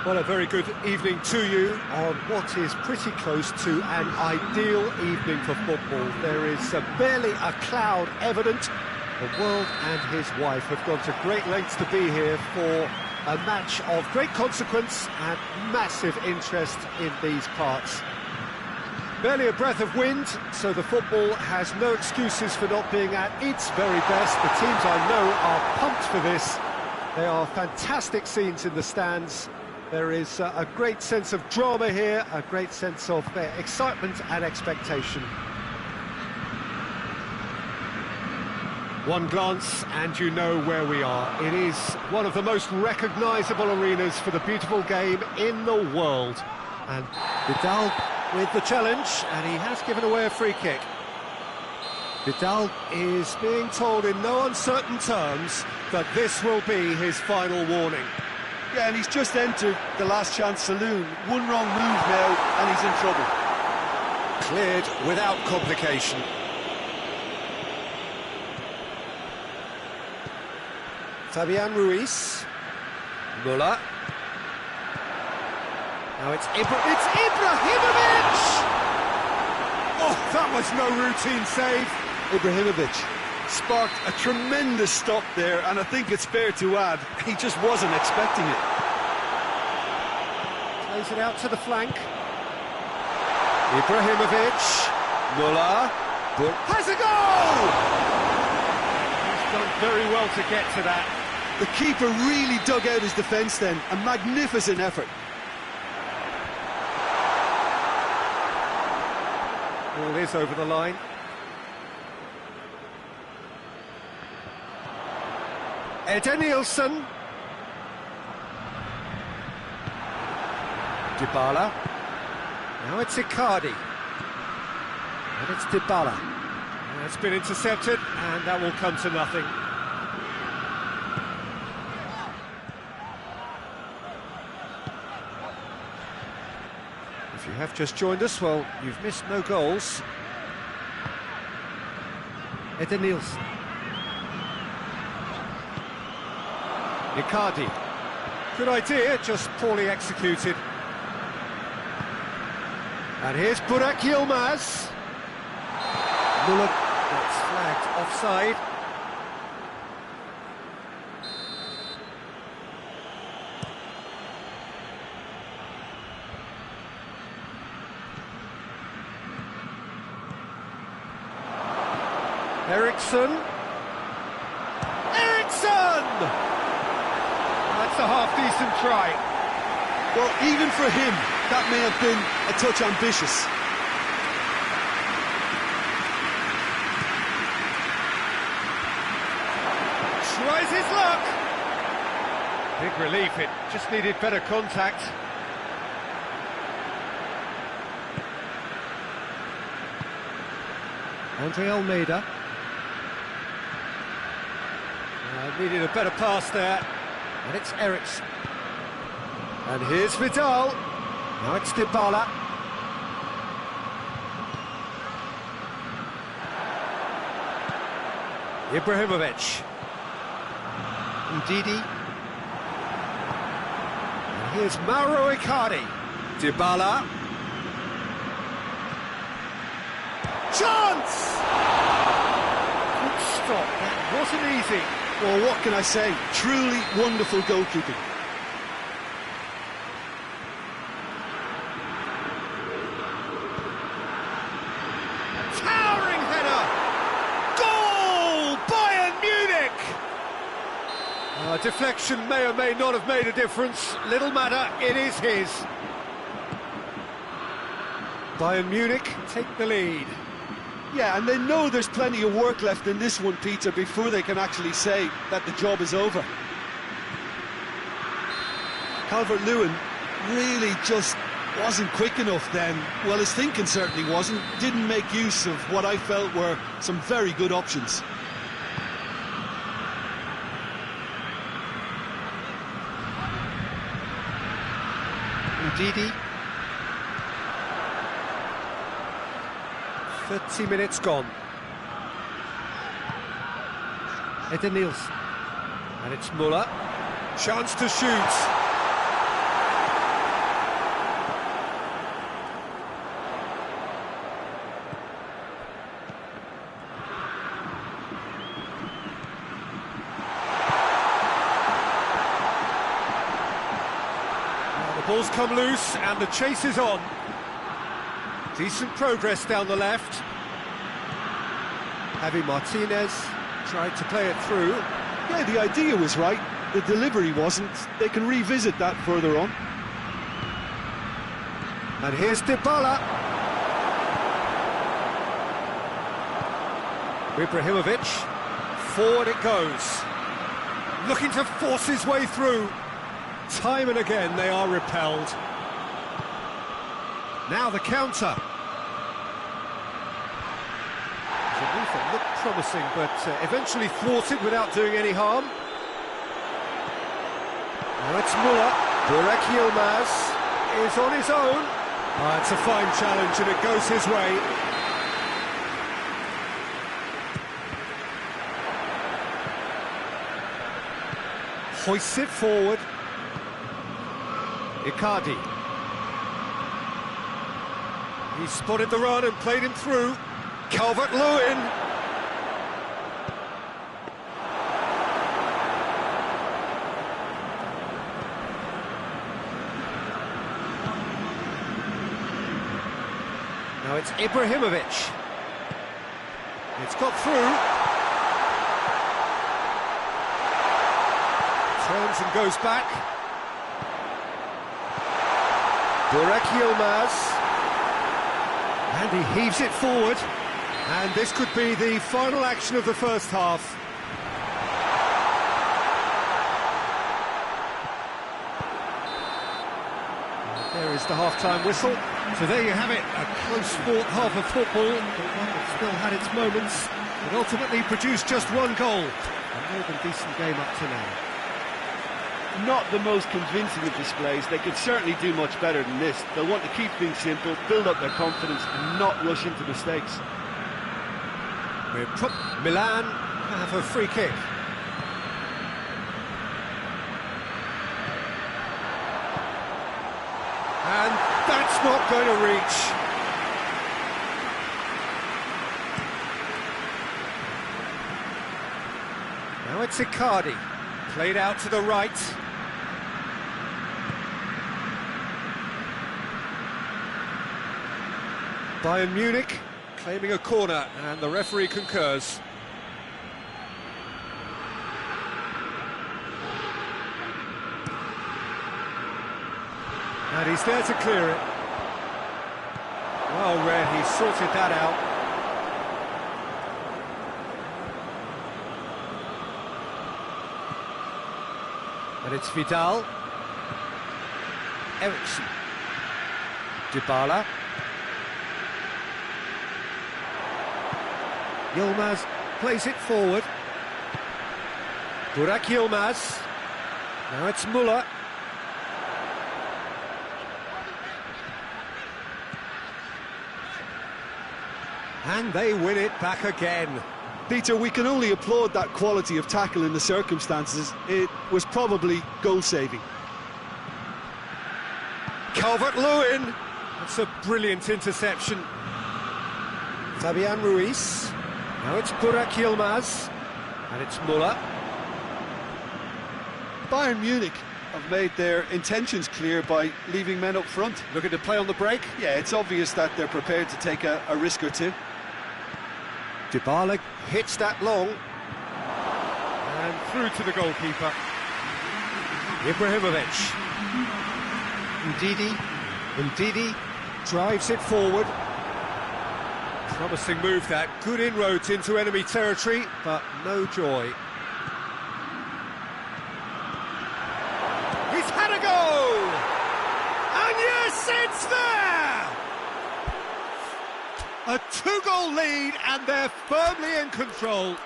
Well, a very good evening to you on what is pretty close to an ideal evening for football. There is barely a cloud evident. The world and his wife have gone to great lengths to be here for a match of great consequence and massive interest in these parts. Barely a breath of wind, so the football has no excuses for not being at its very best. The teams I know are pumped for this. They are fantastic scenes in the stands. There is a great sense of drama here, a great sense of excitement and expectation. One glance and you know where we are. It is one of the most recognisable arenas for the beautiful game in the world. And Vidal with the challenge, and he has given away a free kick. Vidal is being told in no uncertain terms that this will be his final warning. Yeah, and he's just entered the last chance saloon. One wrong move now, and he's in trouble. Cleared without complication. Fabian Ruiz. Müller. Now it's Ibrahimovic! Oh, that was no routine save. Ibrahimovic sparked a tremendous stop there, and I think it's fair to add, he just wasn't expecting it. Plays it out to the flank. Ibrahimovic. Müller. Has a goal! He's done very well to get to that. The keeper really dug out his defence then, a magnificent effort. Ball is over the line. Edenilson. Dybala. Now it's Icardi. And it's Dybala. It's been intercepted, and that will come to nothing. If you have just joined us, well, you've missed no goals. Edenilson. Icardi. Good idea, just poorly executed. And here's Burak Yilmaz. Müller gets flagged offside. Eriksson. That's a half-decent try. Well, even for him, that may have been a touch ambitious. Tries his luck. Big relief, it just needed better contact. Andre Almeida. Needed a better pass there. And it's Eriksson. And here's Vidal. Now it's Dybala. Ibrahimovic. Ndidi. And here's Mauro Icardi. Dybala. Chance! Good stop. That wasn't easy. Well, what can I say? Truly wonderful goalkeeping. Towering header! Goal! Bayern Munich! Deflection may or may not have made a difference. Little matter, it is his. Bayern Munich take the lead. Yeah, and they know there's plenty of work left in this one, Peter, before they can actually say that the job is over. Calvert-Lewin really just wasn't quick enough then. Well, his thinking certainly wasn't. Didn't make use of what I felt were some very good options. Ndidi. 30 minutes gone. Edenilson. And it's Müller. Chance to shoot. Ball's come loose and the chase is on. Decent progress down the left. Javi Martinez tried to play it through. Yeah, the idea was right, the delivery wasn't. They can revisit that further on. And here's Dybala. Ibrahimovic. Forward it goes. Looking to force his way through. Time and again they are repelled. Now the counter. The move that looked promising, but eventually thwarted without doing any harm. Now it's Müller. Burak Yilmaz is on his own. It's a fine challenge and it goes his way. Hoists it forward. Icardi. He spotted the run and played him through. Calvert-Lewin. Now it's Ibrahimovic. It's got through. Turns and goes back. Burak Yilmaz. And he heaves it forward. And this could be the final action of the first half. And there is the half-time whistle. So there you have it, a close-fought half of football, but one that still had its moments, but ultimately produced just one goal. A more than decent game up to now. Not the most convincing of displays. They could certainly do much better than this. They'll want to keep things simple, build up their confidence and not rush into mistakes. Milan have a free kick. And that's not going to reach. Now it's Icardi, played out to the right. Bayern Munich claiming a corner, and the referee concurs. And he's there to clear it. Well read, he sorted that out. And it's Vidal. Eriksson. Dybala. Yilmaz plays it forward. Burak Yilmaz. Now it's Müller. And they win it back again. Peter, we can only applaud that quality of tackle in the circumstances. It was probably goal-saving. Calvert-Lewin. That's a brilliant interception. Fabian Ruiz. Now it's Burak Yilmaz. And it's Müller. Bayern Munich have made their intentions clear by leaving men up front. Looking to play on the break. Yeah, it's obvious that they're prepared to take a risk or two. Dybala hits that long. And through to the goalkeeper. Ibrahimovic. Ndidi drives it forward. Promising move that. Good inroads into enemy territory, but no joy. He's had a go! And yes, it's there! A two-goal lead, and they're firmly in control.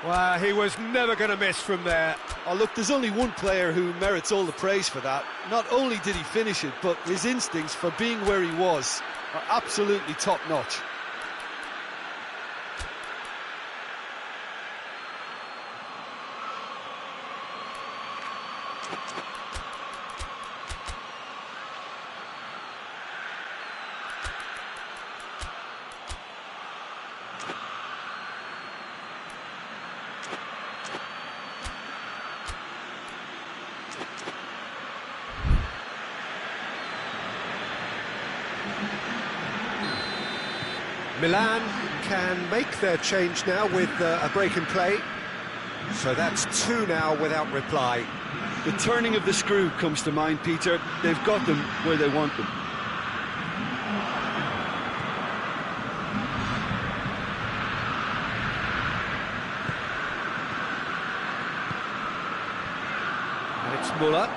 Wow, he was never going to miss from there. Oh, look, there's only one player who merits all the praise for that. Not only did he finish it, but his instincts for being where he was are absolutely top-notch. Milan can make their change now with a break in play. So that's two now without reply. The turning of the screw comes to mind, Peter. They've got them where they want them. And it's Muller.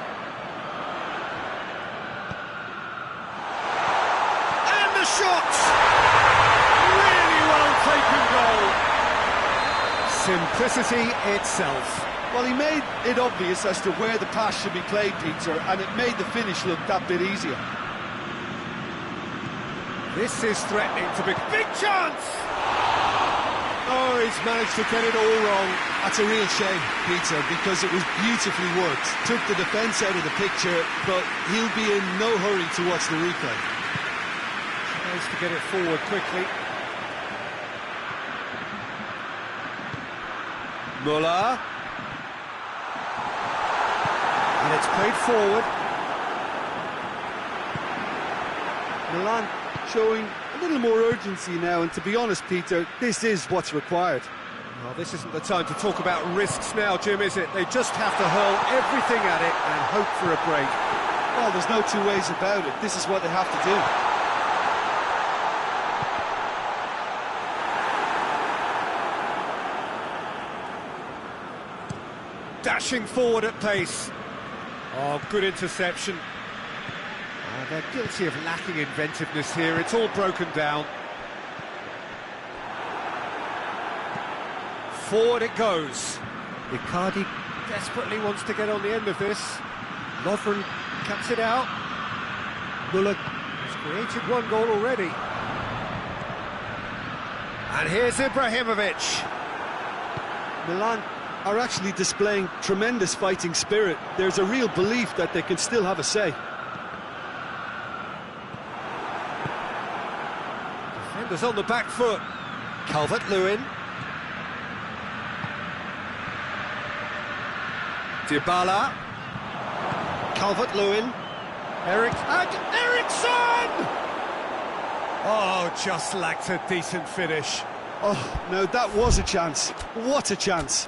And the shot! Really well taken goal. Simplicity itself. Well, he made it obvious as to where the pass should be played, Peter, and it made the finish look that bit easier. This is threatening to be... Big chance! Oh, he's managed to get it all wrong. That's a real shame, Peter, because it was beautifully worked. Took the defence out of the picture, but he'll be in no hurry to watch the replay. Tries to get it forward quickly. Muller. And it's played forward. Milan showing a little more urgency now, and to be honest, Peter, this is what's required. Well, this isn't the time to talk about risks now, Jim, is it? They just have to hurl everything at it and hope for a break. Well, there's no two ways about it. This is what they have to do. Dashing forward at pace. Oh, good interception. They're guilty of lacking inventiveness here. It's all broken down. Forward it goes. Icardi desperately wants to get on the end of this. Lovren cuts it out. Muller has created one goal already. And here's Ibrahimovic. Milan are actually displaying tremendous fighting spirit. There's a real belief that they can still have a say. Defenders on the back foot. Calvert-Lewin. Dybala. Calvert-Lewin. Eriksson! Oh, just lacked a decent finish. Oh, no, that was a chance. What a chance.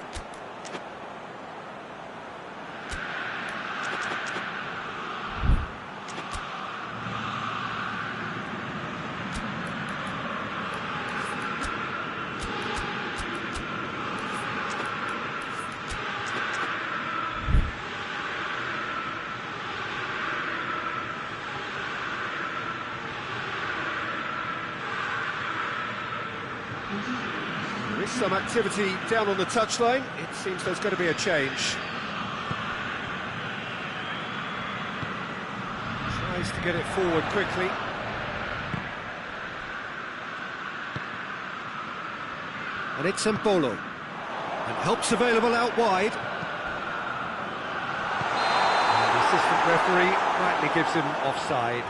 There is some activity down on the touchline. It seems there's going to be a change. Tries to get it forward quickly. And it's Embolo. And help's available out wide. And the assistant referee rightly gives him offside.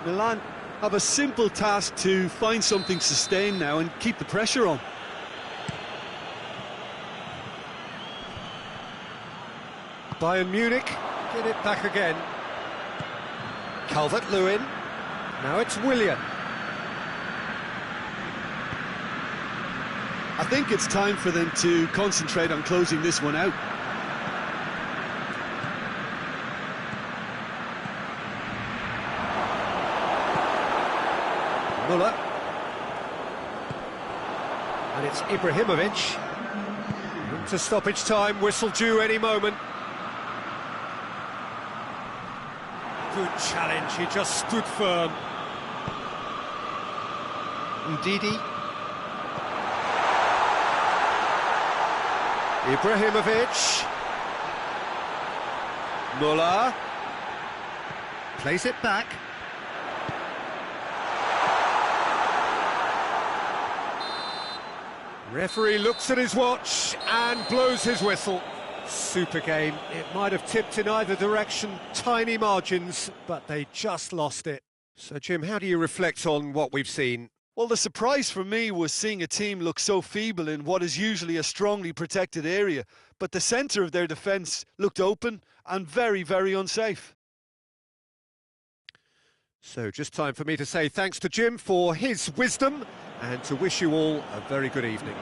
Milan have a simple task to find something sustained now and keep the pressure on. Bayern Munich get it back again. Calvert-Lewin. Now it's Willian. I think it's time for them to concentrate on closing this one out. Muller. And it's Ibrahimovic. Into stoppage time, whistle due any moment. Good challenge, he just stood firm. Ndidi. Ibrahimovic. Muller. Plays it back. Referee looks at his watch and blows his whistle. Super game. It might have tipped in either direction, tiny margins, but they just lost it. So, Jim, how do you reflect on what we've seen? Well, the surprise for me was seeing a team look so feeble in what is usually a strongly protected area, but the centre of their defence looked open and very, very unsafe. So just time for me to say thanks to Jim for his wisdom and to wish you all a very good evening.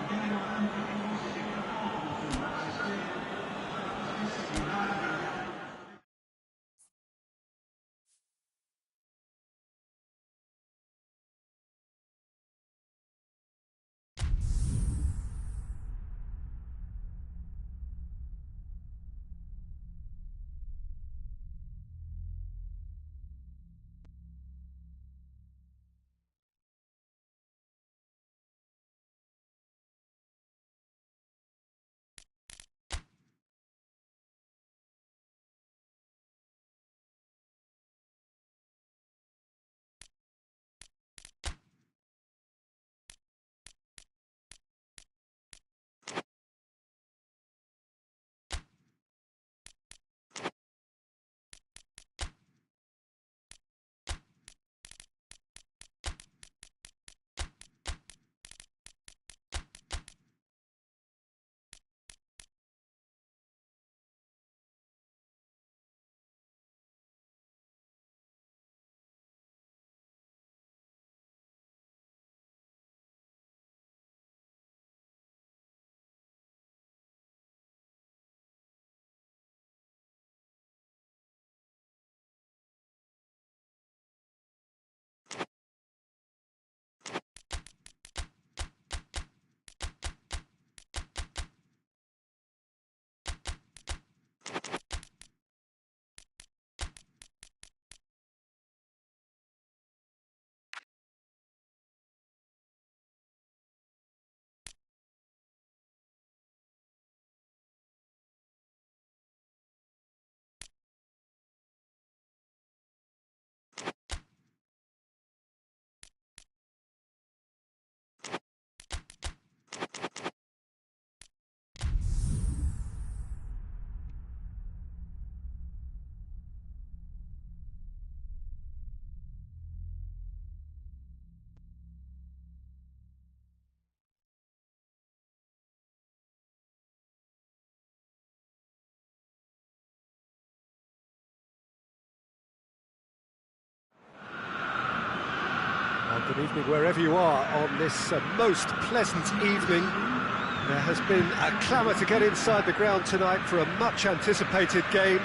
Good evening wherever you are on this most pleasant evening. There has been a clamour to get inside the ground tonight for a much anticipated game.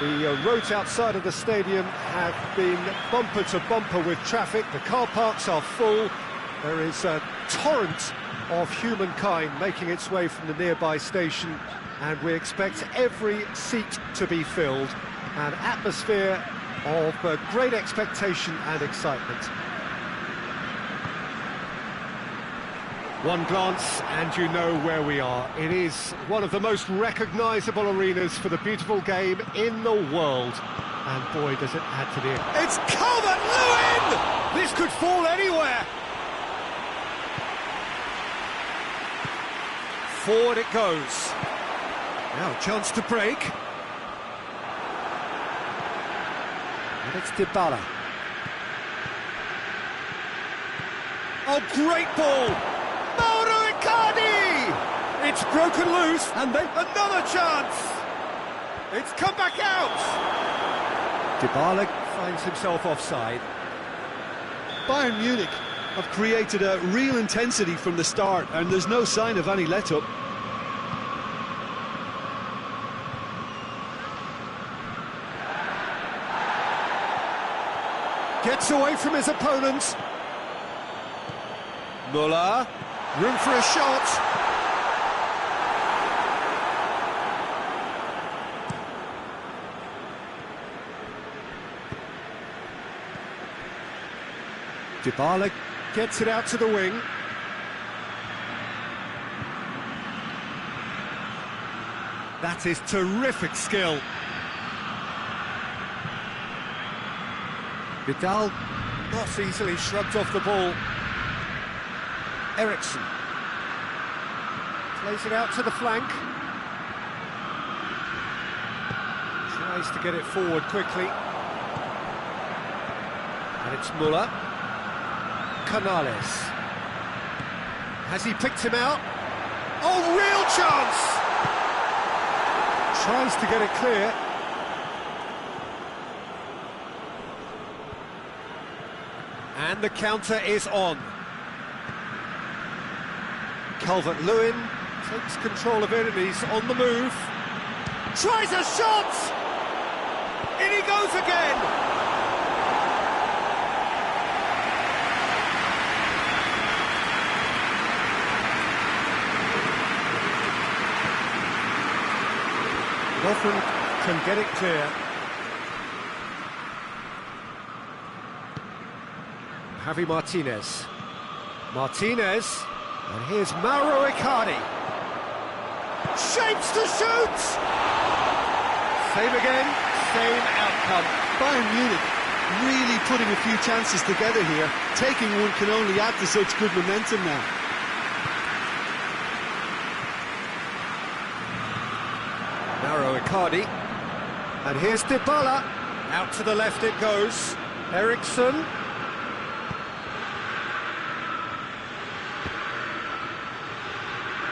The roads outside of the stadium have been bumper to bumper with traffic. The car parks are full. There is a torrent of humankind making its way from the nearby station, and we expect every seat to be filled. An atmosphere of great expectation and excitement. One glance and you know where we are. It is one of the most recognisable arenas for the beautiful game in the world. And boy, does it add to the... It's Calvert-Lewin! This could fall anywhere! Forward it goes. Now, chance to break. And it's Dybala. Oh, great ball! Mauro Icardi! It's broken loose, and then another chance! It's come back out! Dybala finds himself offside. Bayern Munich have created a real intensity from the start, and there's no sign of any let-up. Gets away from his opponents. Müller, room for a shot. Dybala gets it out to the wing. That is terrific skill. Vidal not easily shrugged off the ball. Eriksen plays it out to the flank. Tries to get it forward quickly. And it's Müller. Canales. Has he picked him out? Oh, real chance! Tries to get it clear. And the counter is on. Calvert-Lewin takes control of it and he's on the move. Tries a shot! In he goes again! Lovren can get it clear. Javi Martinez. Martinez, and here's Mauro Icardi. Shapes to shoot! Same again, same outcome. Bayern Munich really putting a few chances together here. Taking one can only add to such good momentum now. Mauro Icardi, and here's Dybala. Out to the left it goes. Eriksen.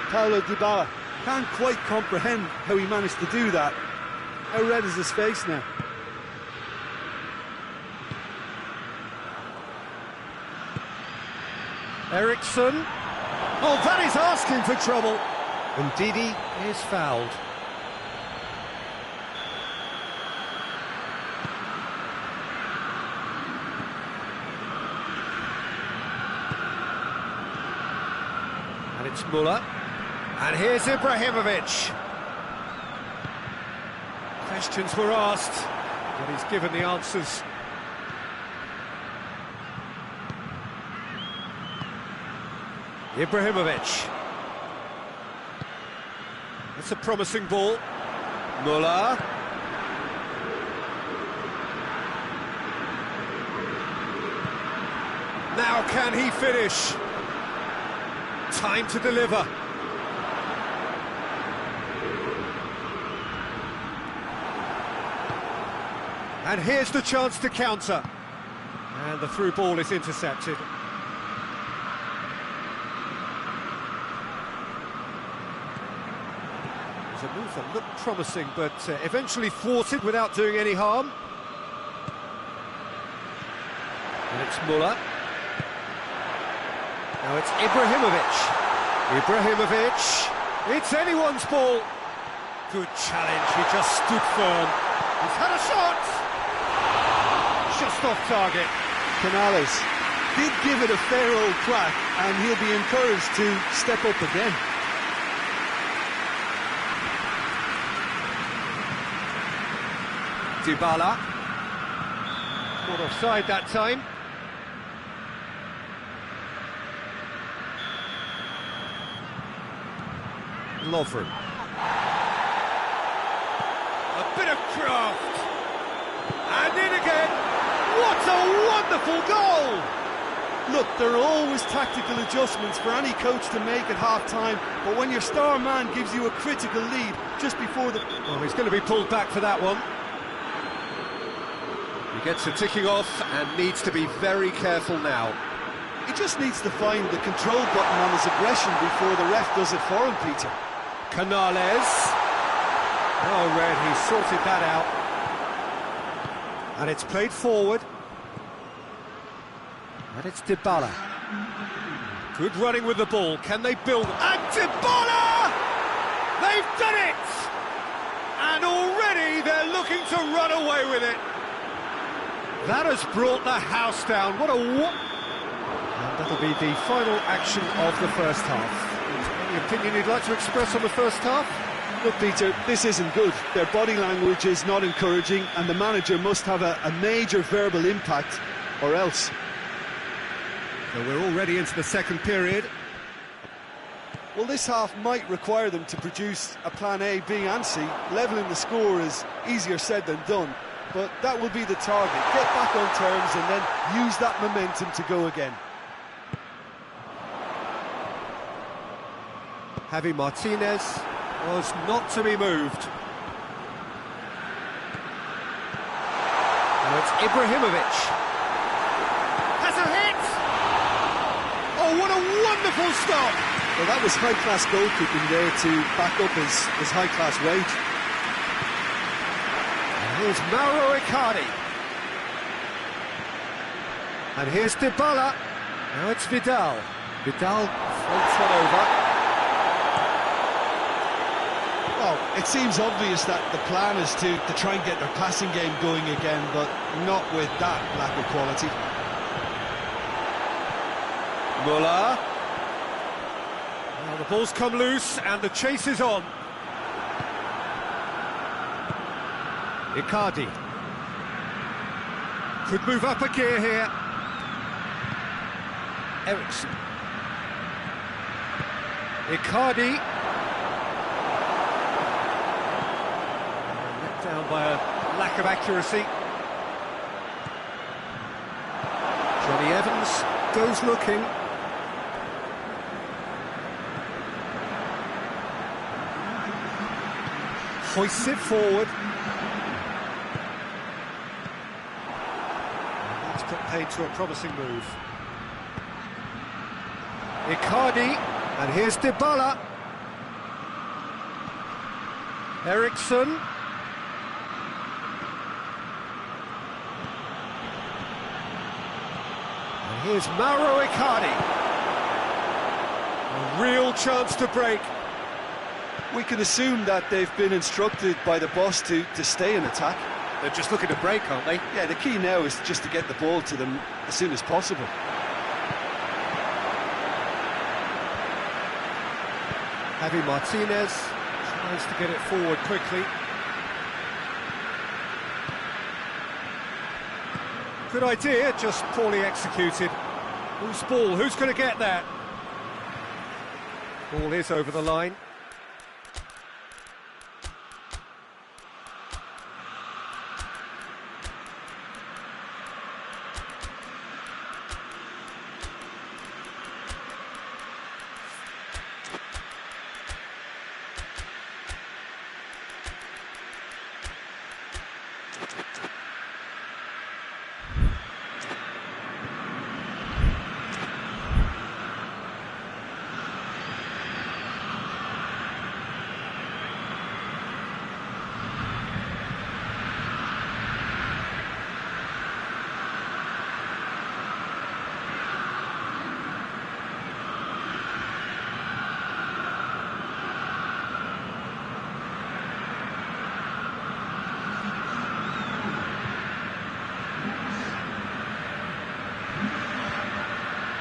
Paulo Dybala can't quite comprehend how he managed to do that. How red is his face now? Eriksen. Oh, that is asking for trouble. And Didi is fouled. And it's Müller. And here's Ibrahimovic. Questions were asked, but he's given the answers. Ibrahimovic. That's a promising ball. Müller. Now can he finish? Time to deliver. And here's the chance to counter. And the through ball is intercepted. It was a move that looked promising, but eventually thwarted without doing any harm. And it's Müller. Now it's Ibrahimovic. Ibrahimovic. It's anyone's ball. Good challenge, he just stood firm. He's had a shot. Just off target. Canales did give it a fair old crack, and he'll be encouraged to step up again. Dybala. Caught offside that time. Lovren. A bit of craft. And in again. What a wonderful goal! Look, there are always tactical adjustments for any coach to make at half-time, but when your star man gives you a critical lead just before the... Oh, he's going to be pulled back for that one. He gets it ticking off and needs to be very careful now. He just needs to find the control button on his aggression before the ref does it for him, Peter. Canales. Oh, Red, he sorted that out. And it's played forward. And it's Dybala. Good running with the ball. Can they build? And Dybala! They've done it! And already they're looking to run away with it. That has brought the house down. What a... And that'll be the final action of the first half. Any opinion you'd like to express on the first half? Look, Peter, this isn't good. Their body language is not encouraging, and the manager must have a major verbal impact, or else. So we're already into the second period. Well, this half might require them to produce a plan A, B and C. Levelling the score is easier said than done, but that will be the target. Get back on terms and then use that momentum to go again. Javi Martinez was not to be moved. Now it's Ibrahimovic. Has a hit! Oh, what a wonderful stop! Well, that was high-class goalkeeping there to back up his high-class wage. And here's Mauro Icardi. And here's Dybala. Now it's Vidal. Vidal floats one over. Well, it seems obvious that the plan is to try and get their passing game going again, but not with that lack of quality. Muller. Well, the ball's come loose and the chase is on. Icardi. Could move up a gear here. Eriksen. Icardi. Let down by a lack of accuracy. Johnny Evans goes looking. Hoists it forward. That's put paid to a promising move. Icardi, and here's Dybala. Eriksen. And here's Mauro Icardi. A real chance to break. We can assume that they've been instructed by the boss to stay in attack. They're just looking to break, aren't they? Yeah, the key now is just to get the ball to them as soon as possible. Javi Martinez tries to get it forward quickly. Good idea, just poorly executed. Whose ball? Who's going to get that? Ball is over the line.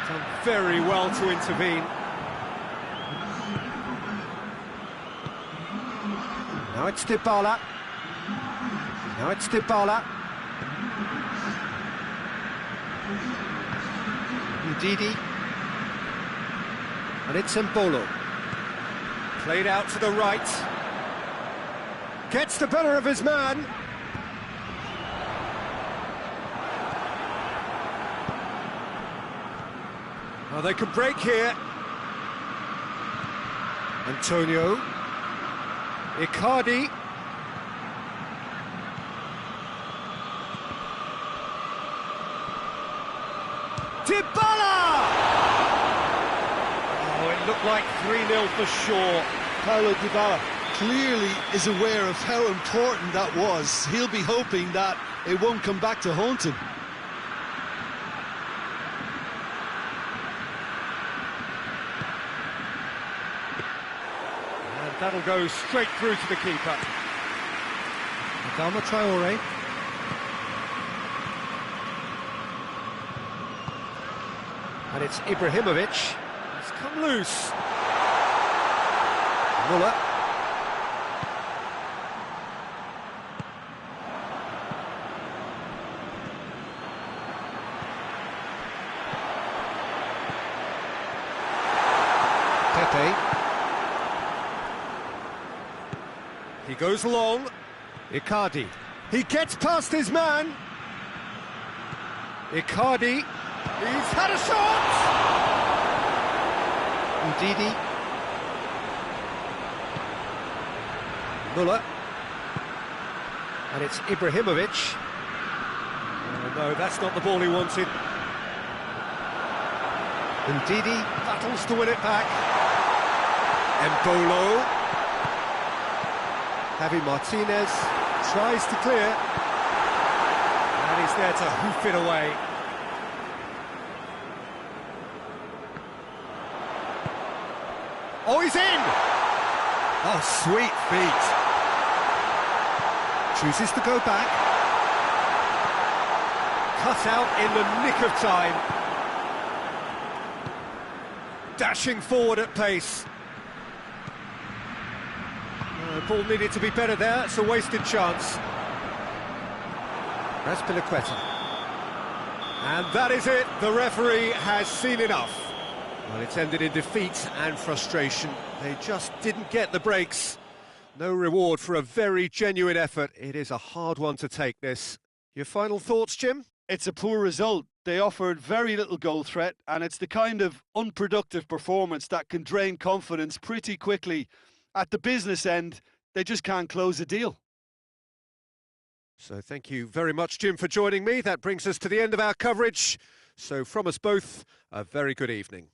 Done very well to intervene. Now it's Dybala. Now it's Dybala. Ndidi. And it's Embolo. Played out to the right. Gets the better of his man. Oh, they can break here. Antonio. Icardi. Dybala! Oh, it looked like 3-0 for sure. Paulo Dybala clearly is aware of how important that was. He'll be hoping that it won't come back to haunt him. That'll go straight through to the keeper. Adama Traore. And it's Ibrahimovic. He's come loose. Muller. Pepe. He goes long. Icardi. He gets past his man. Icardi. He's had a shot! Ndidi. Muller. And it's Ibrahimovic. Oh, no, that's not the ball he wanted. Ndidi battles to win it back. Embolo. Javi Martinez tries to clear, and he's there to hoof it away. Oh, he's in! Oh, sweet feet. Chooses to go back. Cut out in the nick of time. Dashing forward at pace. Ball needed to be better there, it's a wasted chance. Azpilicueta. And that is it, the referee has seen enough. Well, it's ended in defeat and frustration. They just didn't get the breaks. No reward for a very genuine effort. It is a hard one to take, this. Your final thoughts, Jim? It's a poor result. They offered very little goal threat, and it's the kind of unproductive performance that can drain confidence pretty quickly. At the business end, they just can't close a deal. So thank you very much, Jim, for joining me. That brings us to the end of our coverage. So from us both, a very good evening.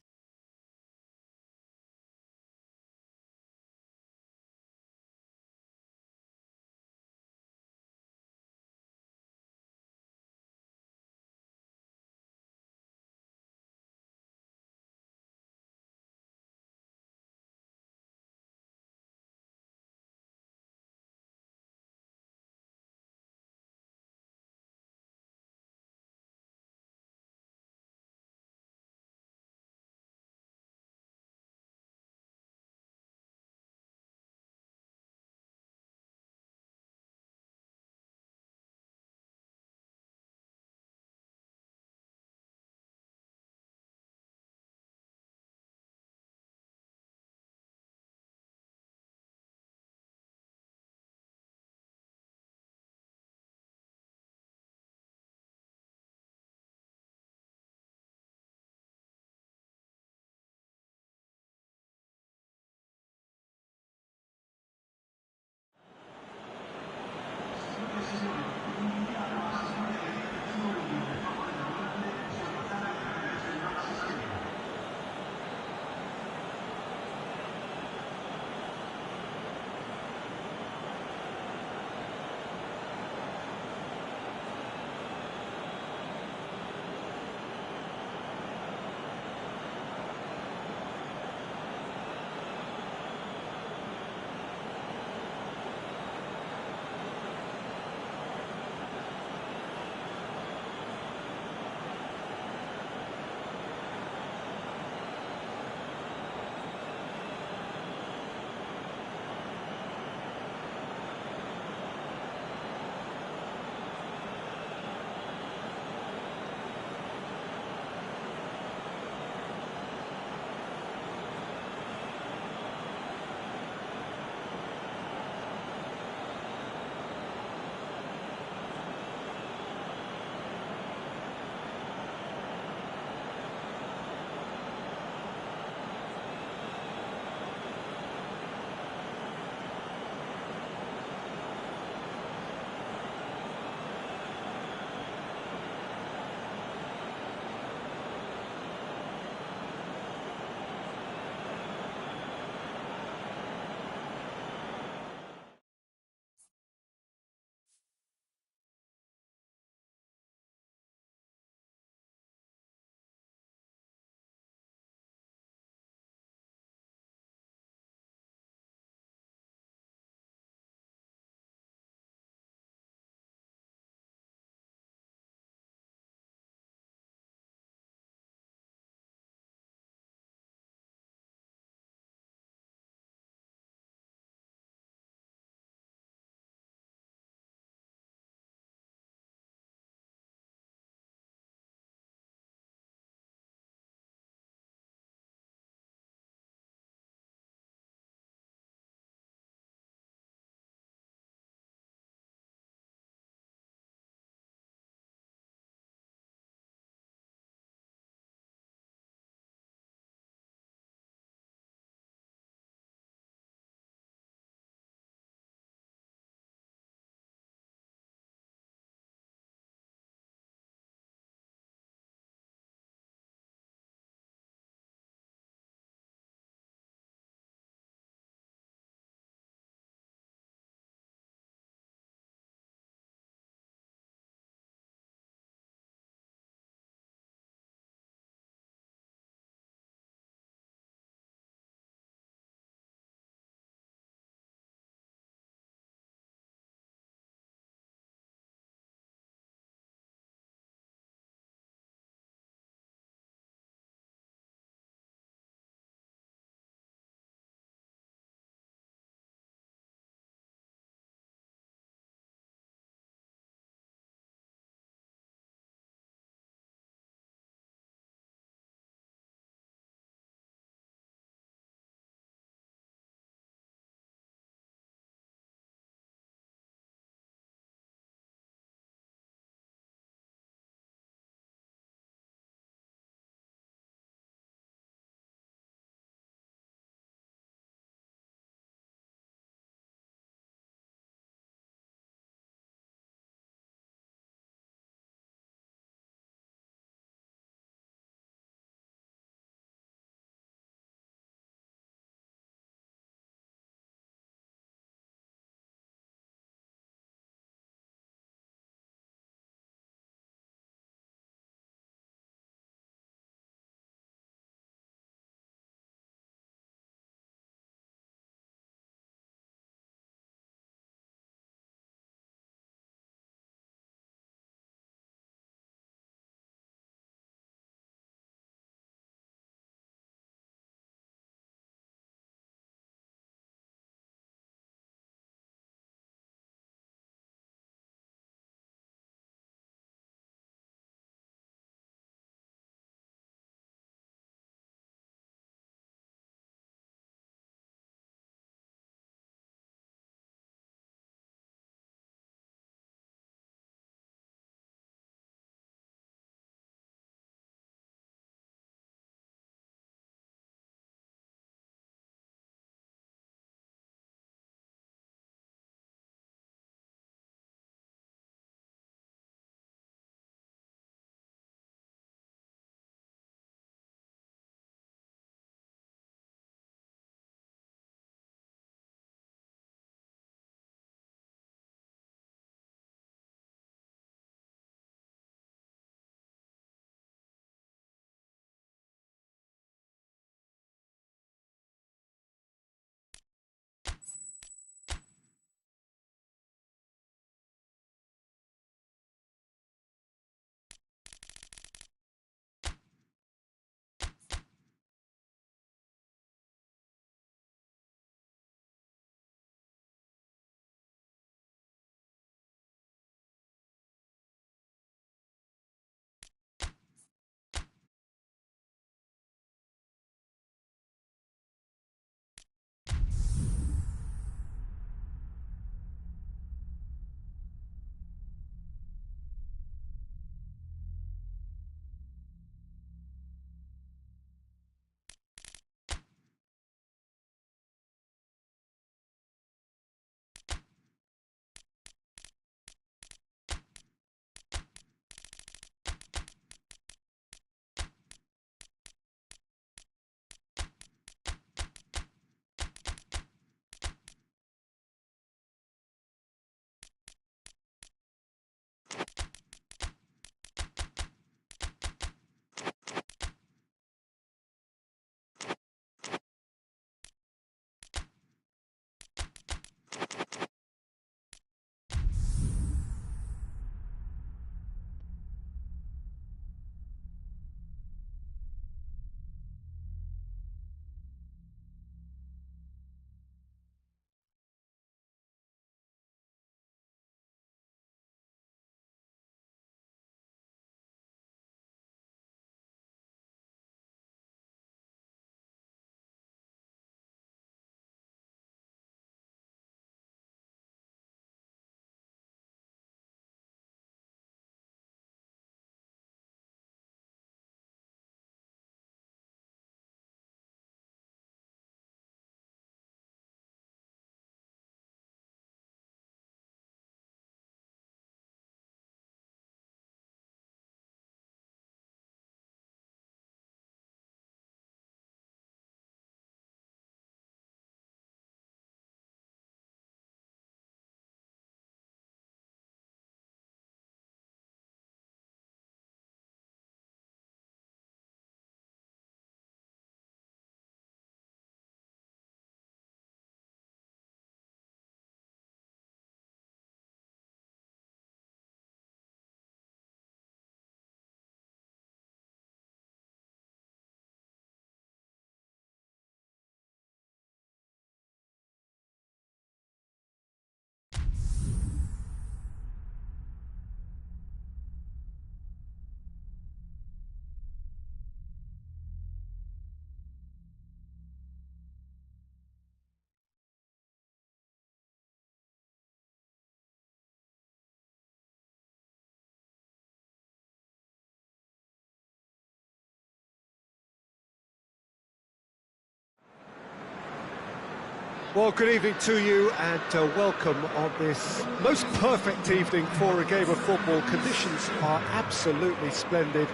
Well, good evening to you and welcome on this most perfect evening for a game of football. Conditions are absolutely splendid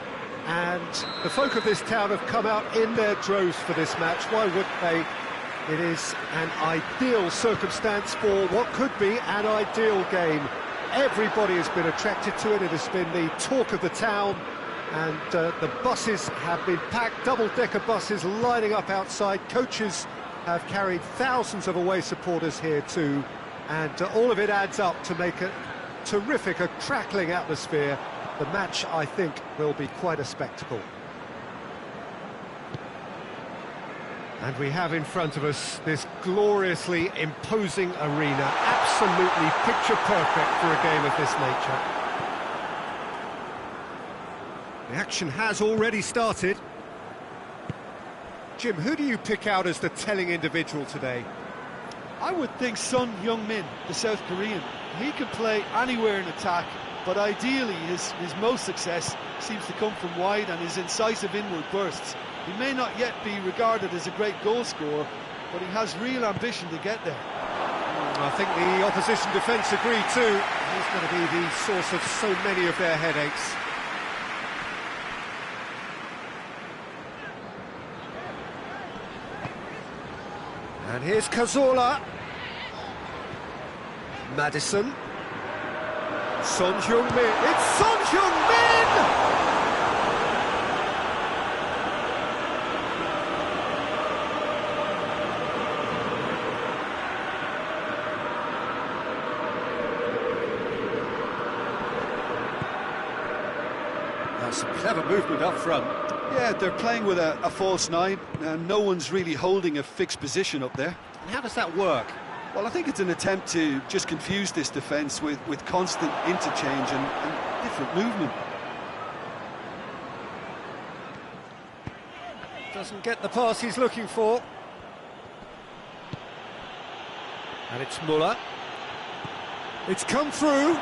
and the folk of this town have come out in their droves for this match. Why wouldn't they? It is an ideal circumstance for what could be an ideal game. Everybody has been attracted to it. It has been the talk of the town and the buses have been packed, double-decker buses lining up outside. Coaches have carried thousands of away supporters here too, and all of it adds up to make a terrific, a crackling atmosphere. The match, I think, will be quite a spectacle. And we have in front of us this gloriously imposing arena, absolutely picture perfect for a game of this nature. The action has already started. Jim, who do you pick out as the telling individual today? I would think Son Heung-min, the South Korean. He can play anywhere in attack, but ideally his most success seems to come from wide and his incisive inward bursts. He may not yet be regarded as a great goal scorer, but he has real ambition to get there. I think the opposition defence agree too. He's going to be the source of so many of their headaches. And here's Cazorla. Madison. Son Heung-min. It's Son Heung-min! That's some clever movement up front. Yeah, they're playing with a false nine, and no one's really holding a fixed position up there. And how does that work? Well, I think it's an attempt to just confuse this defence with constant interchange and different movement. Doesn't get the pass he's looking for. And it's Muller. It's come through.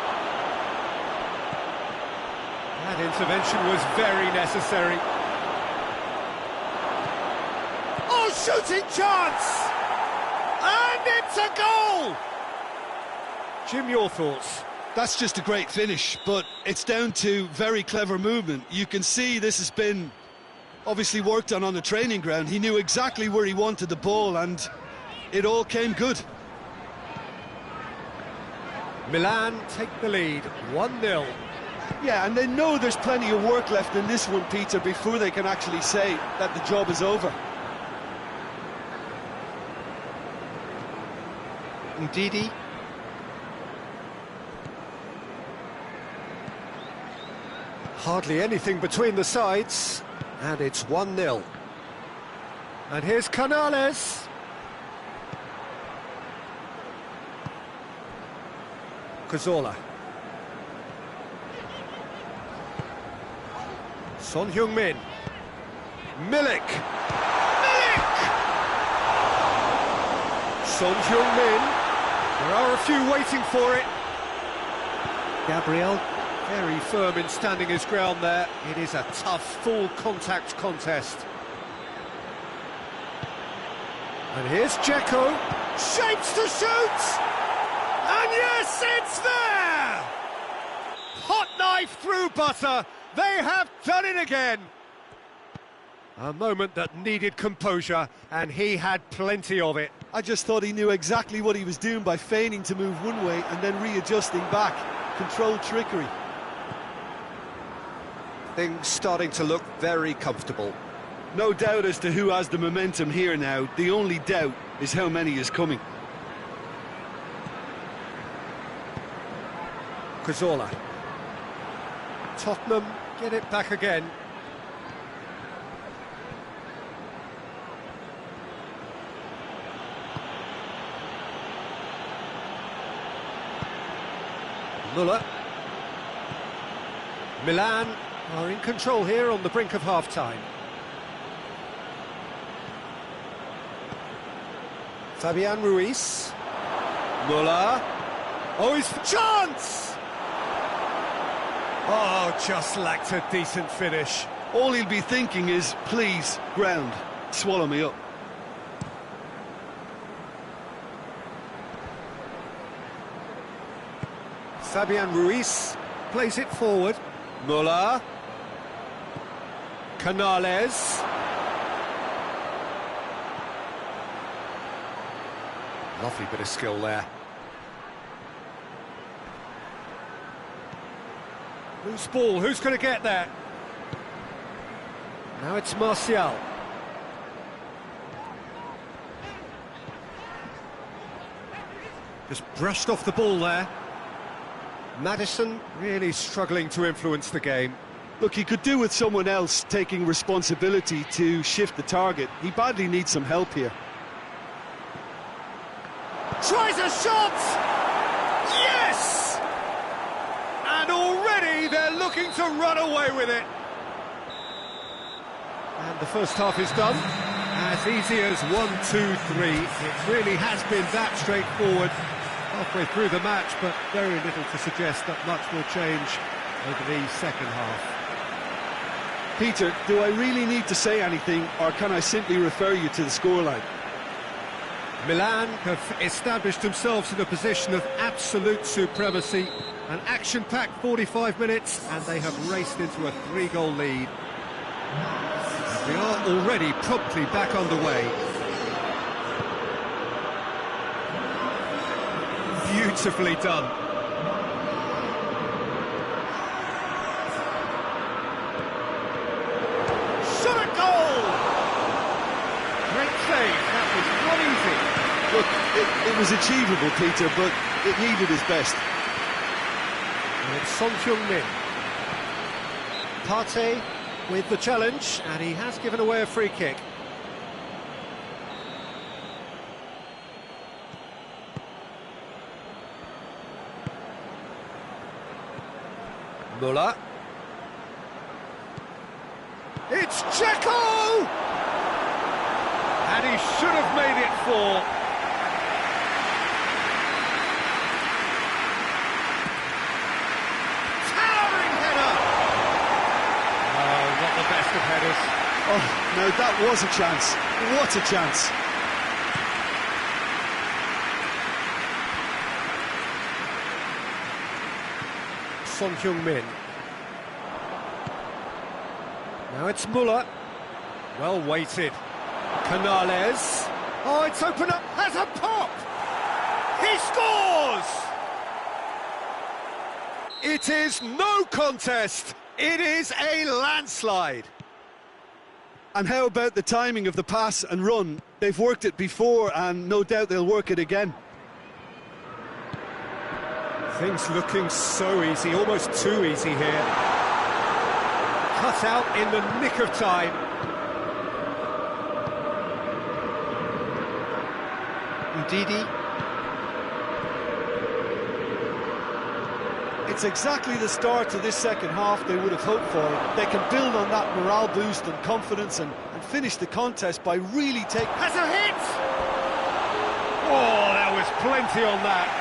That intervention was very necessary. Oh, shooting chance! And it's a goal! Jim, your thoughts? That's just a great finish, but it's down to very clever movement. You can see this has been obviously worked on the training ground. He knew exactly where he wanted the ball and it all came good. Milan take the lead, 1-0. Yeah, and they know there's plenty of work left in this one, Peter, before they can actually say that the job is over. Ndidi. Hardly anything between the sides, and it's 1-0. And here's Canales. Cazorla. Son Heung-min. Milik. Son Heung-min. There are a few waiting for it. Gabriel, very firm in standing his ground there. It is a tough, full-contact contest. And here's Dzeko. Shapes to shoot! And yes, it's there! Hot knife through butter. They have done it again. A moment that needed composure, and he had plenty of it. I just thought he knew exactly what he was doing by feigning to move one way and then readjusting back. Controlled trickery. Things starting to look very comfortable. No doubt as to who has the momentum here now. The only doubt is how many is coming. Cazorla. Tottenham get it back again. Muller. Milan are in control here on the brink of half-time. Fabian Ruiz. Muller. Oh, he's chance! Oh, just lacked a decent finish. All he'll be thinking is, please, ground, swallow me up. Fabian Ruiz plays it forward. Muller. Canales. Lovely bit of skill there. Loose ball, who's going to get there? Now it's Martial. Just brushed off the ball there. Maddison really struggling to influence the game. Look, he could do with someone else taking responsibility to shift the target. He badly needs some help here. Tries a shot! Yes! And already they're looking to run away with it. And the first half is done. As easy as 1, 2, 3. It really has been that straightforward. Halfway through the match, but very little to suggest that much will change over the second half. Peter, do I really need to say anything, or can I simply refer you to the scoreline? Milan have established themselves in a position of absolute supremacy. An action-packed 45 minutes, and they have raced into a 3-goal lead. And we are already promptly back underway. Beautifully done. Shot at goal! Great save, that was not easy. Look, it was achievable, Peter, but it needed his best. And it's Son Heung-min. Partey with the challenge, and he has given away a free kick. Muller. It's Dzeko! And he should have made it 4. Towering header! Oh, not the best of headers. Oh, no, that was a chance. What a chance. Son Heung-min. Now it's Muller. Well weighted. Canales. Oh, it's opened up. Has a pop! He scores! It is no contest. It is a landslide. And how about the timing of the pass and run? They've worked it before, and no doubt they'll work it again. Things looking so easy, almost too easy here. Cut out in the nick of time. Ndidi. It's exactly the start to this second half they would have hoped for. They can build on that morale boost and confidence and finish the contest by really taking... Has a hit! Oh, there was plenty on that.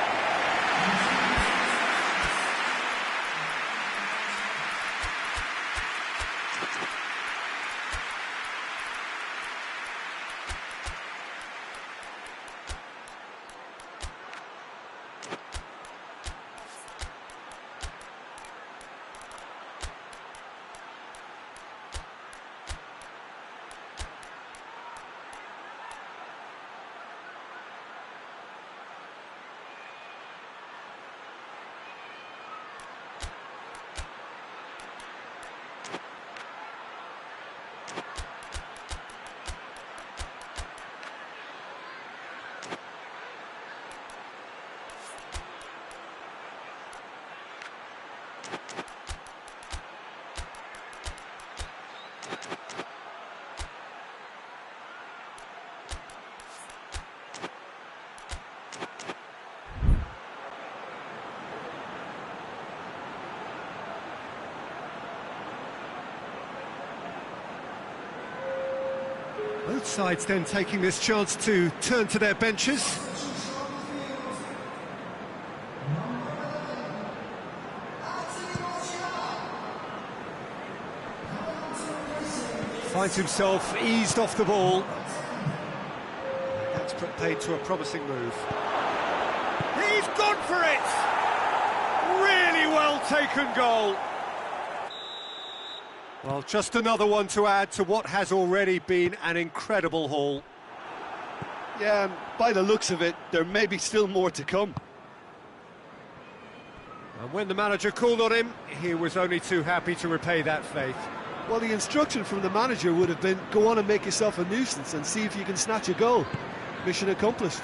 Both sides then taking this chance to turn to their benches. Finds himself eased off the ball. That's paid to a promising move. He's gone for it! well-taken goal. Well, just another one to add to what has already been an incredible haul. Yeah, and by the looks of it, there may be still more to come. And when the manager called on him, he was only too happy to repay that faith. Well, the instruction from the manager would have been, go on and make yourself a nuisance and see if you can snatch a goal. Mission accomplished.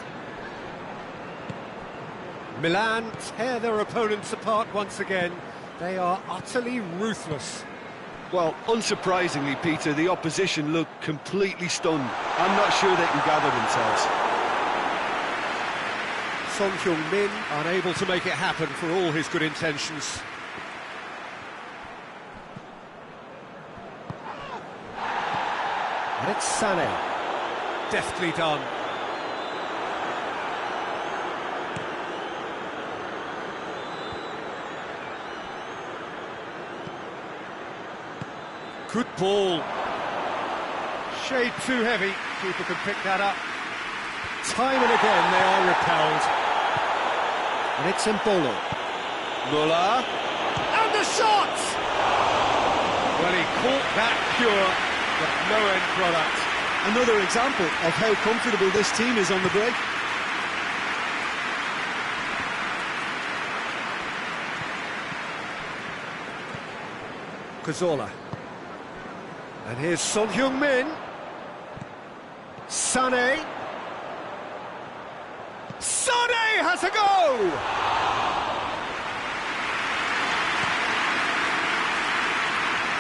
Milan tear their opponents apart once again. They are utterly ruthless. Well, unsurprisingly, Peter, the opposition look completely stunned. I'm not sure they can gather themselves. Son Heung-min unable to make it happen for all his good intentions. And it's Sané. Deftly done. Good ball. Shade too heavy. Keeper can pick that up. Time and again they are repelled. And it's Embolo. Muller. And the shot! Well, he caught that pure, but no end product. Another example of how comfortable this team is on the break. Cazorla. And here's Son Heung-min. Sané. Sané has a go!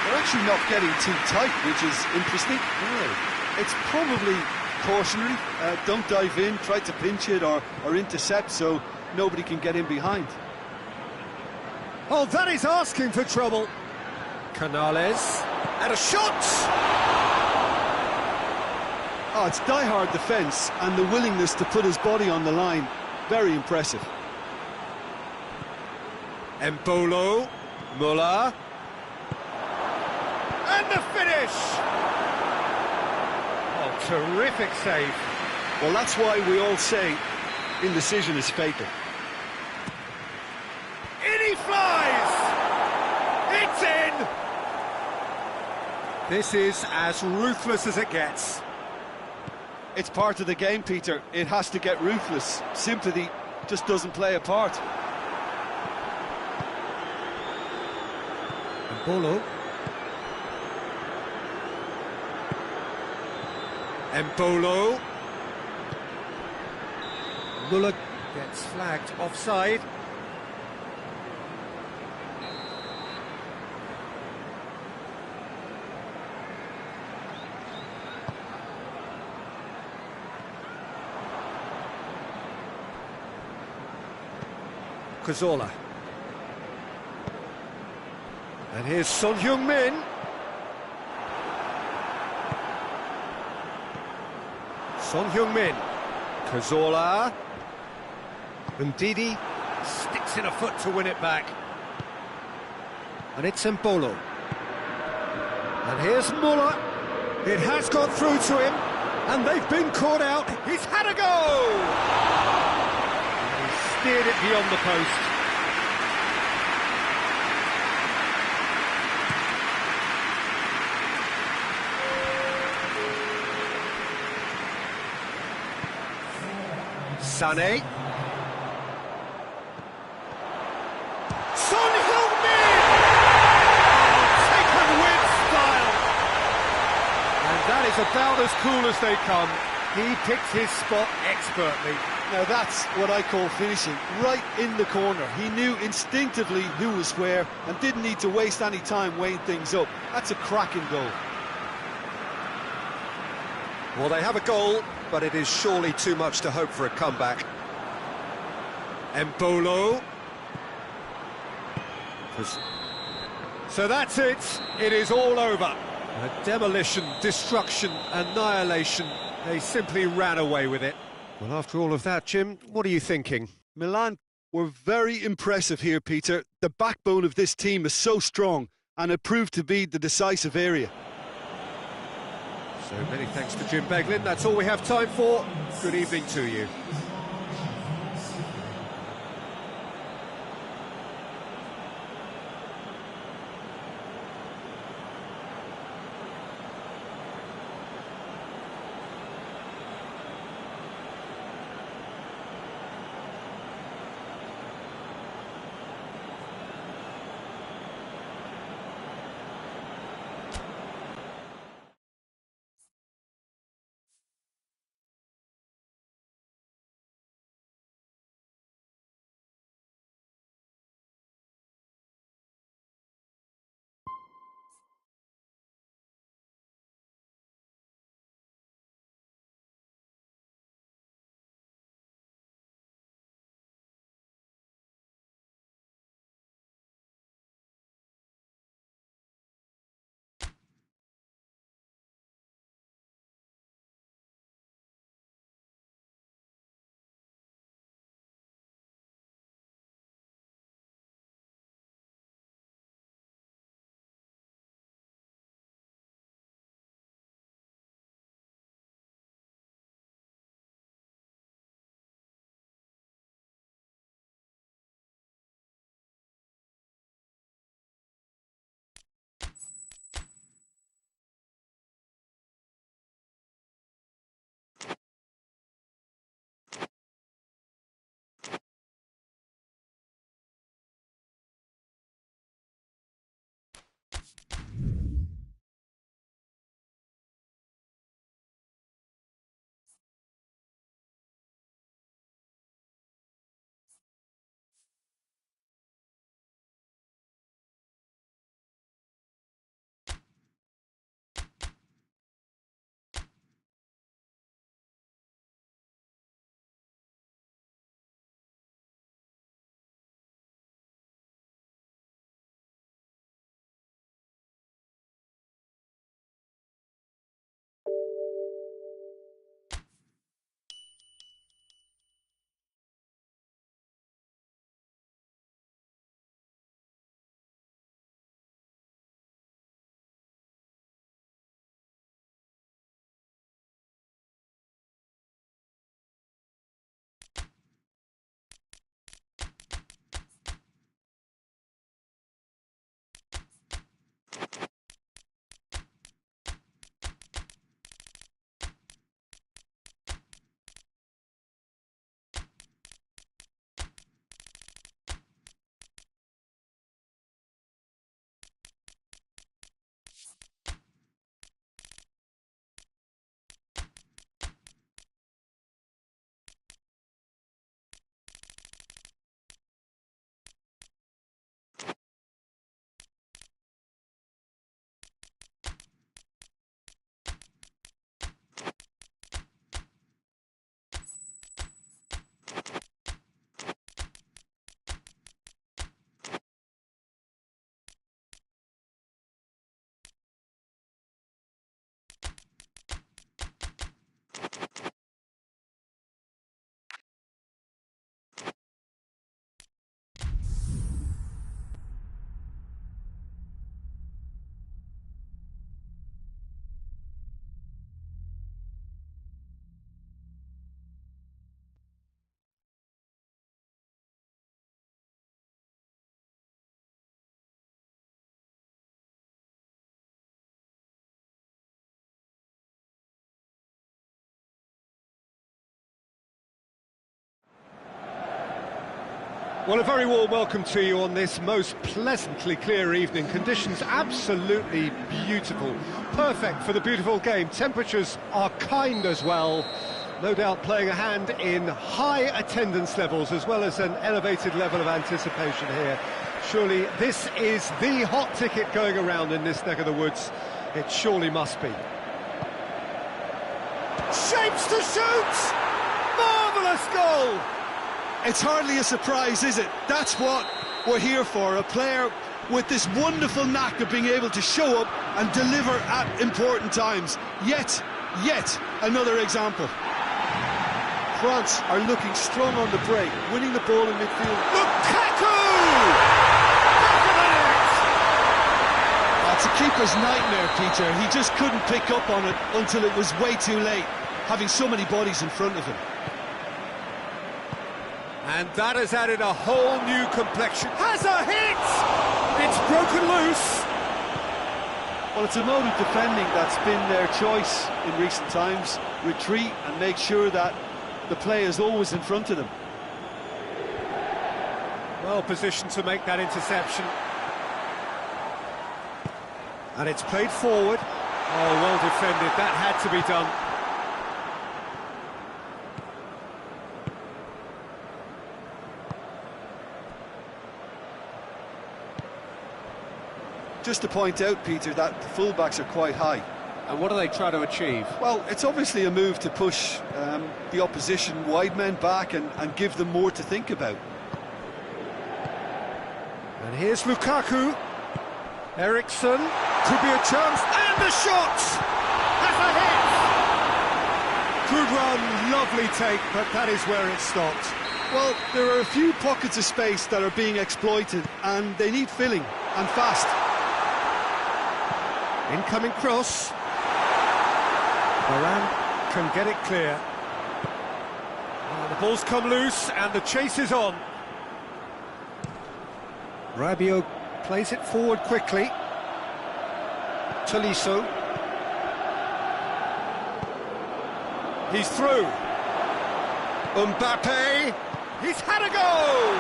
They're actually not getting too tight, which is interesting. It's probably cautionary. Don't dive in, try to pinch it or intercept so nobody can get in behind. Oh, that is asking for trouble. Canales. And a shot! Oh, it's die-hard defence and the willingness to put his body on the line. Very impressive. Embolo. Muller. And the finish! Oh, terrific save. Well, that's why we all say indecision is fatal. In he flies! It's in! This is as ruthless as it gets. It's part of the game, Peter. It has to get ruthless. Sympathy just doesn't play a part. Embolo. Embolo. Muller gets flagged offside. Cazorla. And here's Son Heung-min. Son Heung-min. Cazorla. Ndidi sticks in a foot to win it back. And it's Embolo. And here's Muller. It has got through to him. And they've been caught out. He's had a go! Steered it beyond the post. Sané. Son Heung-min! Taken with style. And that is about as cool as they come. He picked his spot expertly. Now that's what I call finishing, right in the corner. He knew instinctively who was where and didn't need to waste any time weighing things up. That's a cracking goal. Well, they have a goal, but it is surely too much to hope for a comeback. Embolo. So that's it. It is all over. A demolition, destruction, annihilation. They simply ran away with it. Well, after all of that, Jim, what are you thinking? Milan were very impressive here, Peter. The backbone of this team is so strong, and it proved to be the decisive area. So many thanks to Jim Beglin. That's all we have time for. Good evening to you. Well, a very warm welcome to you on this most pleasantly clear evening. Conditions absolutely beautiful. Perfect for the beautiful game. Temperatures are kind as well. No doubt playing a hand in high attendance levels as well as an elevated level of anticipation here. Surely this is the hot ticket going around in this neck of the woods. It surely must be. Shapes to shoot! Marvellous goal! It's hardly a surprise, is it? That's what we're here for, a player with this wonderful knack of being able to show up and deliver at important times. Yet another example. France are looking strong on the break, winning the ball in midfield. Lukaku! That's a keeper's nightmare, Peter. He just couldn't pick up on it until it was way too late, having so many bodies in front of him. And that has added a whole new complexion. Has a hit! It's broken loose. Well, it's a mode of defending that's been their choice in recent times. Retreat and make sure that the play is always in front of them. Well positioned to make that interception. And it's played forward. Oh, well defended. That had to be done. Just to point out, Peter, that the fullbacks are quite high. And what do they try to achieve? Well, it's obviously a move to push the opposition wide men back and give them more to think about. And here's Lukaku. Eriksson. Could be a chance. And the shot! Has a hit! Good run, lovely take, but that is where it stopped. Well, there are a few pockets of space that are being exploited, and they need filling, and fast. Incoming cross. Varane can get it clear. The ball's come loose and the chase is on. Rabiot plays it forward quickly. Tolisso. He's through. Mbappe. He's had a goal!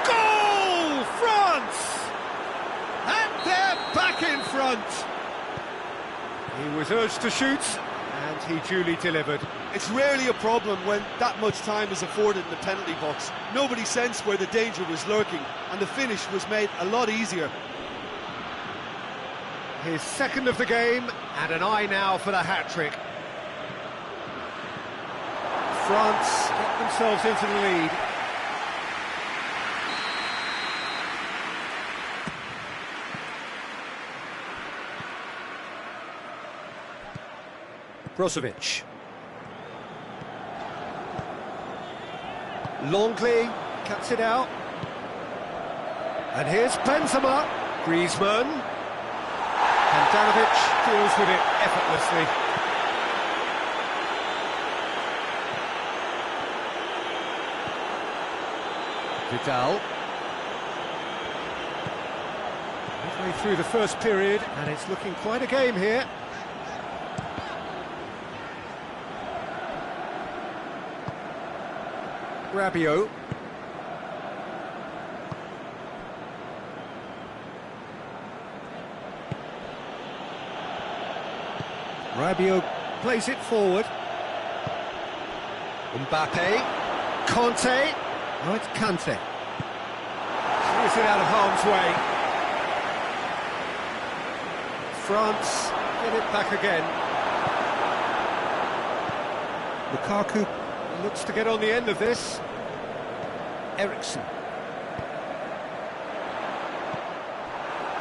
Goal! France! And they're back in front. He was urged to shoot, and he duly delivered. It's rarely a problem when that much time is afforded in the penalty box. Nobody sensed where the danger was lurking, and the finish was made a lot easier. His second of the game, and an eye now for the hat-trick. France get themselves into the lead. Brozovic. Longley cuts it out. And here's Benzema. Griezmann. Handanovic deals with it effortlessly. Vidal. Way through the first period, and it's looking quite a game here. Rabiot. Rabiot plays it forward. Mbappe. Conte. Oh, it's Kante. Clears it out of harm's way. France get it back again. Lukaku looks to get on the end of this. Eriksen.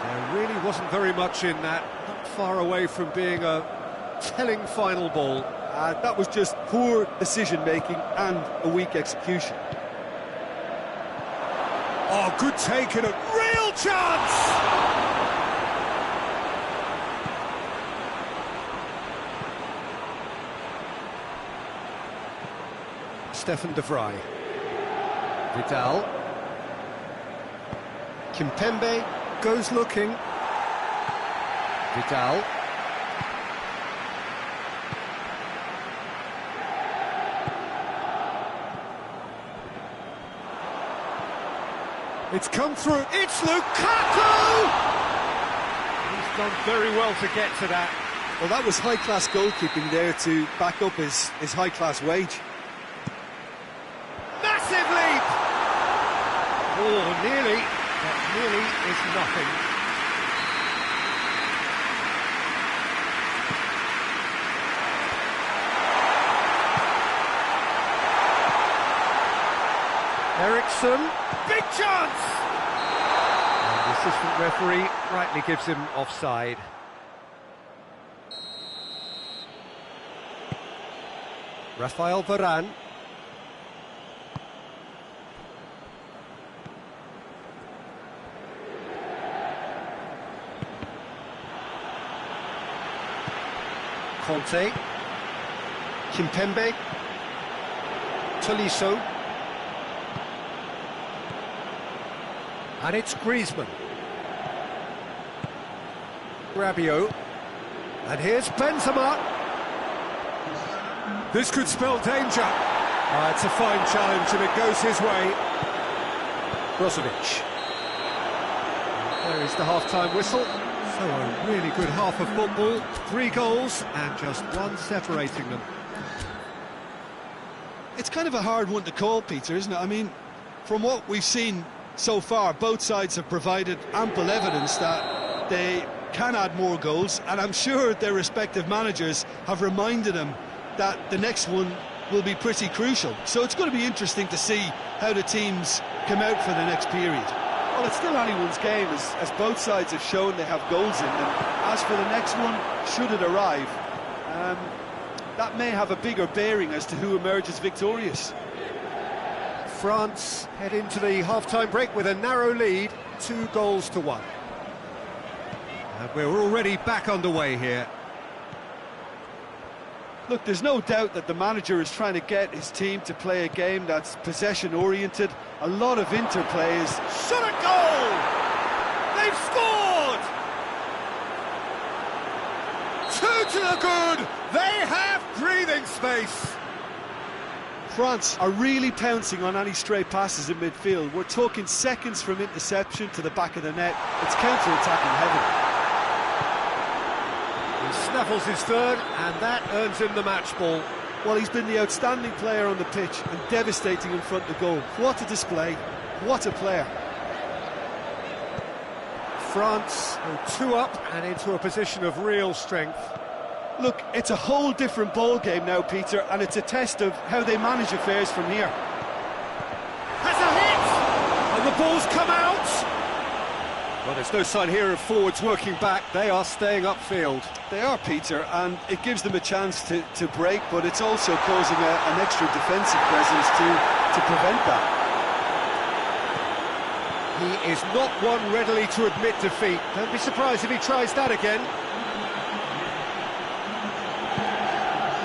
There really wasn't very much in that, not far away from being a telling final ball. That was just poor decision-making and a weak execution. Oh, good take and a real chance! Stefan de Vrij. Vidal. Kimpembe goes looking. Vidal. It's come through. It's Lukaku! He's done very well to get to that. Well, that was high-class goalkeeping there to back up his high-class wage. Massive leap! Oh, nearly. That nearly is nothing. Eriksen, big chance! And the assistant referee rightly gives him offside. Rafael Varane. Conte. Kimpembe. Tolisso. And it's Griezmann. Rabiot. And here's Benzema. This could spell danger. It's a fine challenge and it goes his way. Brozovic. There is the half-time whistle. So a really good half of football. 3 goals and just one separating them. It's kind of a hard one to call, Peter, isn't it? I mean, from what we've seen so far, both sides have provided ample evidence that they can add more goals, and I'm sure their respective managers have reminded them that the next one will be pretty crucial. So it's going to be interesting to see how the teams come out for the next period. Well, it's still anyone's game, as both sides have shown they have goals in them. As for the next one, should it arrive, that may have a bigger bearing as to who emerges victorious. France head into the half-time break with a narrow lead, 2-1. And we're already back underway here. Look, there's no doubt that the manager is trying to get his team to play a game that's possession-oriented. A lot of interplays. Shot at goal! They've scored! 2 to the good! They have breathing space! France are really pouncing on any stray passes in midfield. We're talking seconds from interception to the back of the net. It's counter-attacking heavy. He snaffles his third, and that earns him the match ball. Well, he's been the outstanding player on the pitch and devastating in front of goal. What a display, what a player. France go 2 up and into a position of real strength. Look, it's a whole different ball game now, Peter, and it's a test of how they manage affairs from here. Has a hit! And the ball's come out! Well, there's no sign here of forwards working back. They are staying upfield. They are, Peter, and it gives them a chance to break, but it's also causing an extra defensive presence to prevent that. He is not one readily to admit defeat. Don't be surprised if he tries that again.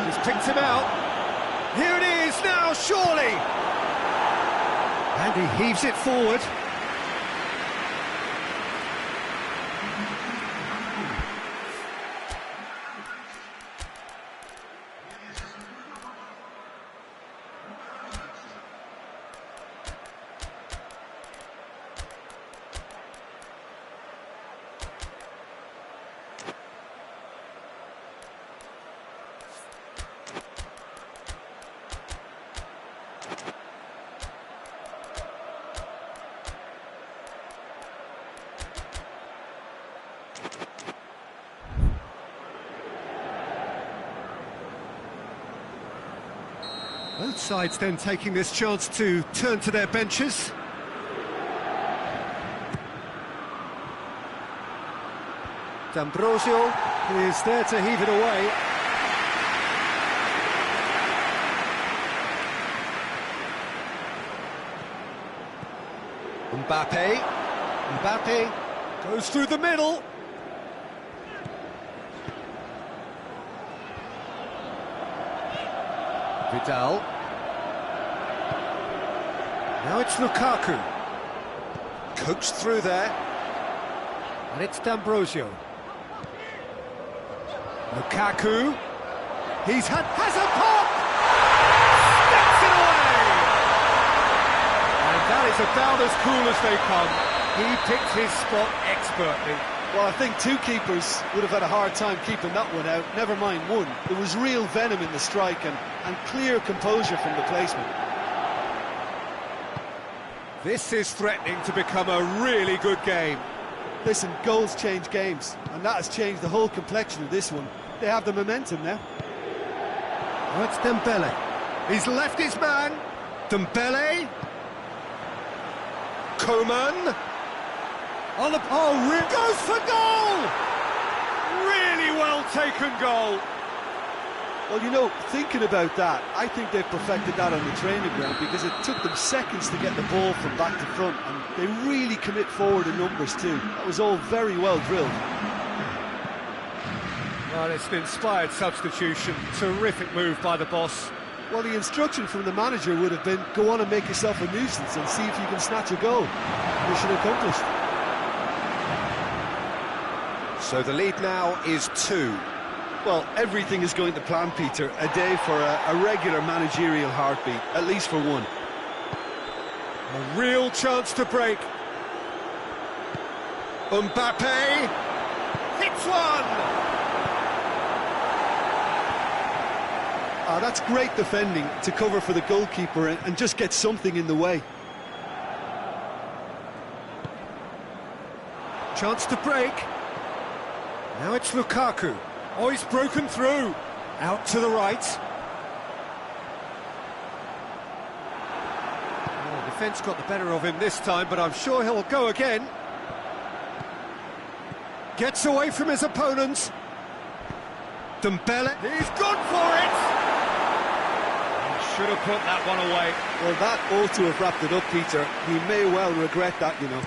He's picked him out. Here it is now, surely! And he heaves it forward. Both sides then taking this chance to turn to their benches. D'Ambrosio is there to heave it away. Mbappe goes through the middle. Vidal. Now it's Lukaku. Coached through there. And it's D'Ambrosio. Lukaku. Has a pop! Steps it away! And that is about as cool as they come. He picked his spot expertly. Well, I think two keepers would have had a hard time keeping that one out, never mind one. There was real venom in the strike and clear composure from the placement. This is threatening to become a really good game. Listen, goals change games, and that has changed the whole complexion of this one. They have the momentum now. Oh, it's Dembele. He's left his man. Dembele. Coman. On the... goes for goal! Really well taken goal. Well, you know, thinking about that, I think they've perfected that on the training ground because it took them seconds to get the ball from back to front, and they really commit forward in numbers too. That was all very well drilled. Well, it's an inspired substitution. Terrific move by the boss. Well, the instruction from the manager would have been, go on and make yourself a nuisance and see if you can snatch a goal. Mission accomplished. So the lead now is 2. Well, everything is going to plan, Peter. A day for a regular managerial heartbeat, at least for one. A real chance to break. Mbappe hits one! That's great defending to cover for the goalkeeper and just get something in the way. Chance to break. Now it's Lukaku. Oh, he's broken through. Out to the right. Oh, defence got the better of him this time, but I'm sure he'll go again. Gets away from his opponents. Dembele. He's gone for it! He should have put that one away. Well, that ought to have wrapped it up, Peter. He may well regret that, you know.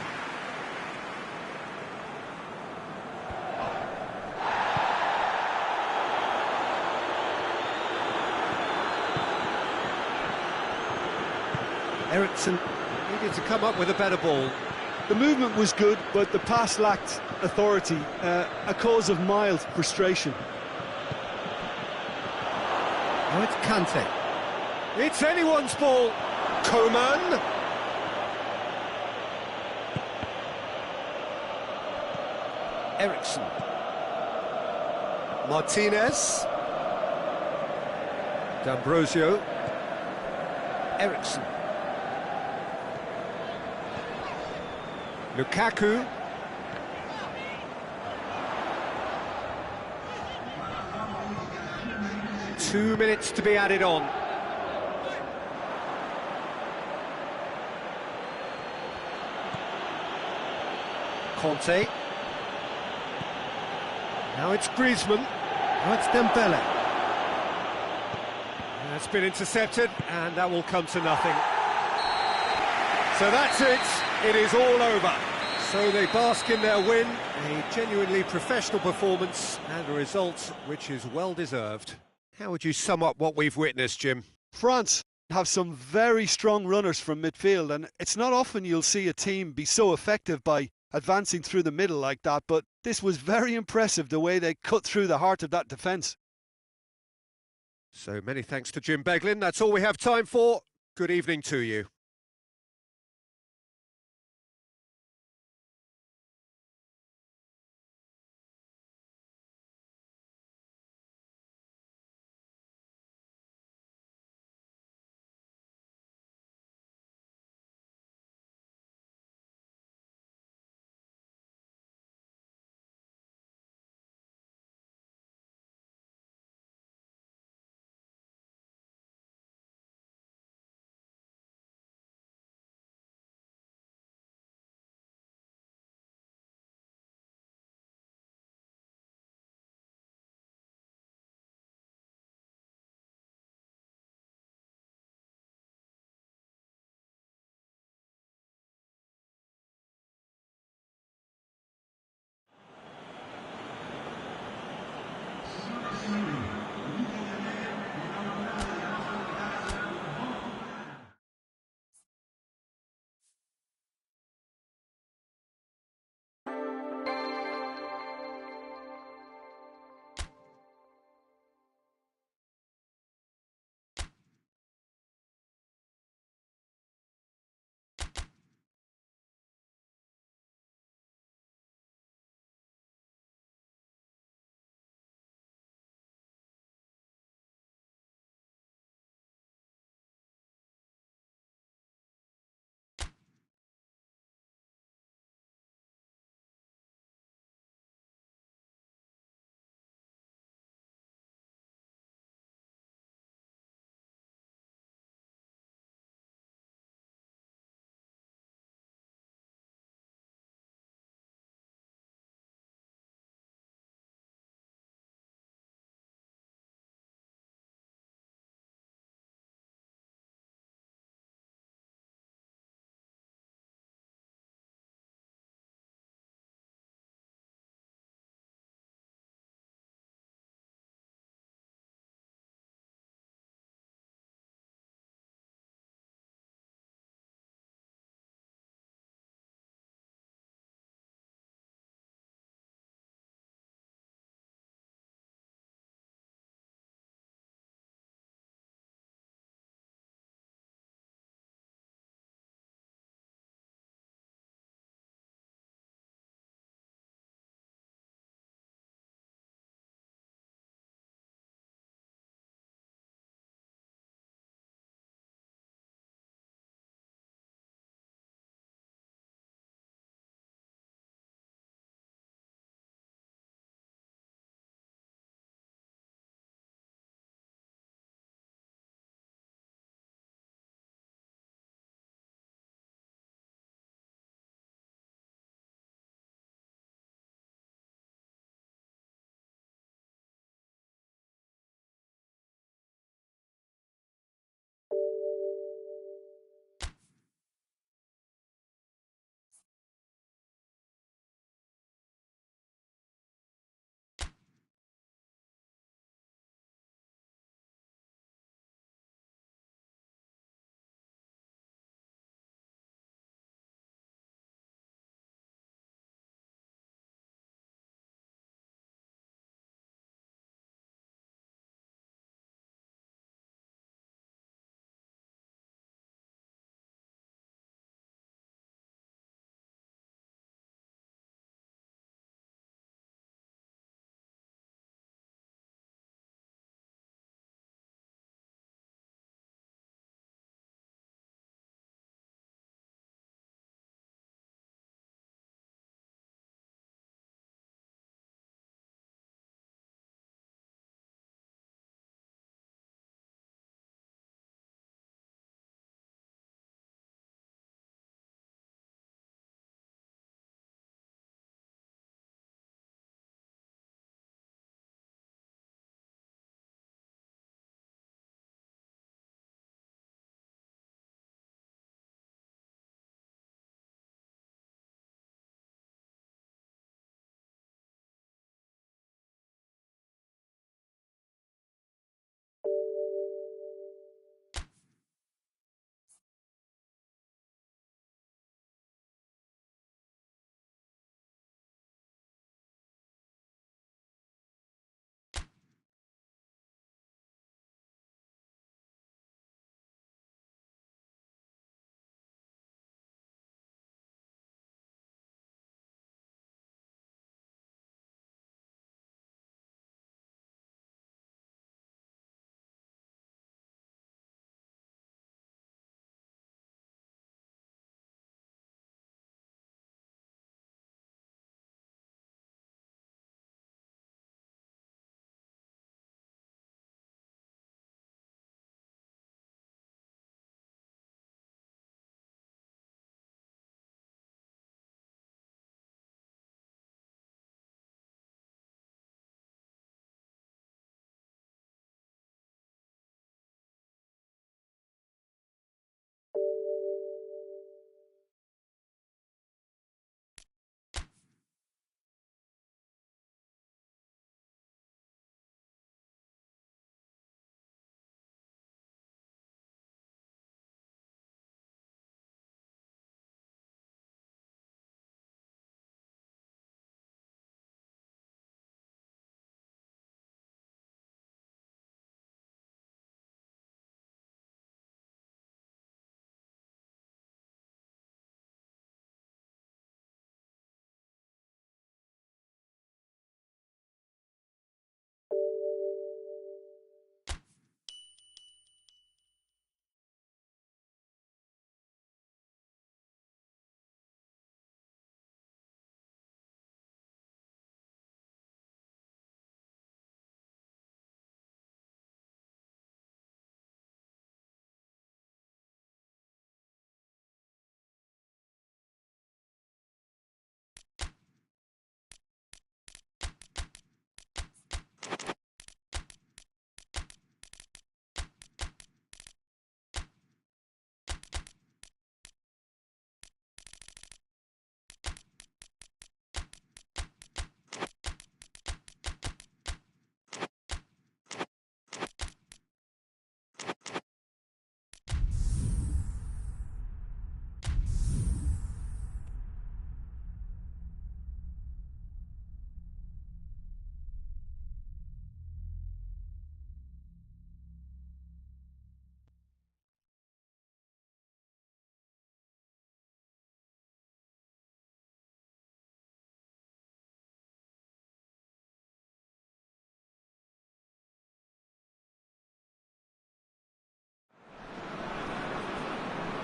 Eriksen needed to come up with a better ball. The movement was good, but the pass lacked authority, a cause of mild frustration. Now it's Kante. It's anyone's ball. Coman. Eriksen. Martinez. D'Ambrosio. Eriksen. Lukaku. Two minutes to be added on. Conte. Now it's Griezmann. Now it's Dembele. That's been intercepted, and that will come to nothing. So that's it. It is all over. So they bask in their win, a genuinely professional performance, and a result which is well deserved. How would you sum up what we've witnessed, Jim? France have some very strong runners from midfield, and it's not often you'll see a team be so effective by advancing through the middle like that, but this was very impressive the way they cut through the heart of that defence. So many thanks to Jim Beglin. That's all we have time for. Good evening to you.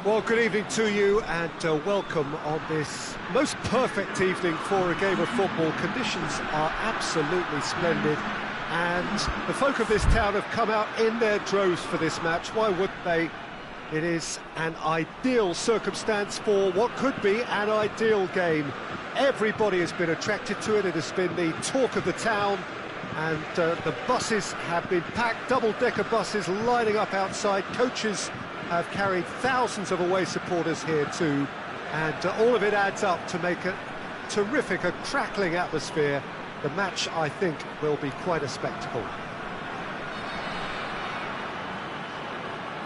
Well, good evening to you and welcome on this most perfect evening for a game of football. Conditions are absolutely splendid and the folk of this town have come out in their droves for this match. Why wouldn't they? It is an ideal circumstance for what could be an ideal game. Everybody has been attracted to it. It has been the talk of the town, and the buses have been packed, double-decker buses lining up outside. Coaches have carried thousands of away supporters here too, and all of it adds up to make a terrific, a crackling atmosphere. The match, I think, will be quite a spectacle.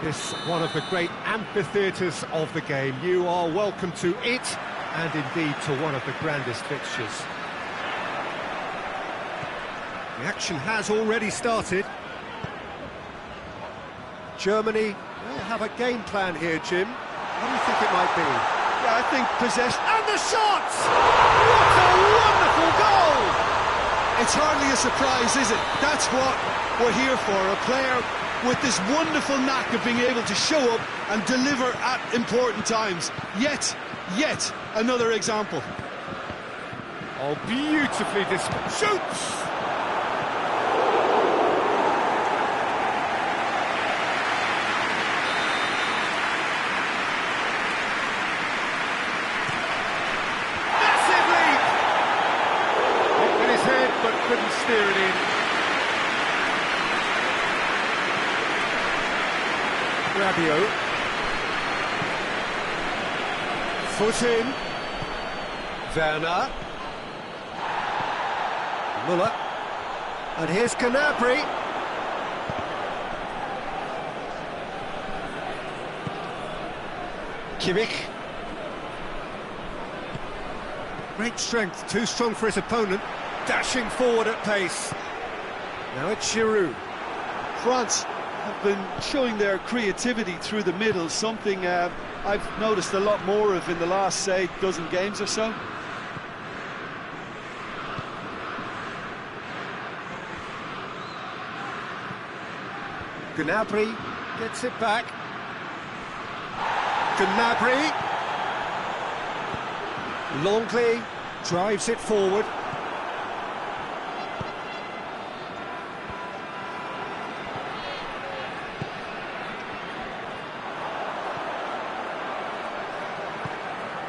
This one of the great amphitheatres of the game. You are welcome to it, and indeed to one of the grandest fixtures. The action has already started. Germany have a game plan here, Jim. What do you think it might be? Yeah, I think possession. And the shots! What a wonderful goal! It's hardly a surprise, is it? That's what we're here for, a player with this wonderful knack of being able to show up and deliver at important times. Yet another example. Oh, beautifully displayed. Shoots! Massive leap! Hit with his head, but couldn't steer it in. Rabiot. Foot in. Werner. Muller. And here's Gnabry. Kimmich. Great strength, too strong for his opponent. Dashing forward at pace. Now it's Giroud. France have been showing their creativity through the middle, something I've noticed a lot more of in the last, say, dozen games or so. Gnabry gets it back. Gnabry. Longley drives it forward.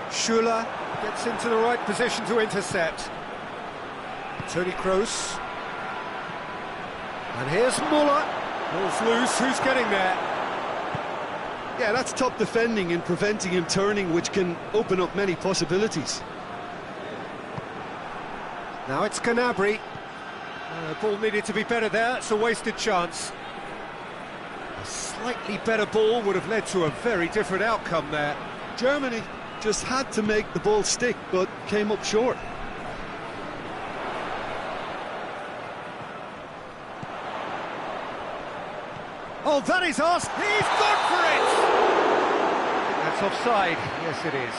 Schuller gets into the right position to intercept. Toni Kroos. And here's Muller. Ball's loose, who's getting there? Yeah, that's top defending and preventing him turning, which can open up many possibilities. Now it's Gnabry. Ball needed to be better there, it's a wasted chance. A slightly better ball would have led to a very different outcome there. Germany just had to make the ball stick, but came up short. Oh, that is us! He's gone for it! That's offside. Yes, it is.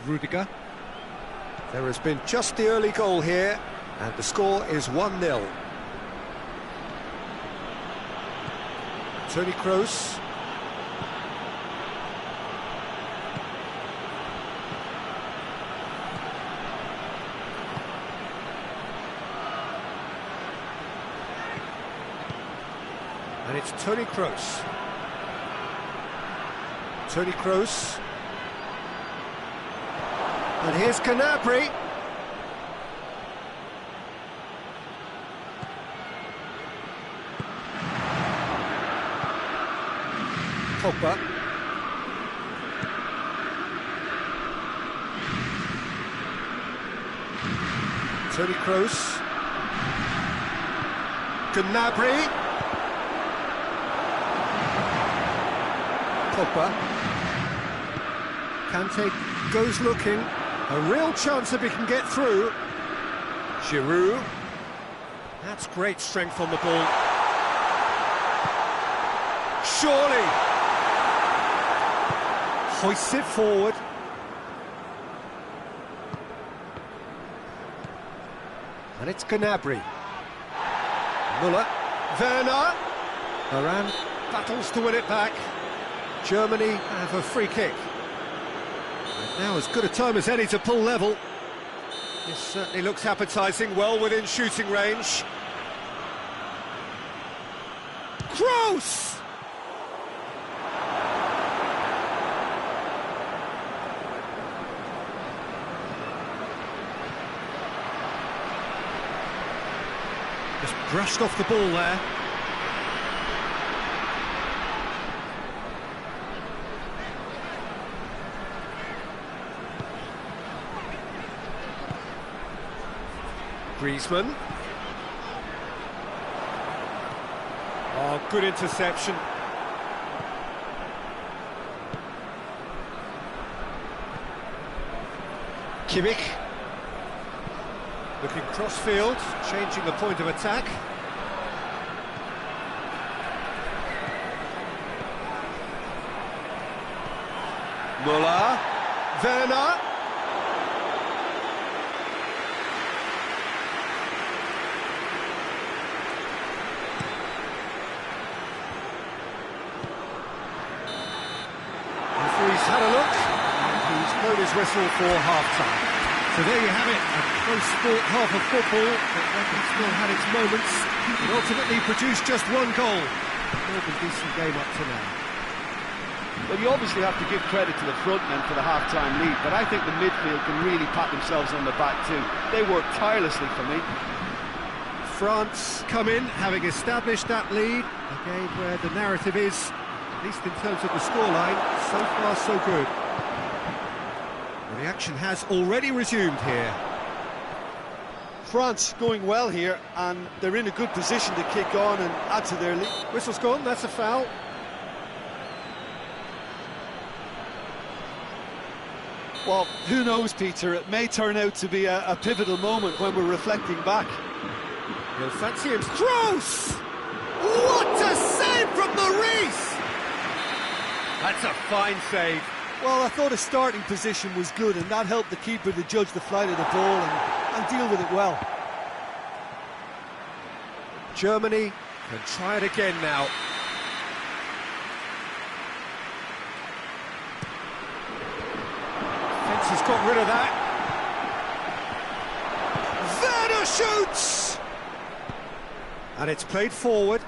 Rudiger. There has been just the early goal here, and the score is 1-0. Toni Kroos. And it's Toni Kroos. Toni Kroos. And here's Gnabry. Pogba. Toni Kroos. Gnabry. Pogba. Kante goes looking. A real chance if he can get through. Giroud. That's great strength on the ball. Surely. Hoists it forward. And it's Gnabry. Müller. Werner. Varane battles to win it back. Germany have a free kick. And now as good a time as any to pull level. This certainly looks appetising, well within shooting range. Kroos! Just brushed off the ball there. Griezmann. Oh, good interception. Kimmich. Looking cross-field, changing the point of attack. Müller. Werner. Referee's had a look, and he's blown his whistle for half-time. So there you have it, a close sport half of football, but Beckham still had its moments, and ultimately produced just one goal. More than decent game up to now. Well, you obviously have to give credit to the front men for the half-time lead, but I think the midfield can really pat themselves on the back too. They worked tirelessly for me. France come in, having established that lead, a game where the narrative is, at least in terms of the scoreline, so far so good. Well, the action has already resumed here. France going well here, and they're in a good position to kick on and add to their lead. Whistle's gone, that's a foul. Well, who knows, Peter, it may turn out to be a pivotal moment when we're reflecting back. He'll fancy him. Kroos! What a save from Maurice! That's a fine save. Well, I thought his starting position was good, and that helped the keeper to judge the flight of the ball and deal with it well. Germany can try it again now. Fence has got rid of that. Werner shoots! And it's played forward.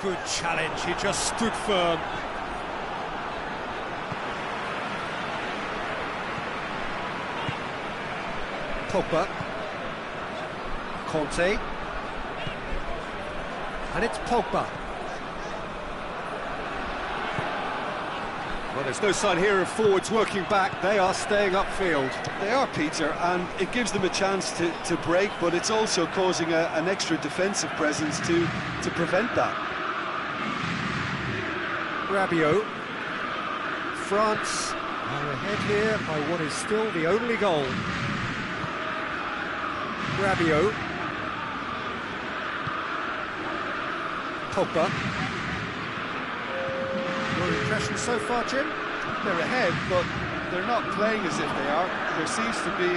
Good challenge, he just stood firm. Pogba. Conte. And it's Pogba. Well, there's no sign here of forwards working back. They are staying upfield. They are, Peter, and it gives them a chance to break, but it's also causing an extra defensive presence to prevent that. Rabiot. France are ahead here by what is still the only goal. Rabiot. Pogba. Your impression so far, Jim? They're ahead, but they're not playing as if they are. There seems to be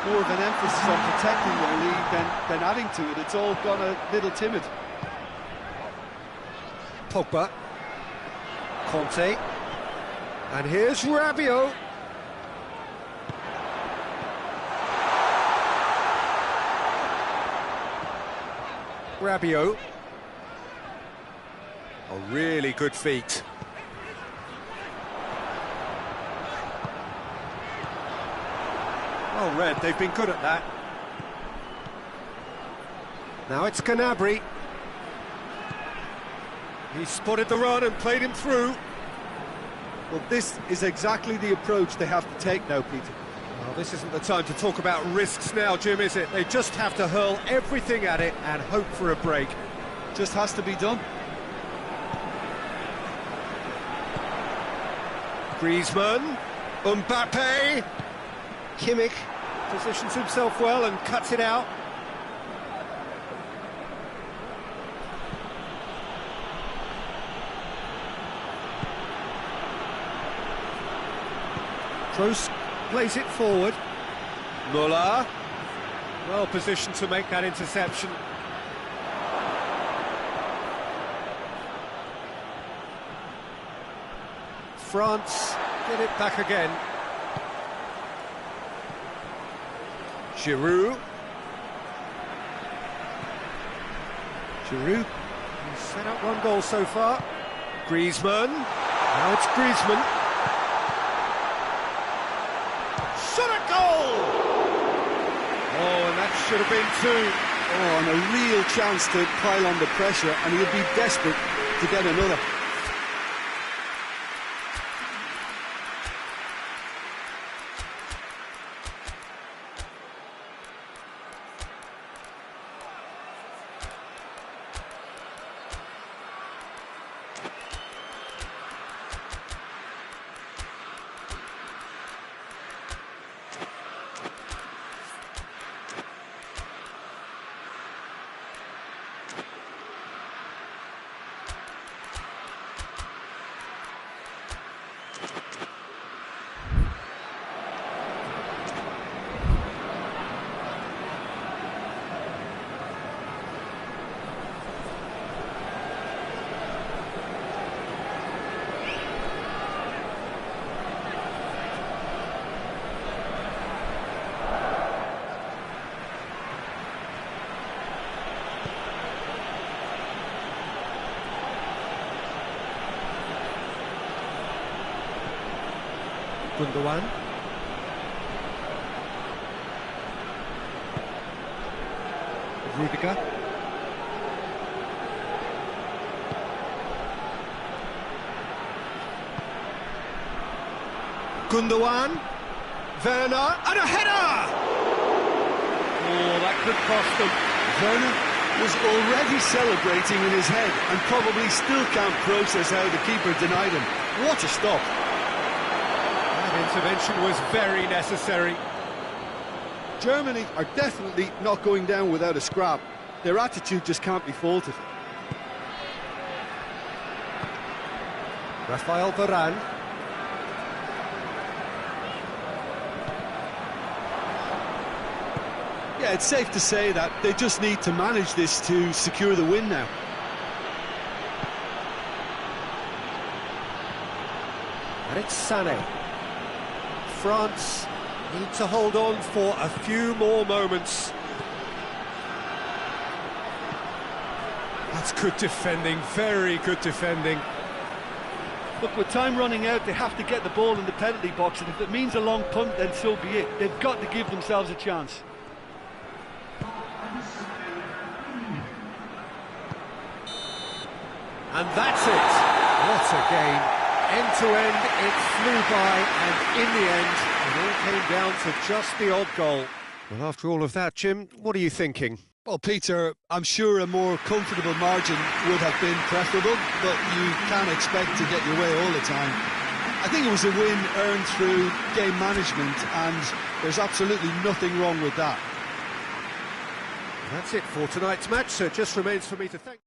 more of an emphasis on protecting their lead than adding to it. It's all gone a little timid. Pogba. Conte. And here's Rabiot. Rabiot. A really good feat. Well read, they've been good at that. Now it's Gnabry. He spotted the run and played him through. Well, this is exactly the approach they have to take now, Peter. Well, this isn't the time to talk about risks now, Jim, is it? They just have to hurl everything at it and hope for a break. Just has to be done. Griezmann, Mbappe, Kimmich positions himself well and cuts it out. Kroos plays it forward. Muller, well positioned to make that interception. France get it back again. Giroud. He's set up one goal so far. Griezmann. Now it's Griezmann. Shot at goal! Oh, and that should have been two. Oh, and a real chance to pile on the pressure, and he'll be desperate to get another. Gundogan. Rudiger. Gundogan. Werner. And a header! Oh, that could cost them. Werner was already celebrating in his head and probably still can't process how the keeper denied him. What a stop. Intervention was very necessary. Germany are definitely not going down without a scrap. Their attitude just can't be faulted. Rafael Varane. Yeah, it's safe to say that they just need to manage this to secure the win now. And it's Sané. France need to hold on for a few more moments. That's good defending, very good defending. Look, with time running out, they have to get the ball in the penalty box, and if it means a long punt, then so be it. They've got to give themselves a chance. And that's it. What a game. End to end, it flew by, and in the end, it all came down to just the odd goal. Well, after all of that, Jim, what are you thinking? Well, Peter, I'm sure a more comfortable margin would have been preferable, but you can't expect to get your way all the time. I think it was a win earned through game management, and there's absolutely nothing wrong with that. That's it for tonight's match, so it just remains for me to thank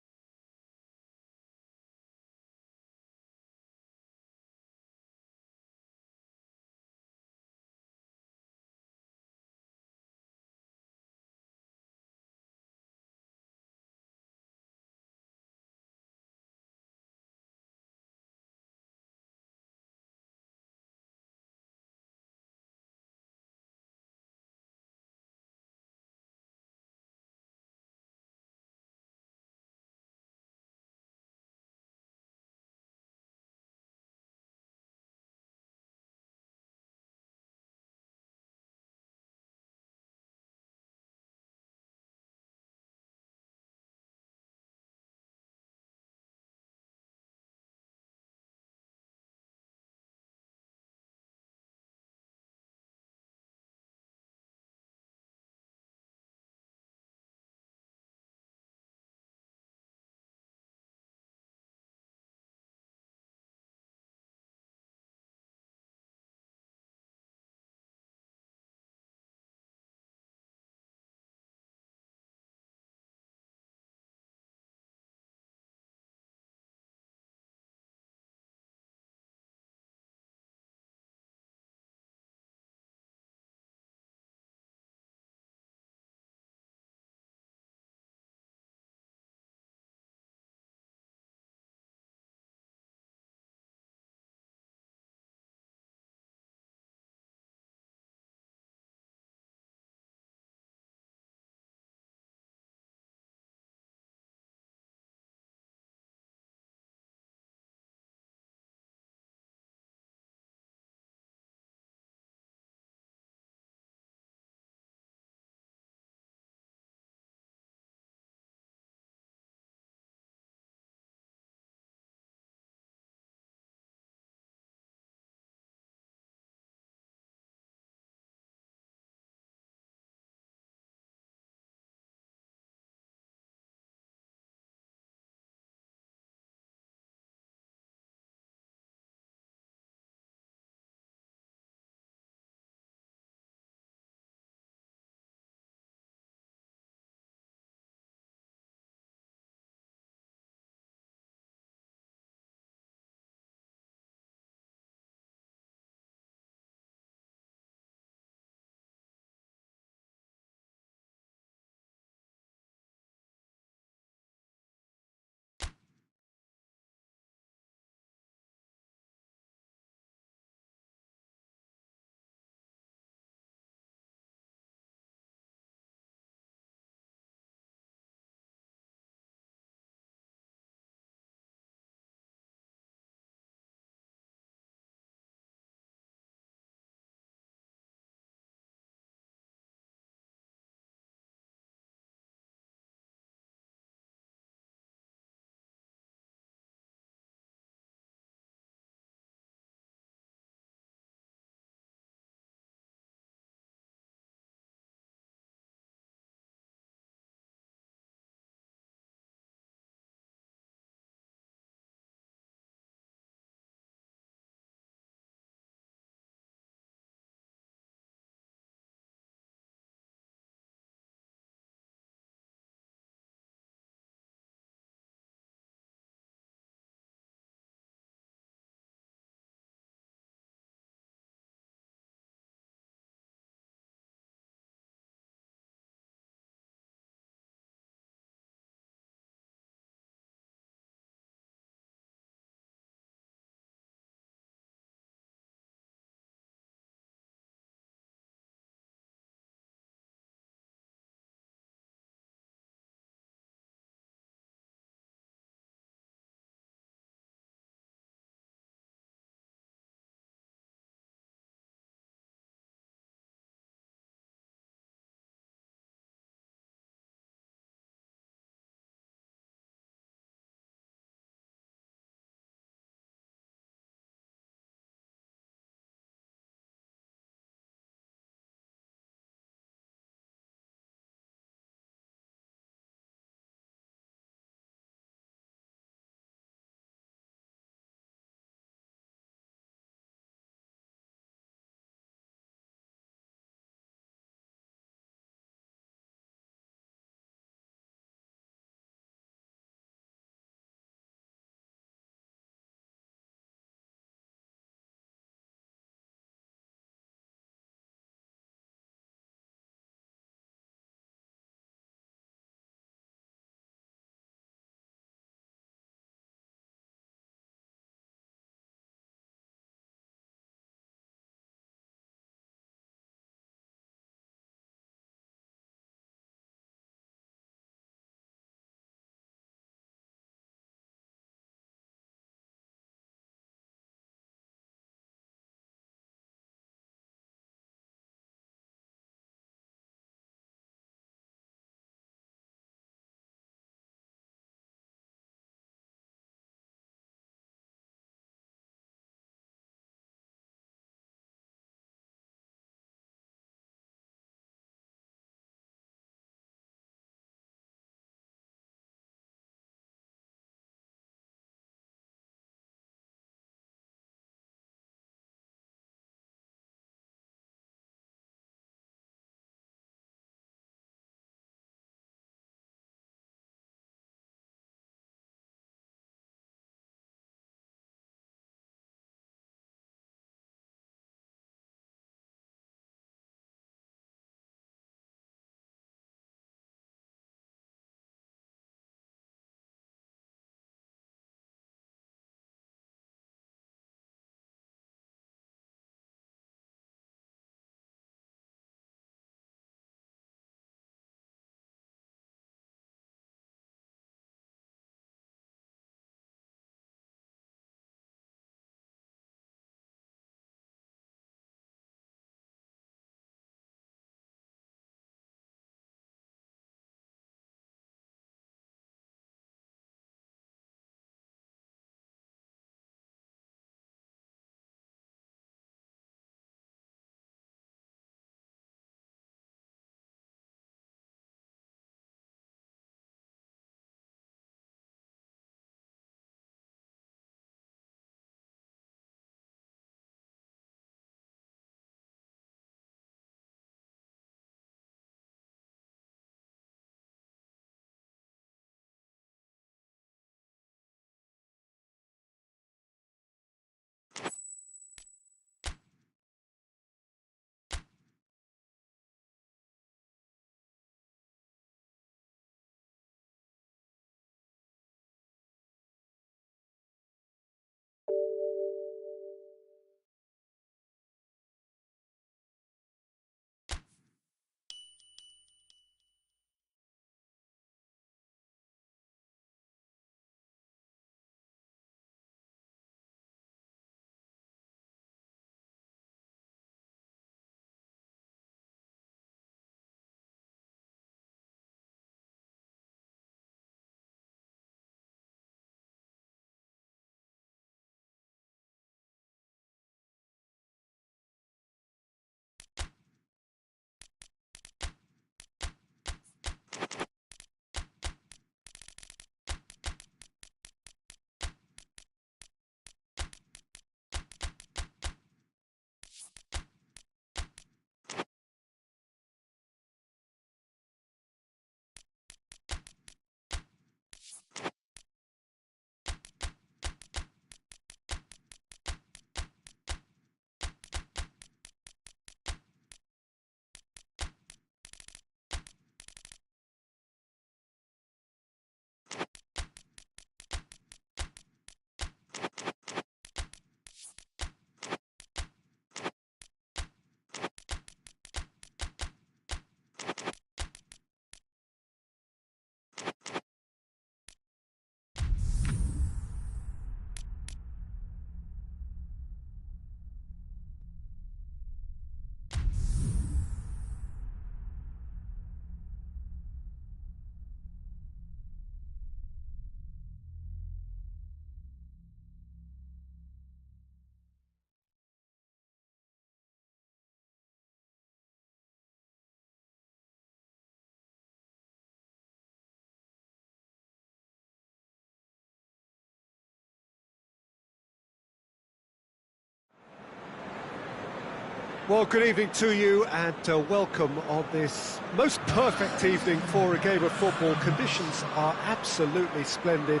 Well, good evening to you and welcome on this most perfect evening for a game of football. Conditions are absolutely splendid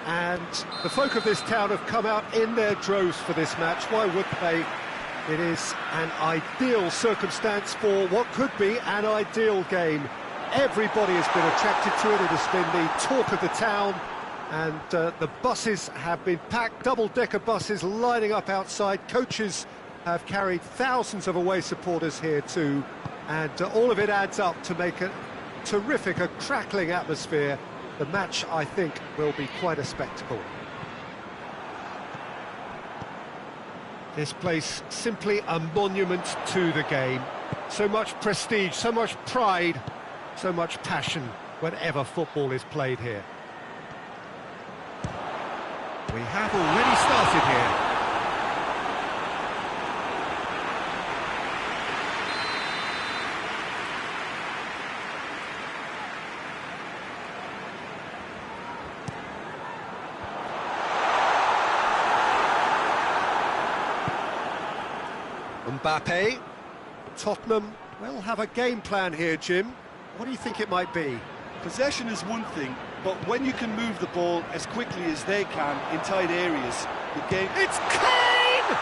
and the folk of this town have come out in their droves for this match. Why would they? It is an ideal circumstance for what could be an ideal game. Everybody has been attracted to it. It has been the talk of the town and the buses have been packed, double-decker buses lining up outside. Coaches have carried thousands of away supporters here too, and all of it adds up to make a terrific, a crackling atmosphere. The match, I think, will be quite a spectacle. This place simply a monument to the game. So much prestige, so much pride, so much passion whenever football is played here. We have already started here. Mbappe, Tottenham will have a game plan here, Jim. What do you think it might be? Possession is one thing, but when you can move the ball as quickly as they can in tight areas, the game... It's Kane!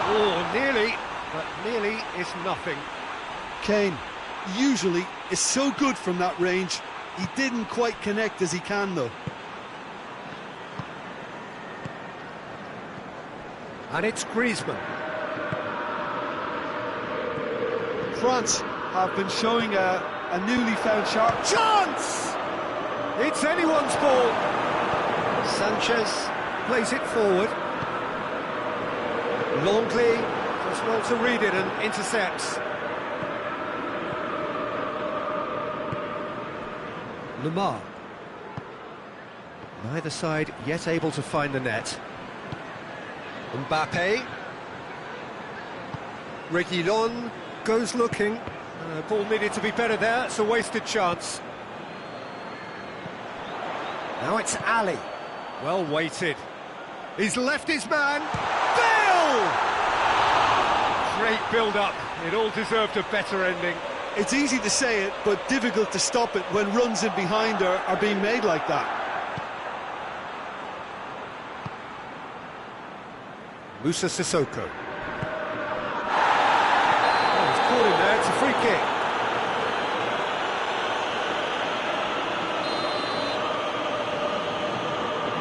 Oh, nearly, but nearly is nothing. Kane usually is so good from that range. He didn't quite connect as he can, though. And it's Griezmann. France have been showing a newly found sharp Chance! It's anyone's ball. Sanchez plays it forward. Longley does well to read it and intercepts. Lemar. Neither side yet able to find the net. Mbappe. Reguilon goes looking. Ball needed to be better there. It's a wasted chance. Now it's Ali. Well weighted. He's left his man. Bale! Great build-up. It all deserved a better ending. It's easy to say it, but difficult to stop it when runs in behind are being made like that. Moussa Sissoko. Caught him there, it's a free kick.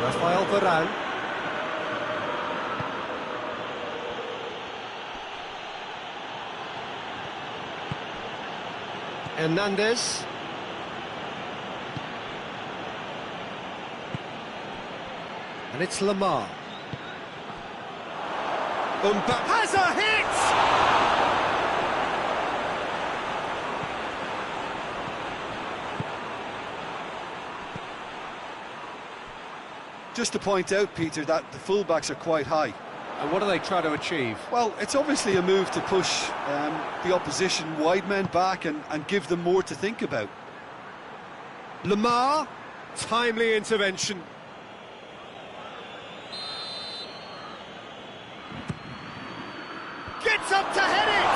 Rafael Varane. Hernandez. And it's Lemar. Mbappe has a hit! Just to point out, Peter, that the fullbacks are quite high. And what are they trying to achieve? Well, it's obviously a move to push the opposition wide men back and give them more to think about. Lemar, timely intervention. Gets up to head it!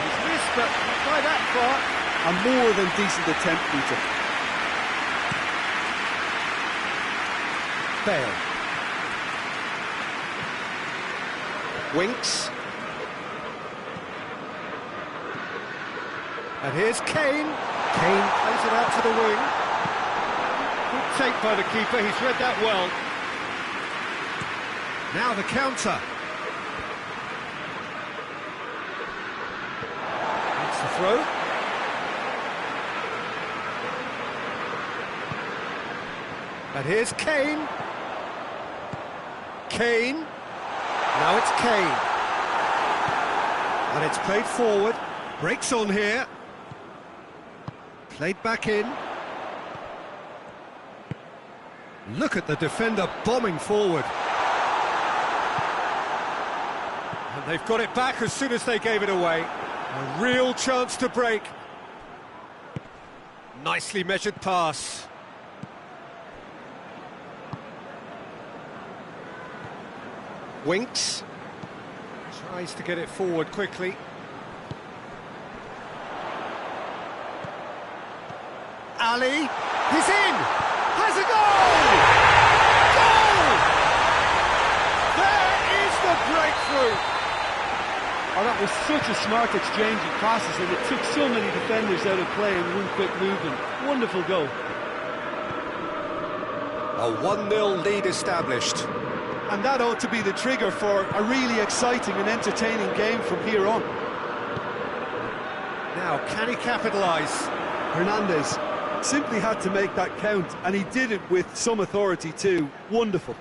He's missed, but not by that far. A more than decent attempt, Peter. Bale. Winks. And here's Kane. Kane plays it out to the wing. Good take by the keeper, he's read that well. Now the counter. That's the throw. And here's Kane. Kane. Now it's Kane. And it's played forward. Breaks on here. Played back in. Look at the defender bombing forward. And they've got it back as soon as they gave it away. A real chance to break. Nicely measured pass. Winks. Tries to get it forward quickly. Ali, he's in! Has a goal! Goal! There is the breakthrough! Oh, that was such a smart exchange of passes, and it took so many defenders out of play in one quick movement. Wonderful goal. A 1-0 lead established. And that ought to be the trigger for a really exciting and entertaining game from here on. Now, can he capitalise? Hernandez simply had to make that count, and he did it with some authority too. Wonderful.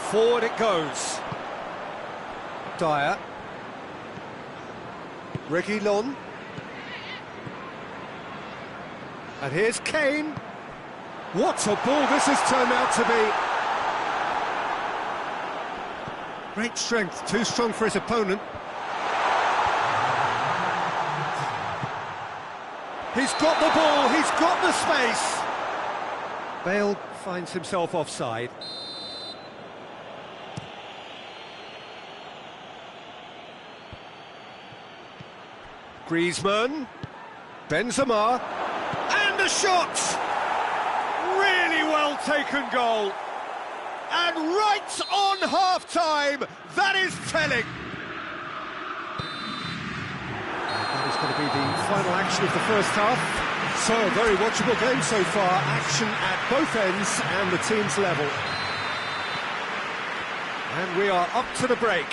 Forward it goes. Dyer. Reguilón. And here's Kane. What a ball this has turned out to be. Great strength, too strong for his opponent. He's got the ball, he's got the space. Bale finds himself offside. Griezmann, Benzema, and a shot! Really well taken goal. And right on half-time, that is telling. And that is going to be the final action of the first half. So, a very watchable game so far. Action at both ends and the team's level. And we are up to the break.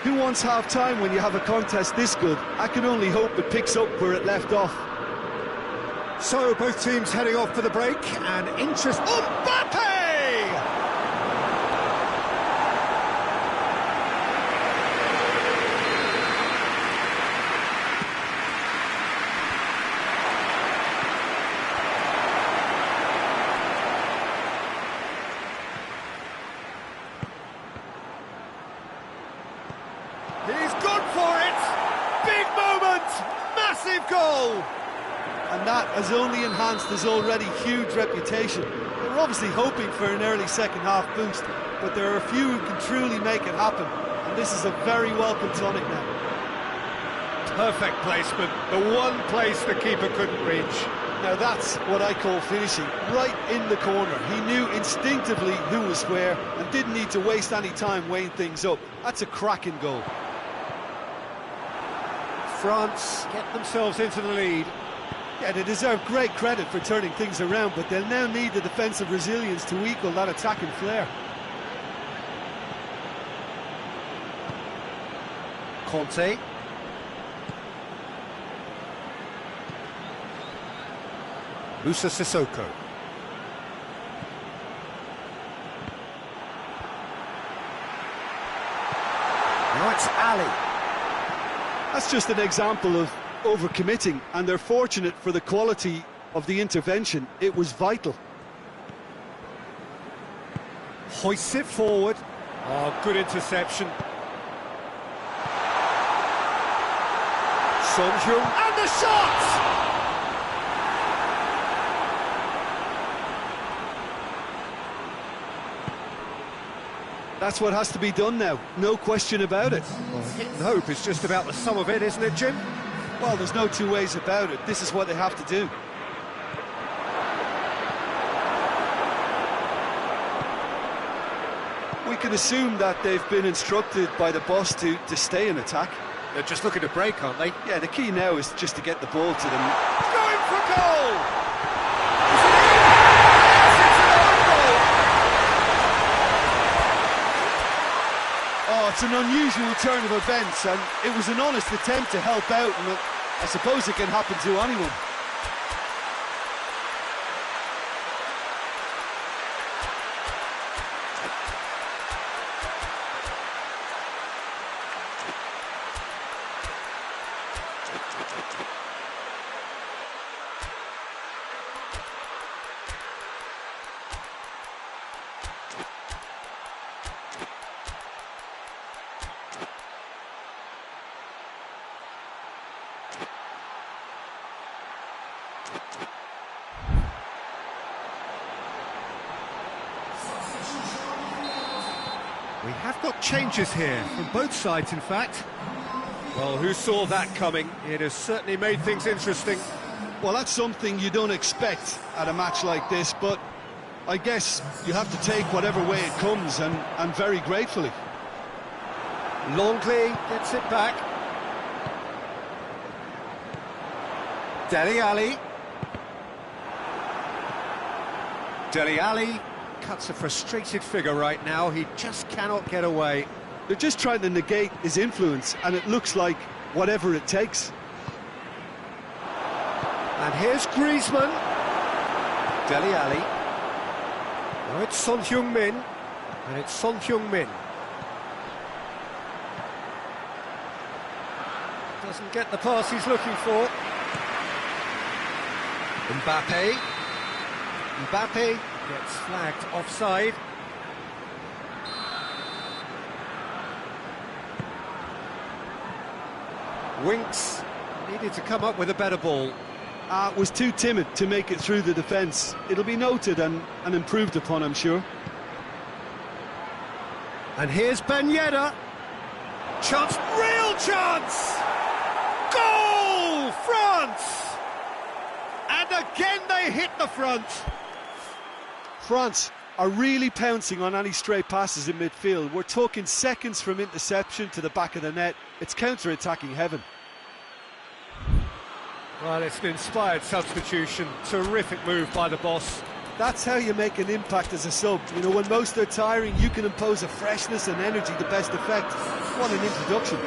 Who wants half-time when you have a contest this good? I can only hope it picks up where it left off. So, both teams heading off for the break, and interest... Mbappe! He's gone for it! Big moment! Massive goal! And that has only enhanced his already huge reputation. They're obviously hoping for an early second-half boost, but there are a few who can truly make it happen, and this is a very welcome tonic now. Perfect placement, the one place the keeper couldn't reach. Now that's what I call finishing, right in the corner. He knew instinctively who was where and didn't need to waste any time weighing things up. That's a cracking goal. France get themselves into the lead. Yeah, they deserve great credit for turning things around, but they'll now need the defensive resilience to equal that attacking flair. Conte. Moussa Sissoko. Now it's Ali. That's just an example of overcommitting, and they're fortunate for the quality of the intervention. It was vital. Hoists it forward. Oh, good interception. Sonjung, and the shot! That's what has to be done now, no question about it. Hidden hope is just about the sum of it, isn't it, Jim? Well, there's no two ways about it. This is what they have to do. We can assume that they've been instructed by the boss to stay in attack. They're just looking to break, aren't they? Yeah, the key now is just to get the ball to them. Going for goal! Oh, it's an unusual turn of events, and it was an honest attempt to help out, and I suppose it can happen to anyone. got changes here, from both sides in fact. Well, who saw that coming? It has certainly made things interesting. Well, that's something you don't expect at a match like this, but I guess you have to take whatever way it comes, and very gratefully. Longley gets it back. Dele Alli. Dele Alli cuts a frustrated figure right now. He just cannot get away. They're just trying to negate his influence, and it looks like whatever it takes. And here's Griezmann. Dele Alli. Now it's Son Heung-min, and it's Son Heung-min. Doesn't get the pass he's looking for. Mbappe. Mbappe gets flagged offside. Winks needed to come up with a better ball. Was too timid to make it through the defence. It'll be noted and improved upon, I'm sure. And here's Ben Yedder. Chance, real chance! Goal! France! And again they hit the front. France are really pouncing on any stray passes in midfield. We're talking seconds from interception to the back of the net. It's counter-attacking heaven. Well, it's an inspired substitution. Terrific move by the boss. That's how you make an impact as a sub. You know, when most are tiring, you can impose a freshness and energy to best effect. What an introduction.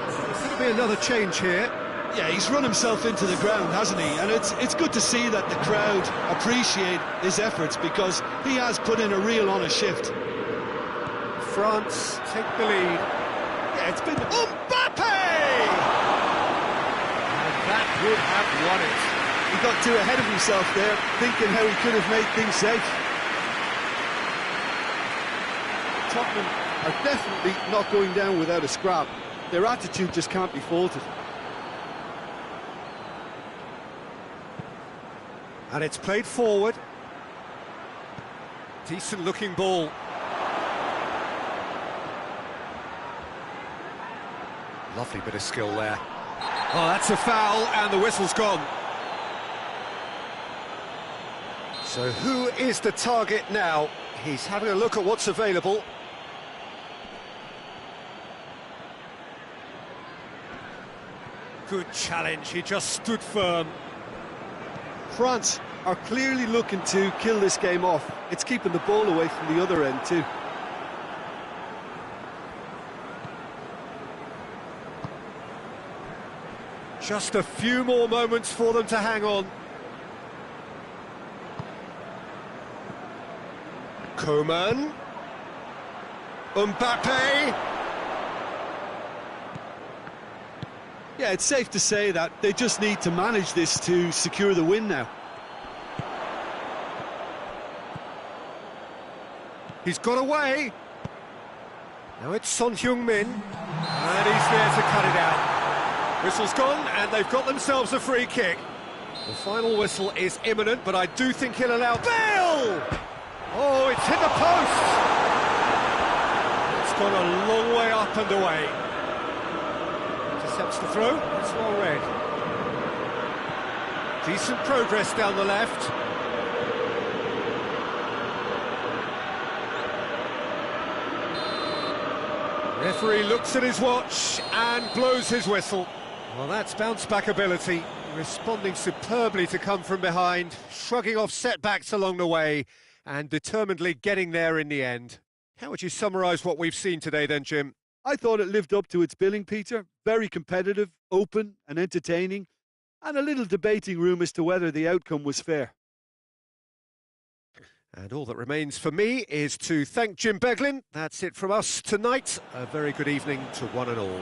There's going to be another change here. Yeah, he's run himself into the ground, hasn't he? And it's good to see that the crowd appreciate his efforts, because he has put in a real honest shift. France take the lead. Yeah, it's been Mbappe! That would have won it. He got too ahead of himself there, thinking how he could have made things safe. Tottenham are definitely not going down without a scrap. Their attitude just can't be faulted. And it's played forward. Decent looking ball. Lovely bit of skill there. Oh, that's a foul, and the whistle's gone. So who is the target now? He's having a look at what's available. Good challenge, he just stood firm. France are clearly looking to kill this game off. It's keeping the ball away from the other end too. Just a few more moments for them to hang on. Coman. Mbappe. Yeah, it's safe to say that they just need to manage this to secure the win now. He's got away. Now it's Son Heung-min. And he's there to cut it out. Whistle's gone, and they've got themselves a free kick. The final whistle is imminent, but I do think he'll allow... Bale! Oh, it's hit the post! It's gone a long way up and away. Intercepts the throw, it's well read. Decent progress down the left. Referee looks at his watch and blows his whistle. Well, that's bounce-back ability, responding superbly to come from behind, shrugging off setbacks along the way, and determinedly getting there in the end. How would you summarise what we've seen today then, Jim? I thought it lived up to its billing, Peter. Very competitive, open and entertaining, and a little debating room as to whether the outcome was fair. And all that remains for me is to thank Jim Beglin. That's it from us tonight. A very good evening to one and all.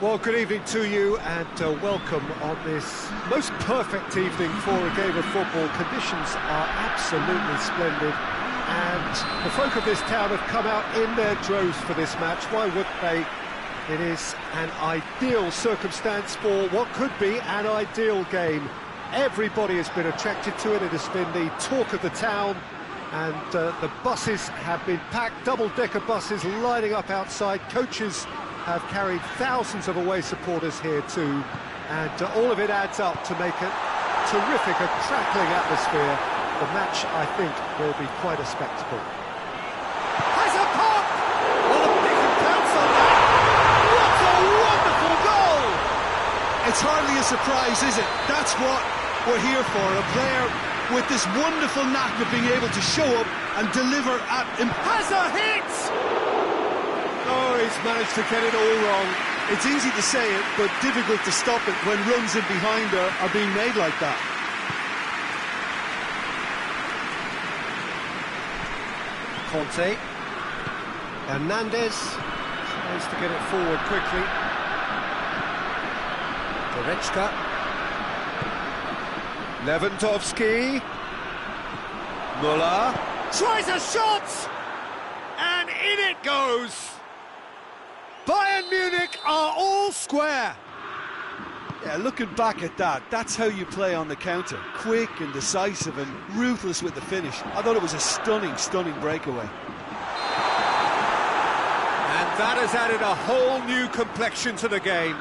Well, good evening to you and welcome on this most perfect evening for a game of football. Conditions are absolutely splendid and the folk of this town have come out in their droves for this match. Why wouldn't they? It is an ideal circumstance for what could be an ideal game. Everybody has been attracted to it. It has been the talk of the town, and the buses have been packed, double-decker buses lining up outside. Coaches have carried thousands of away supporters here too, and all of it adds up to make a terrific, a crackling atmosphere. The match, I think, will be quite a spectacle. Has a pop! Well, he can pounce on that! What a wonderful goal! It's hardly a surprise, is it? That's what we're here for, a player with this wonderful knack of being able to show up and deliver at... Has a hit! Oh, he's managed to get it all wrong. It's easy to say it, but difficult to stop it when runs in behind are being made like that. Conte. Hernandez tries to get it forward quickly. Goretzka. Lewandowski. Müller. Tries a shot! And in it goes! Bayern Munich are all square. Yeah, looking back at that, that's how you play on the counter. Quick and decisive and ruthless with the finish. I thought it was a stunning, stunning breakaway. And that has added a whole new complexion to the game.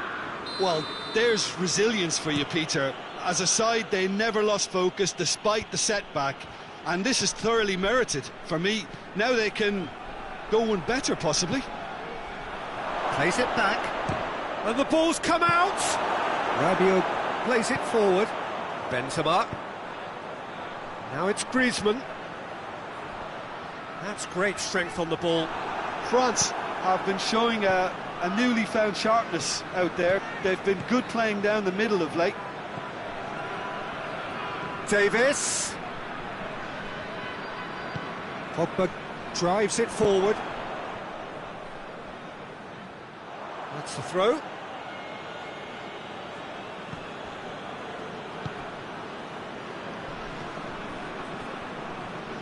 Well, there's resilience for you, Peter. As a side, they never lost focus despite the setback. And this is thoroughly merited. For me, now they can go one better, possibly. Plays it back. And the ball's come out! Rabiot plays it forward. Benzema. Now it's Griezmann. That's great strength on the ball. France have been showing a newly found sharpness out there. They've been good playing down the middle of late. Davis. Pogba drives it forward. That's the throw.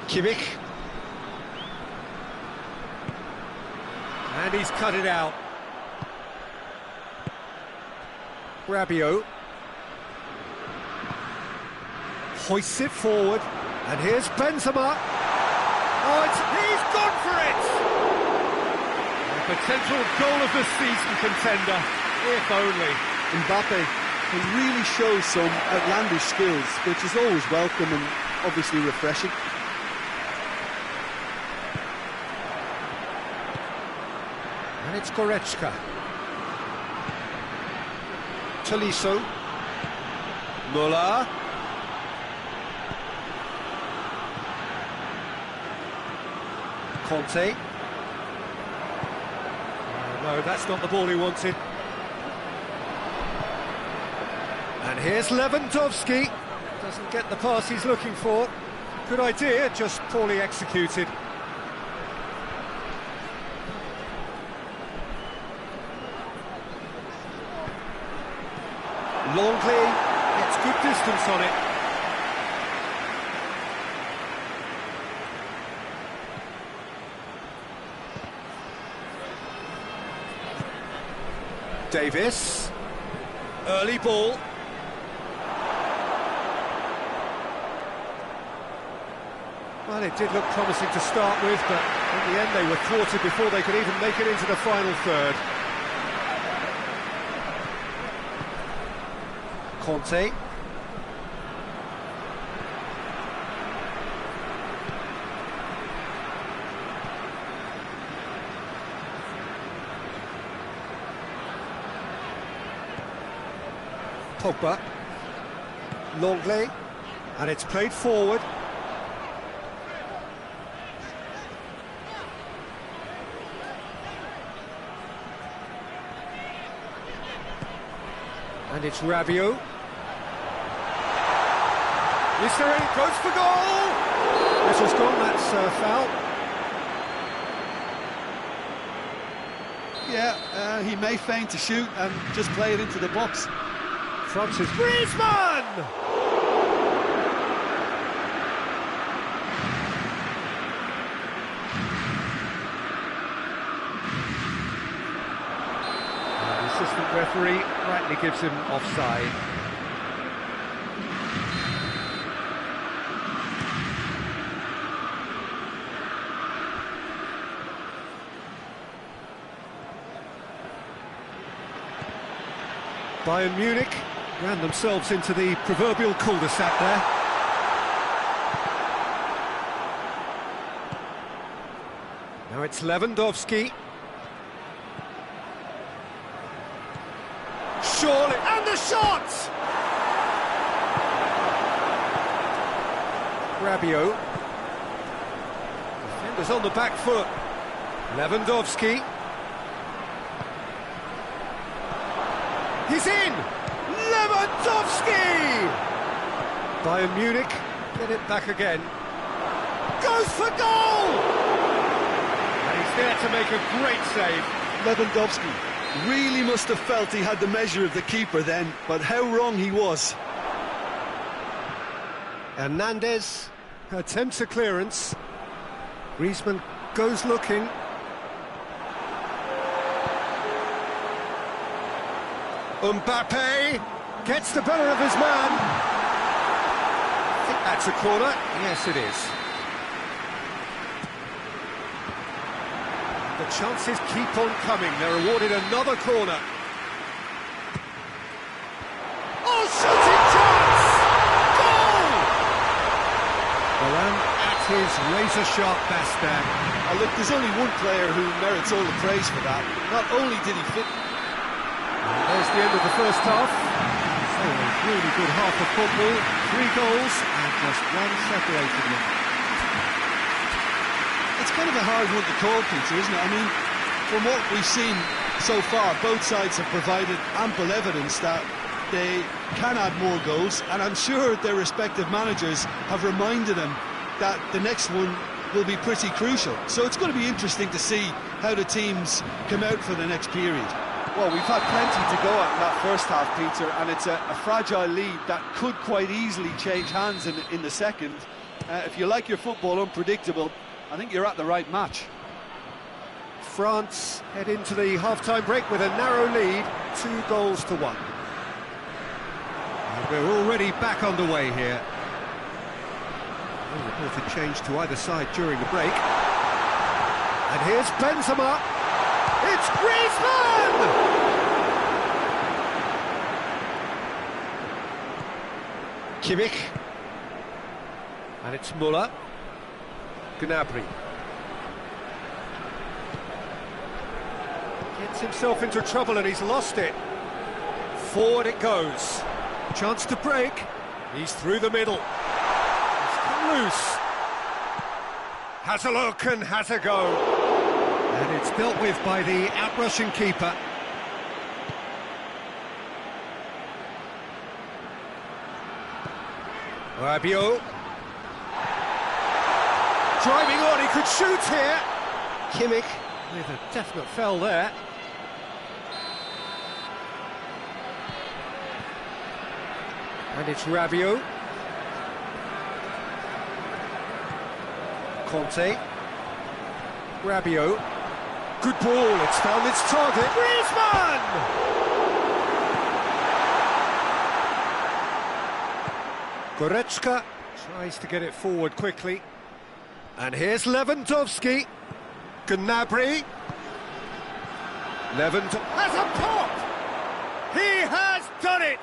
Kimmich. And he's cut it out. Rabiot. Hoists it forward. And here's Benzema. Oh, he's gone for it! A potential goal of the season contender, if only. Mbappe can really show some outlandish skills, which is always welcome and obviously refreshing. And it's Goretzka. Tolisso. Müller. Conte. No, that's not the ball he wanted. And here's Lewandowski. Doesn't get the pass he's looking for. Good idea, just poorly executed. Longley gets good distance on it. Davis. Early ball. Well, it did look promising to start with, but in the end they were thwarted before they could even make it into the final third. Conte. Pogba. Longley. And it's played forward. And it's Rabiot. Is there any goes for goal? This has gone, that's foul. Yeah, he may feign to shoot and just play it into the box. Francis Griezmann! And the assistant referee rightly gives him offside. Bayern Munich ran themselves into the proverbial cul-de-sac there. Now it's Lewandowski. Surely, and the shot! Rabiot. Defenders on the back foot. Lewandowski. He's in! Lewandowski! Bayern Munich get it back again. Goes for goal! And he's there to make a great save. Lewandowski really must have felt he had the measure of the keeper then, but how wrong he was. Hernandez attempts a clearance. Griezmann goes looking. Mbappe gets the better of his man. I think that's a corner. Yes, it is. The chances keep on coming. They're awarded another corner. Oh, shooting chance! Goal! Varane at his razor-sharp best there. Oh, look, there's only one player who merits all the praise for that. Not only did he fit... There's the end of the first half. So a really good half of football. 3 goals and just one separating them. It's kind of a hard one to call, Peter, isn't it? I mean, from what we've seen so far, both sides have provided ample evidence that they can add more goals, and I'm sure their respective managers have reminded them that the next one will be pretty crucial. So it's going to be interesting to see how the teams come out for the next period. Well, we've had plenty to go at in that first half, Peter, and it's a fragile lead that could quite easily change hands in the second. If you like your football unpredictable, I think you're at the right match. France head into the half-time break with a narrow lead, 2-1. And we're already back underway here. No reported change to either side during the break. And here's Benzema. It's Griezmann! Kimmich. And it's Müller. Gnabry. Gets himself into trouble and he's lost it. Forward it goes. Chance to break. He's through the middle. He's come loose. Has a look and has a go. And it's dealt with by the outrushing keeper. Rabiot. Driving on, he could shoot here. Kimmich with a definite foul there. And it's Rabiot. Conte. Rabiot. Good ball, it's found its target. Griezmann! Goretzka tries to get it forward quickly. And here's Lewandowski. Gnabry. Lewandowski has a pop! He has done it!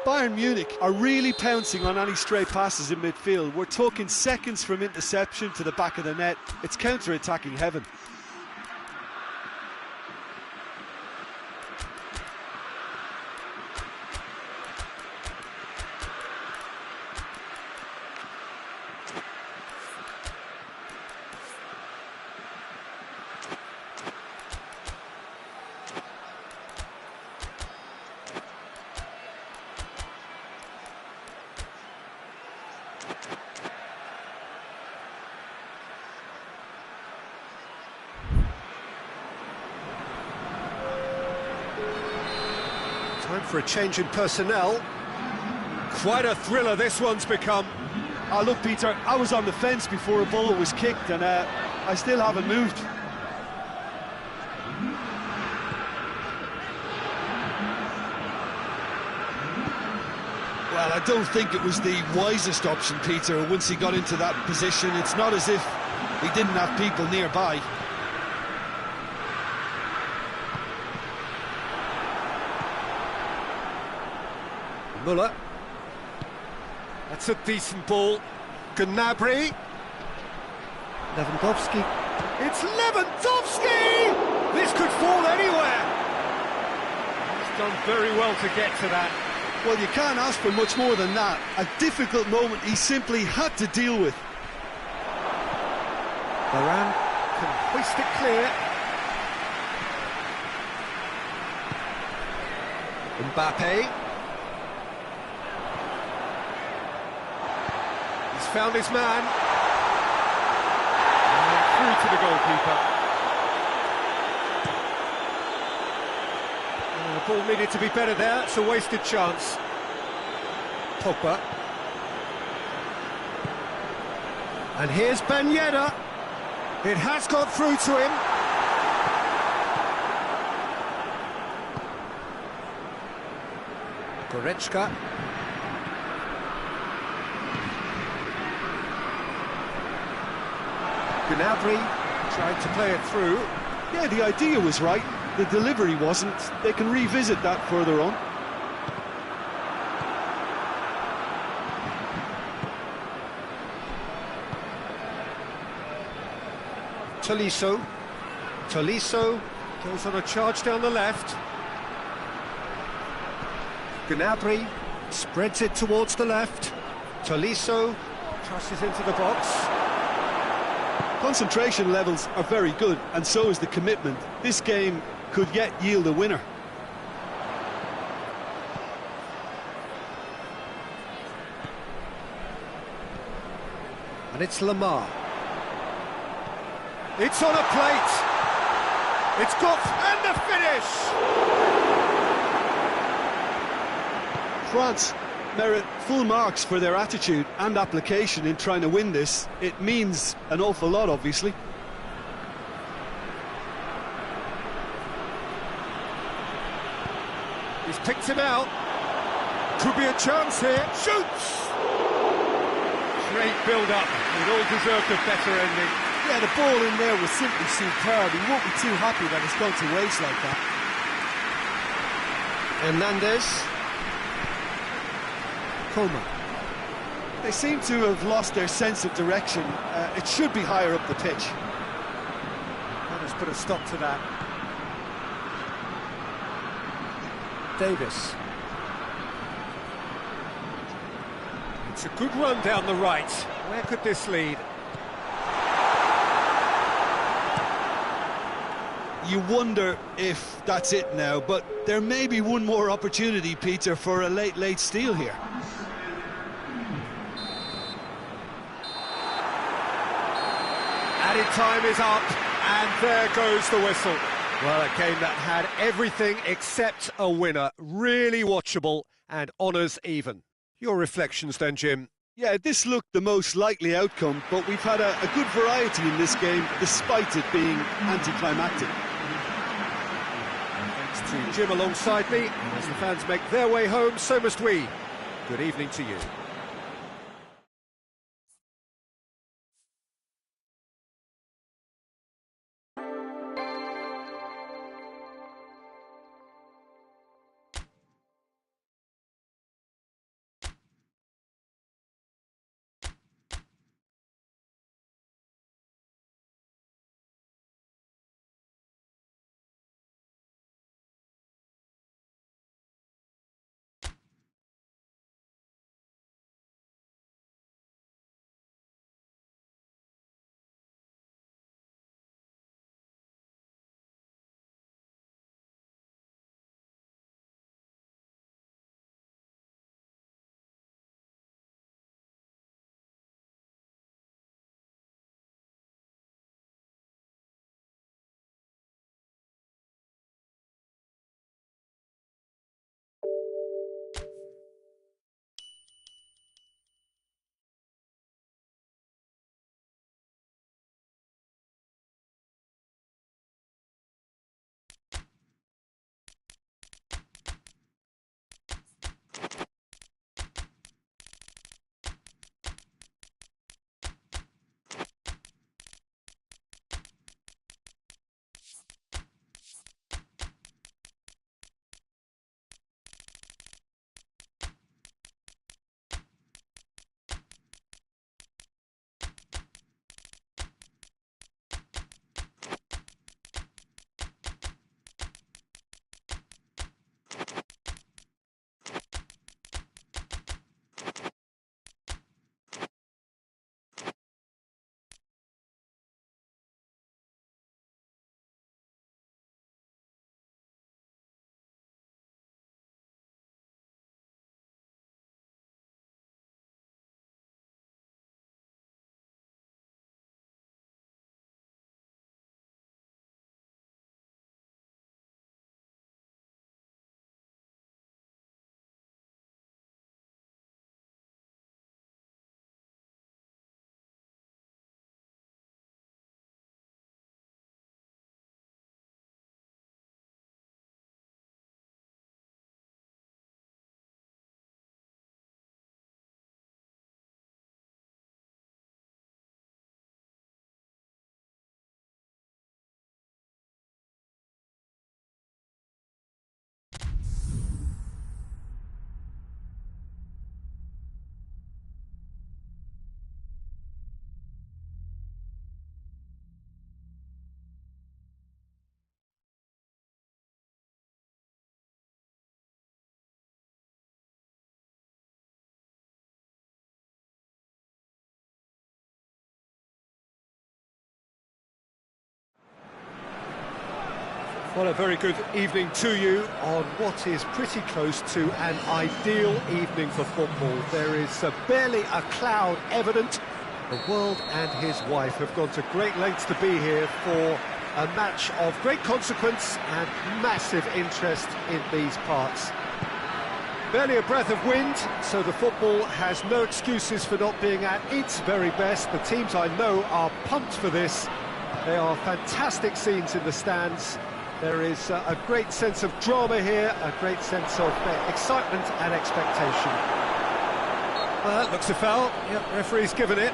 Bayern Munich are really pouncing on any stray passes in midfield. We're talking seconds from interception to the back of the net. It's counter-attacking heaven. for a change in personnel. Quite a thriller this one's become. Oh, look, Peter, I was on the fence before a ball was kicked, and I still haven't moved. Well, I don't think it was the wisest option, Peter, once he got into that position. It's not as if he didn't have people nearby. Muller. That's a decent ball. Gnabry. Lewandowski. It's Lewandowski! This could fall anywhere. He's done very well to get to that. Well, you can't ask for much more than that. A difficult moment he simply had to deal with. Varane can hoist it clear. Mbappe. He's found his man. And through to the goalkeeper. The ball needed to be better there. It's a wasted chance. Pogba. And here's Ben Yedder. It has got through to him. Goretzka. Gnabry tried to play it through. Yeah, the idea was right. The delivery wasn't. They can revisit that further on. Tolisso. Tolisso goes on a charge down the left. Gnabry spreads it towards the left. Tolisso crosses into the box. Concentration levels are very good, and so is the commitment. This game could yet yield a winner. And it's Lamar. It's on a plate. It's got... and the finish! France merit full marks for their attitude and application in trying to win this. It means an awful lot, obviously. He's picked him out. Could be a chance here. Shoots! Great build-up. It all deserved a better ending. Yeah, the ball in there was simply superb. He won't be too happy that it's gone to waste like that. Hernandez. Coleman. They seem to have lost their sense of direction. It should be higher up the pitch. Let us put a stop to that. Davis. It's a good run down the right. Where could this lead? You wonder if that's it now, but there may be one more opportunity, Peter, for a late steal here. Added time is up, and there goes the whistle. Well, a game that had everything except a winner. Really watchable and honours even. Your reflections then, Jim? Yeah, this looked the most likely outcome, but we've had a good variety in this game, despite it being anticlimactic. Thanks to Jim alongside me. As the fans make their way home, so must we. Good evening to you. Well, a very good evening to you on what is pretty close to an ideal evening for football. There is barely a cloud evident. The world and his wife have gone to great lengths to be here for a match of great consequence and massive interest in these parts. Barely a breath of wind, so the football has no excuses for not being at its very best. The teams I know are pumped for this. They are fantastic scenes in the stands. There is a great sense of drama here, a great sense of excitement and expectation. Well, that looks a foul. Yep, referee's given it.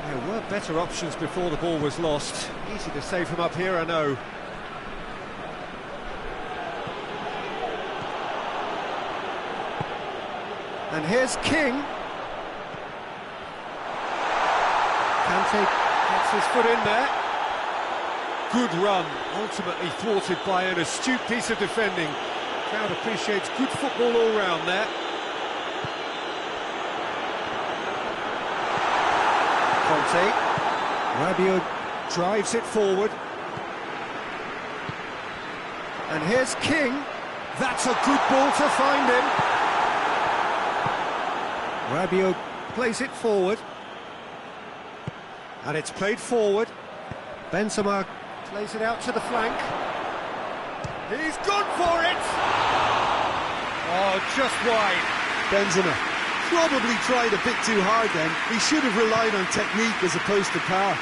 There were better options before the ball was lost. Easy to save from up here, I know. And here's King. Kante gets his foot in there. Good run, ultimately thwarted by an astute piece of defending. Crowd appreciates good football all round there. Conte. Rabiot drives it forward. And here's King. That's a good ball to find him. Rabiot plays it forward. And it's played forward. Benzema plays it out to the flank. He's gone for it! Oh, just wide. Benzema probably tried a bit too hard then. He should have relied on technique as opposed to power.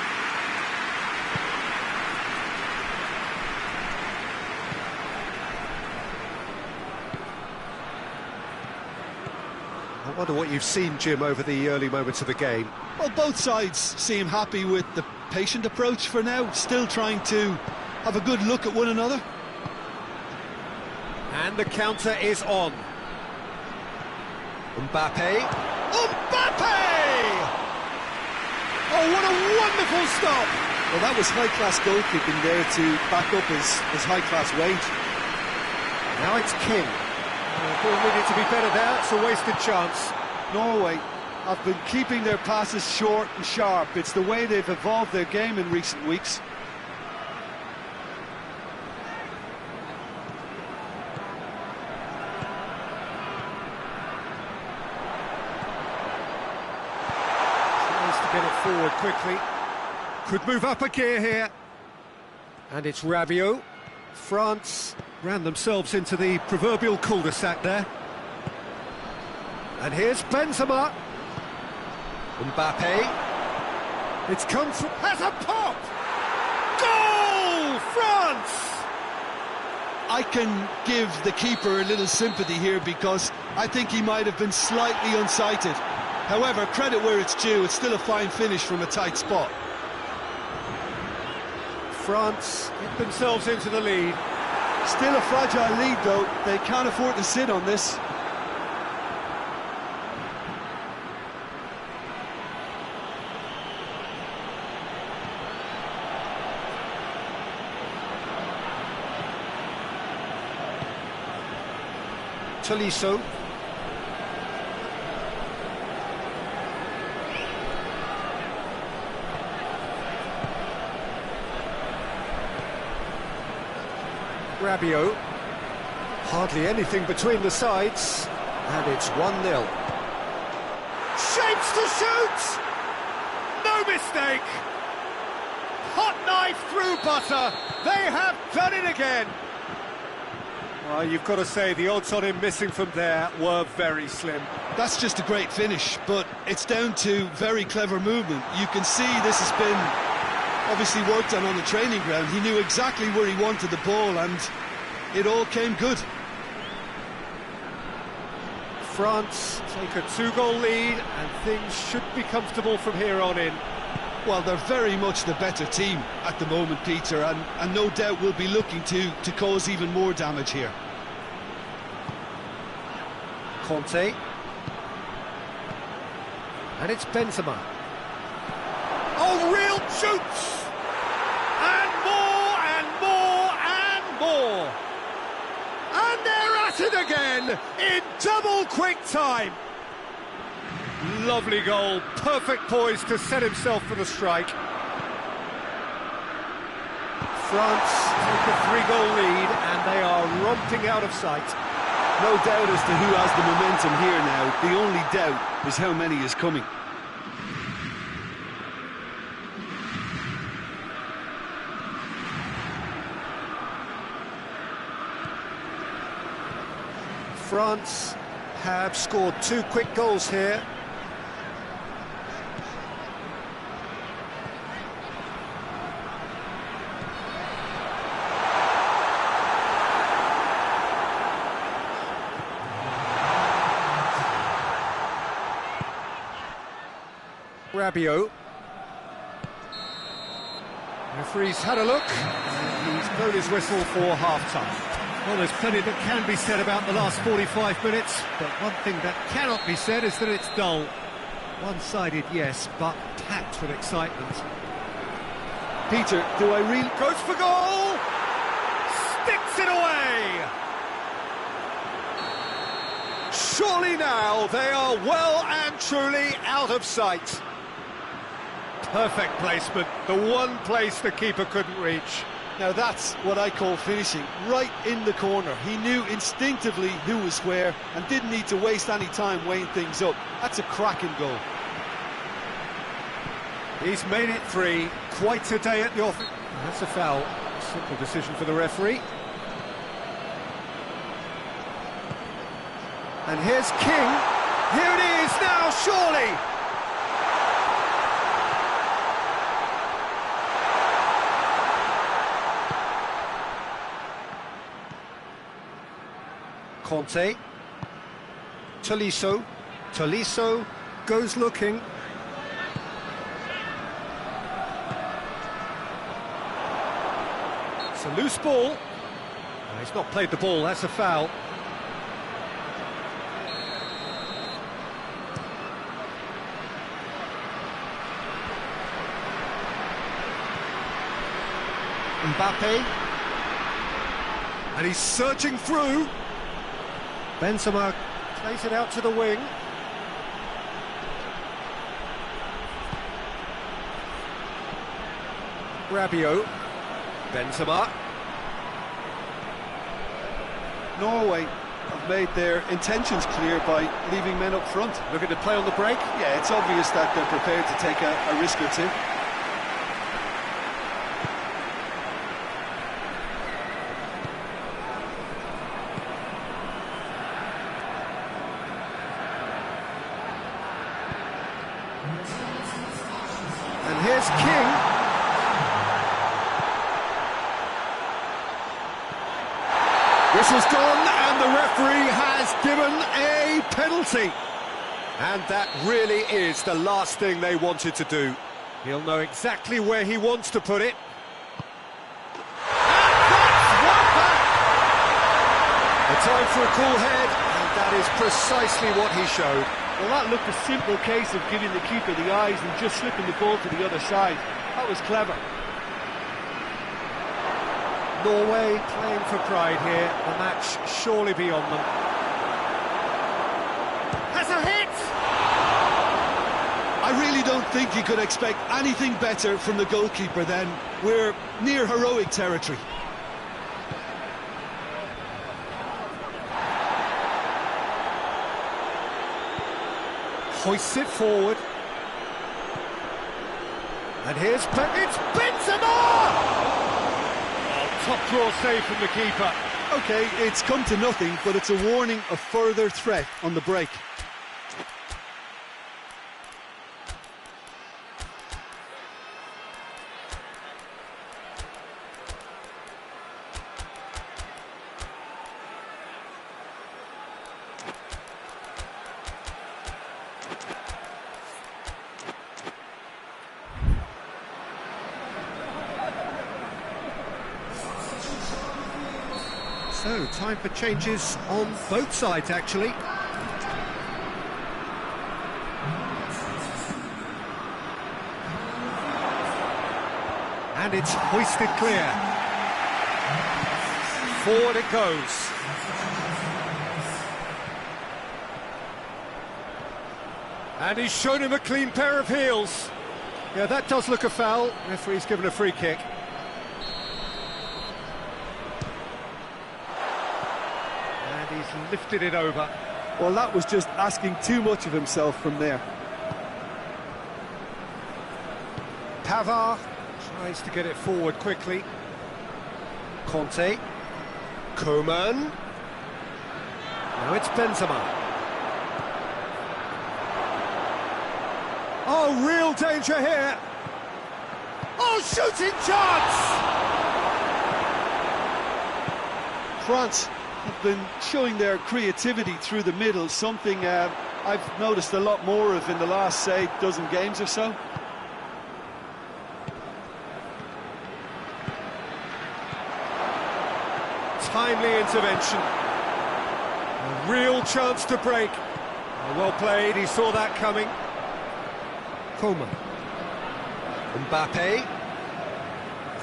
I wonder what you've seen, Jim, over the early moments of the game. Well, both sides seem happy with the patient approach for now, still trying to have a good look at one another. And the counter is on. Mbappe. Mbappe! Oh, what a wonderful stop! Well, that was high-class goalkeeping there to back up his high-class wage. Now it's King. Ball needed to be better there, it's a wasted chance. Norway have been keeping their passes short and sharp. It's the way they've evolved their game in recent weeks. Tries to get it forward quickly. Could move up a gear here. And it's Rabiot. France ran themselves into the proverbial cul-de-sac there. And here's Benzema. Mbappe. It's come through. Has a pop! Goal! France! I can give the keeper a little sympathy here because I think he might have been slightly unsighted. However, credit where it's due, it's still a fine finish from a tight spot. France get themselves into the lead. Still a fragile lead, though. They can't afford to sit on this. Tolisso. Rabiot. Hardly anything between the sides. And it's 1-0. Shapes to shoot! No mistake! Hot knife through butter. They have done it again. Well, you've got to say, the odds on him missing from there were very slim. That's just a great finish, but it's down to very clever movement. You can see this has been obviously worked on the training ground. He knew exactly where he wanted the ball, and it all came good. France take a 2-goal lead, and things should be comfortable from here on in. Well, they're very much the better team at the moment, Peter, and no doubt will be looking to cause even more damage here. Conte. And it's Benzema. Oh, real shoots! And more, and more, and more! And they're at it again in double quick time. Lovely goal, perfect poise to set himself for the strike. France take a 3-goal lead and they are romping out of sight. No doubt as to who has the momentum here now. The only doubt is how many is coming. France have scored 2 quick goals here. Rabiot. Referee's had a look, and he's blown his whistle for half-time. Well, there's plenty that can be said about the last 45 minutes, but one thing that cannot be said is that it's dull. One-sided, yes, but packed with excitement. Peter, do I really... Goes for goal! Sticks it away! Surely now they are well and truly out of sight. Perfect placement, the one place the keeper couldn't reach. Now that's what I call finishing, right in the corner. He knew instinctively who was where and didn't need to waste any time weighing things up. That's a cracking goal. He's made it 3, quite a day at the office. That's a foul, simple decision for the referee. And here's King, here it is now, surely! Conte, Tolisso goes looking. It's a loose ball. He's not played the ball, that's a foul. Mbappe. And he's searching through. Benzema plays it out to the wing. Rabiot. Benzema. Norway have made their intentions clear by leaving men up front. Looking to play on the break. Yeah, it's obvious that they're prepared to take a risk or two. And here's King. Whistle's gone, and the referee has given a penalty. And that really is the last thing they wanted to do. He'll know exactly where he wants to put it. And that's one back! A time for a cool head, and that is precisely what he showed. Well, that looked a simple case of giving the keeper the eyes and just slipping the ball to the other side. That was clever. Norway playing for pride here, the match surely beyond them. Has a hit! I really don't think you could expect anything better from the goalkeeper then. We're near heroic territory. Hoists it forward. And here's it's Benzema! Top draw save from the keeper. OK, it's come to nothing, but it's a warning of further threat on the break. So, time for changes on both sides, actually. And it's hoisted clear. Forward it goes. And he's shown him a clean pair of heels. Yeah, that does look a foul. Referee's given a free kick. And he's lifted it over. Well, that was just asking too much of himself from there. Pavard tries to get it forward quickly. Conte. Coman. Now it's Benzema. Oh, real danger here. Oh, shooting chance! France have been showing their creativity through the middle, something I've noticed a lot more of in the last, say, dozen games or so. Timely intervention. A real chance to break. Well played, he saw that coming. Coman. Mbappe.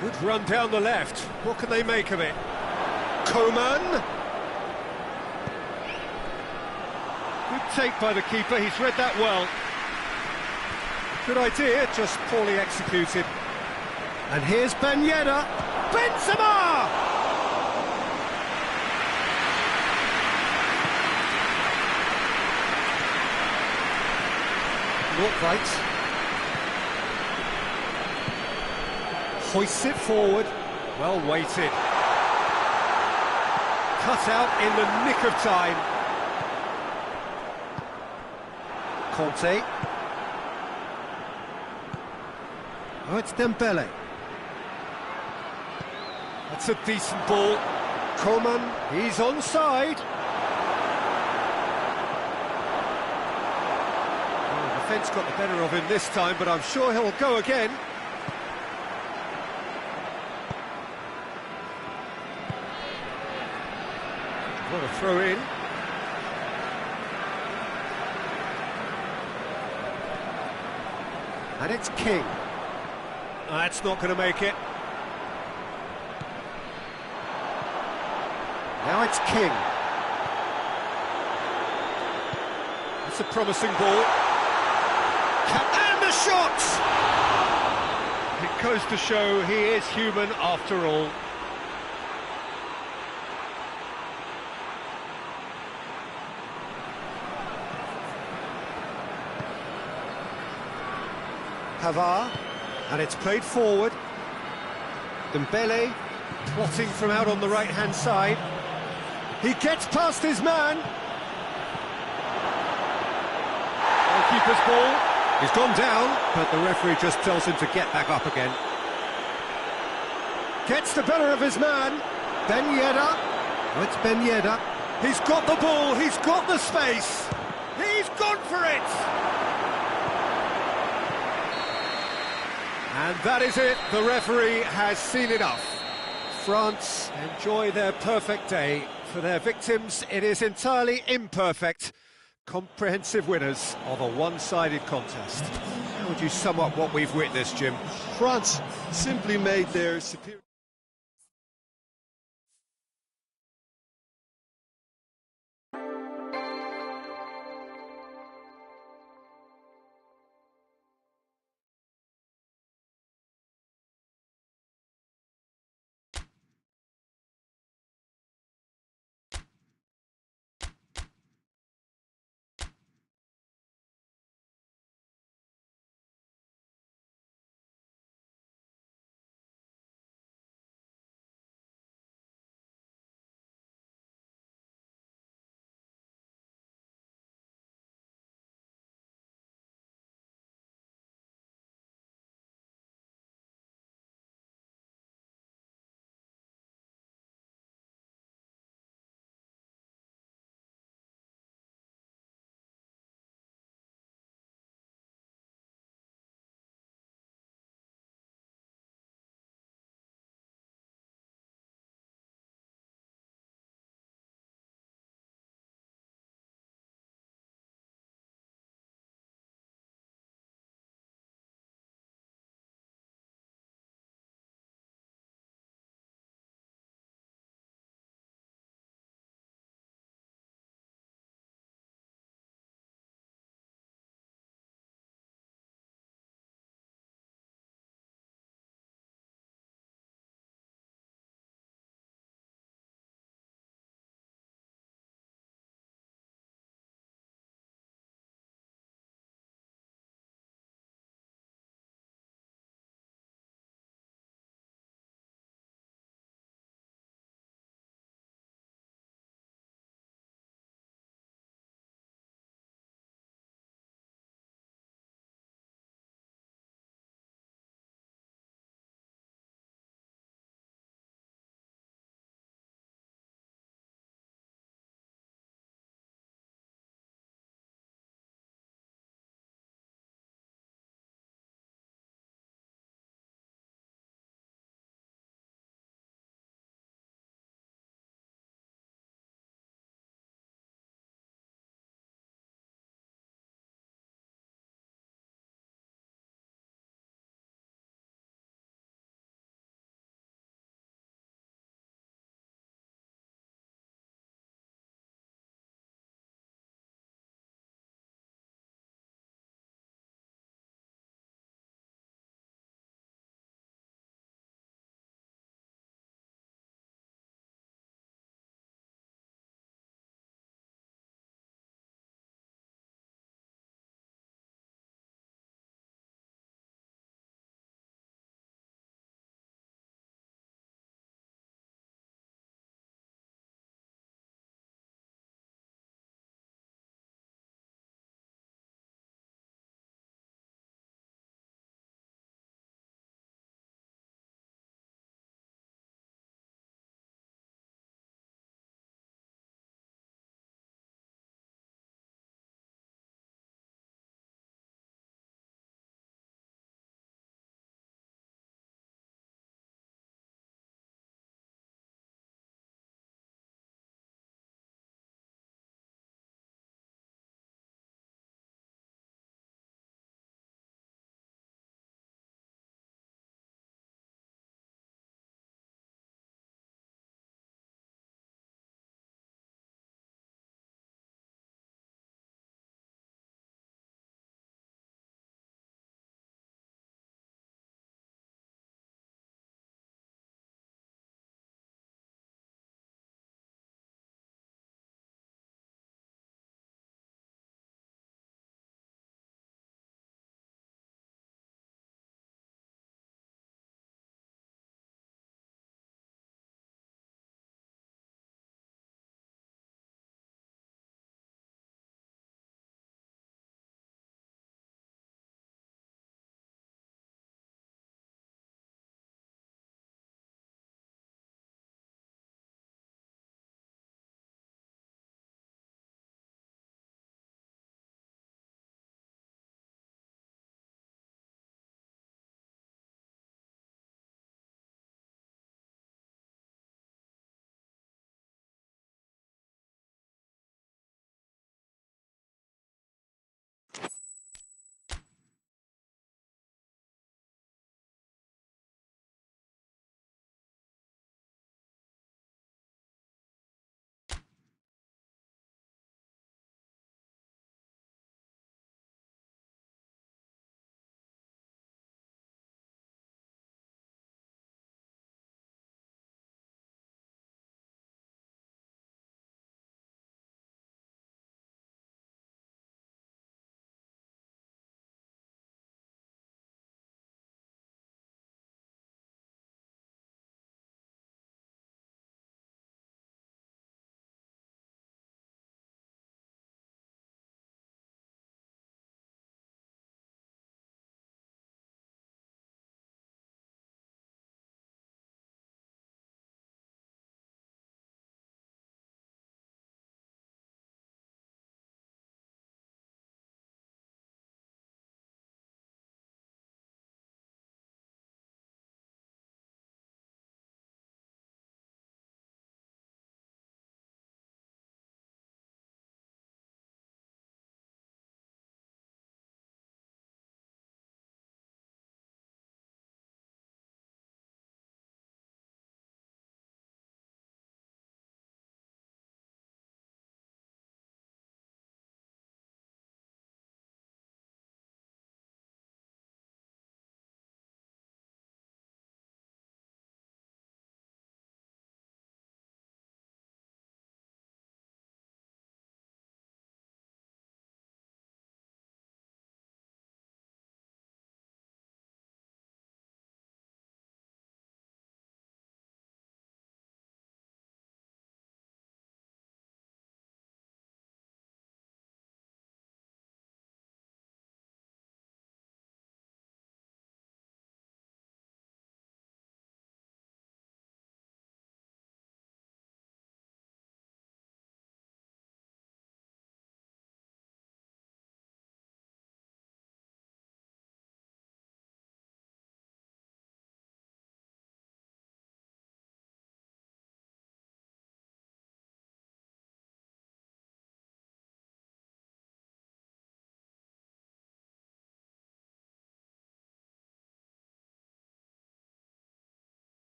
Good run down the left. What can they make of it? Coman. Good take by the keeper, he's read that well. Good idea, just poorly executed. And here's Ben Yedder. Benzema! Look right. Hoists it forward. Well weighted. Cut out in the nick of time. Conte. Oh, it's Dembele. That's a decent ball. Coman, he's onside. Defence got the better of him this time, but I'm sure he'll go again. What a throw in. And it's King. That's not going to make it. Now it's King. That's a promising ball. And the shot! It goes to show he is human after all. Pavard, and it's played forward. Dembele, plotting from out on the right-hand side. He gets past his man. Keeper's ball. He's gone down, but the referee just tells him to get back up again. Gets the better of his man. Ben Yedder. Oh, it's Ben Yedder. He's got the ball, he's got the space. He's gone for it! And that is it. The referee has seen enough. France enjoy their perfect day. For their victims, it is entirely imperfect. Comprehensive winners of a one-sided contest. How would you sum up what we've witnessed, Jim? France simply made their superior...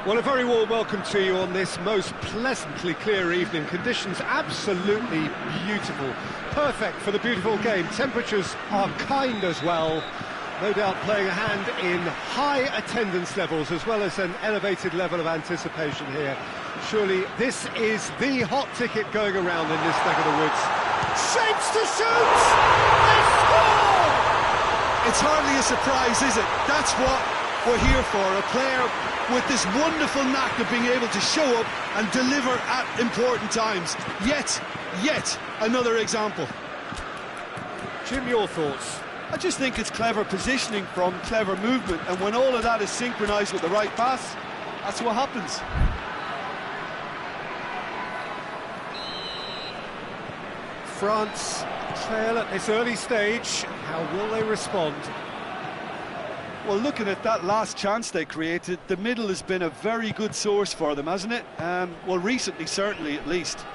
Well, a very warm welcome to you on this most pleasantly clear evening. Conditions absolutely beautiful. Perfect for the beautiful game. Temperatures are kind as well. No doubt playing a hand in high attendance levels as well as an elevated level of anticipation here. Surely this is the hot ticket going around in this neck of the woods. Shapes to shoot! They score! It's hardly a surprise, is it? That's what we're here for. A player with this wonderful knack of being able to show up and deliver at important times. Yet another example. Jim, your thoughts? I just think it's clever positioning from clever movement, and when all of that is synchronised with the right pass, that's what happens. France trail at this early stage. How will they respond? Well, looking at that last chance they created, the middle has been a very good source for them, hasn't it? Well, recently, certainly, at least.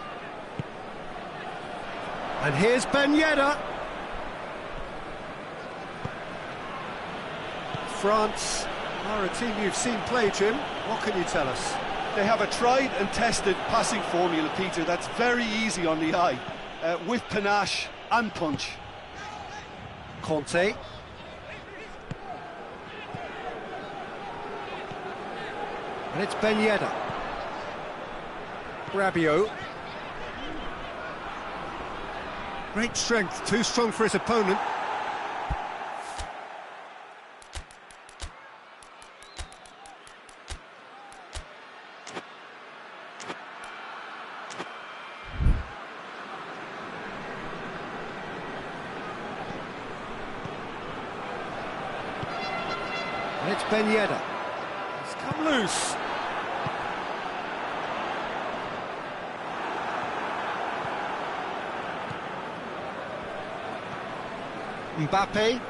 And here's Ben Yedder. France are a team you've seen play, Jim. What can you tell us? They have a tried and tested passing formula, Peter, that's very easy on the eye, with panache and punch. Conte. And it's Ben Yedder. Rabiot. Great strength, too strong for his opponent. And it's Ben Yedder. He's come loose. Mbappe.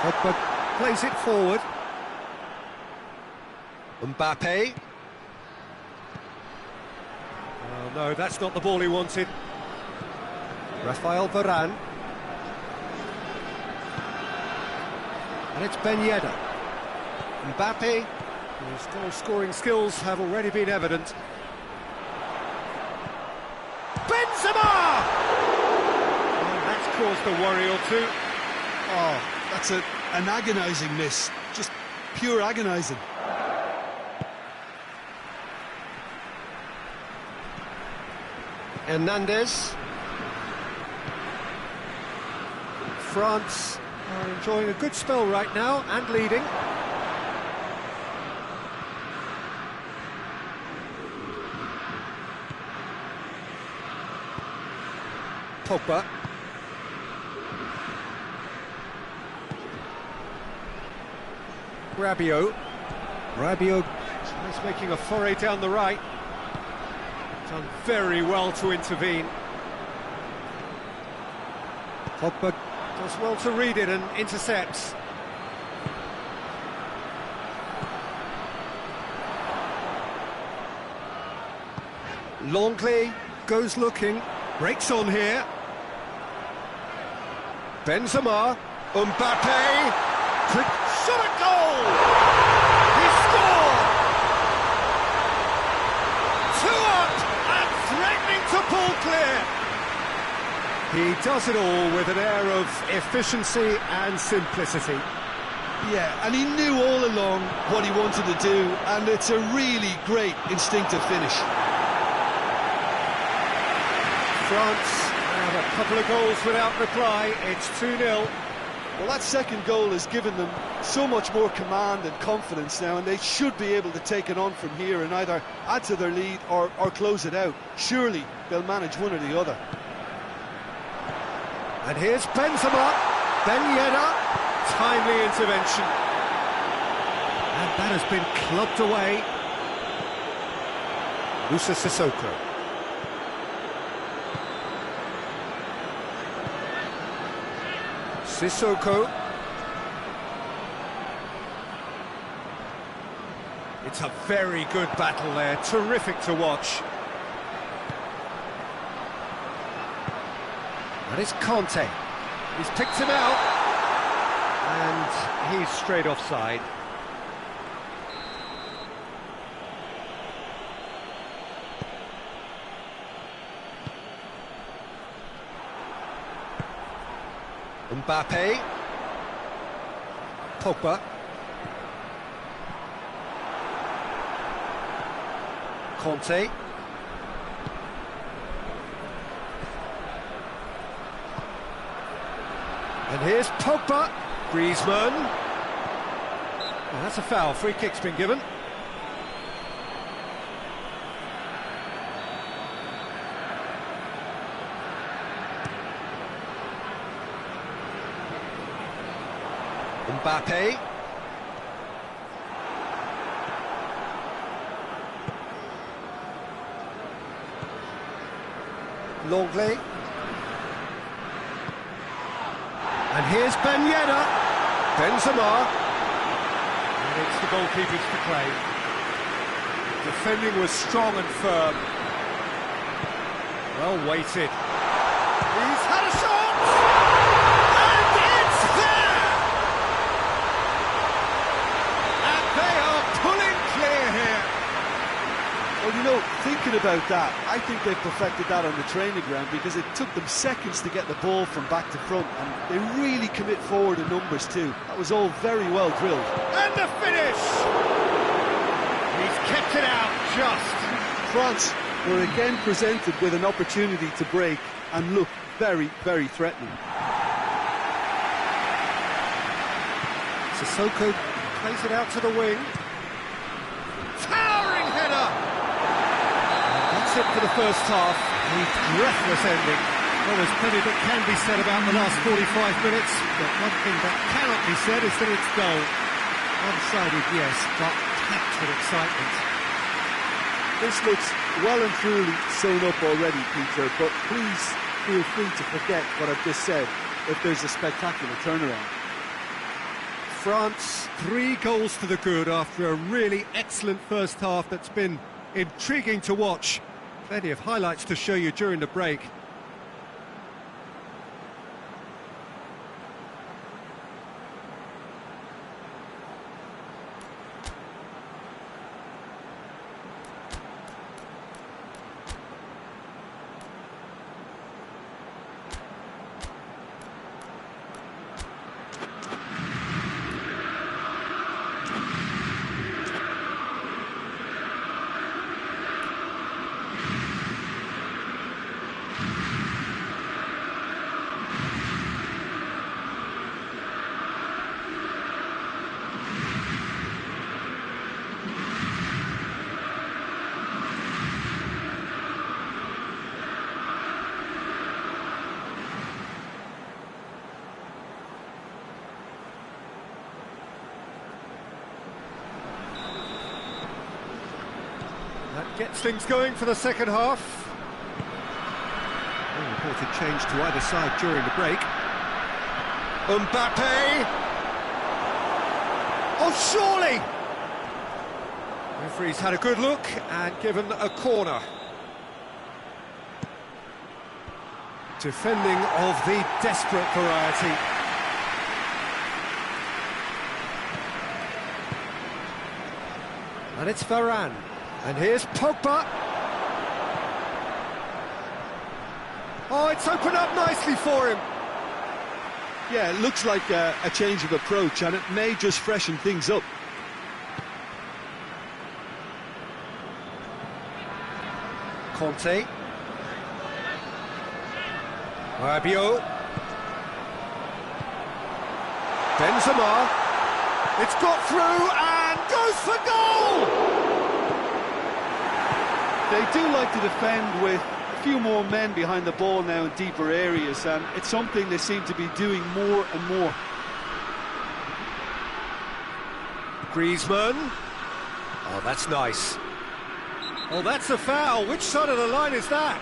Pogba plays it forward. Mbappe. Oh no, that's not the ball he wanted. Rafael Varane. And it's Ben Yedder. Mbappe, whose goal-scoring skills have already been evident. Benzema! Caused a worry or two. Oh, that's an agonising miss. Just pure agonising. Hernandez. France are enjoying a good spell right now and leading. Pogba. Rabiot is making a foray down the right. Done very well to intervene. Pogba does well to read it and intercepts. Longley goes looking, breaks on here. Benzema, Mbappe, quick shot at goal! He scored! 2 up and threatening to pull clear. He does it all with an air of efficiency and simplicity. Yeah, and he knew all along what he wanted to do, and it's a really great instinctive finish. France have a couple of goals without reply. It's 2-0. Well, that second goal has given them so much more command and confidence now, and they should be able to take it on from here and either add to their lead or close it out. Surely they'll manage one or the other. And here's Benzema, Ben Yedder, timely intervention. And that has been clubbed away. Moussa Sissoko. Sissoko. It's a very good battle there, terrific to watch. And it's Conte. He's picked him out. And he's straight offside. Mbappe. Pogba. Conte. And here's Pogba. Griezmann. Well, that's a foul. Free kick's been given. Mbappe. Longley. And here's Ben Yedder. Benzema. And it's the goalkeepers to play. Defending was strong and firm. Well weighted. He's had a shot! And it's there! And they are pulling clear here. Well, you know, thinking about that, I think they've perfected that on the training ground because it took them seconds to get the ball from back to front, and they really commit forward in numbers too. That was all very well drilled. And the finish! He's kept it out just. France were again presented with an opportunity to break and look very, very threatening. Sissoko plays it out to the wing. Towering header! That's it for the first half. A breathless ending. Well, there's plenty that can be said about the last 45 minutes, but one thing that cannot be said is that it's dull. One-sided, yes, but packed with excitement. This looks well and truly sewn up already, Peter, but please feel free to forget what I've just said if there's a spectacular turnaround. France, 3 goals to the good after a really excellent first half that's been intriguing to watch. Plenty of highlights to show you during the break. That gets things going for the second half. No reported change to either side during the break. Mbappe! Oh, surely! Referee's had a good look and given a corner. Defending of the desperate variety. And it's Varane. And here's Pogba. Oh, it's opened up nicely for him. Yeah, it looks like a change of approach, and it may just freshen things up. Conte. Rabiot. Benzema. It's got through and goes for goal! They do like to defend with a few more men behind the ball now in deeper areas, and it's something they seem to be doing more and more. Griezmann. Oh, that's nice. Oh, that's a foul. Which side of the line is that?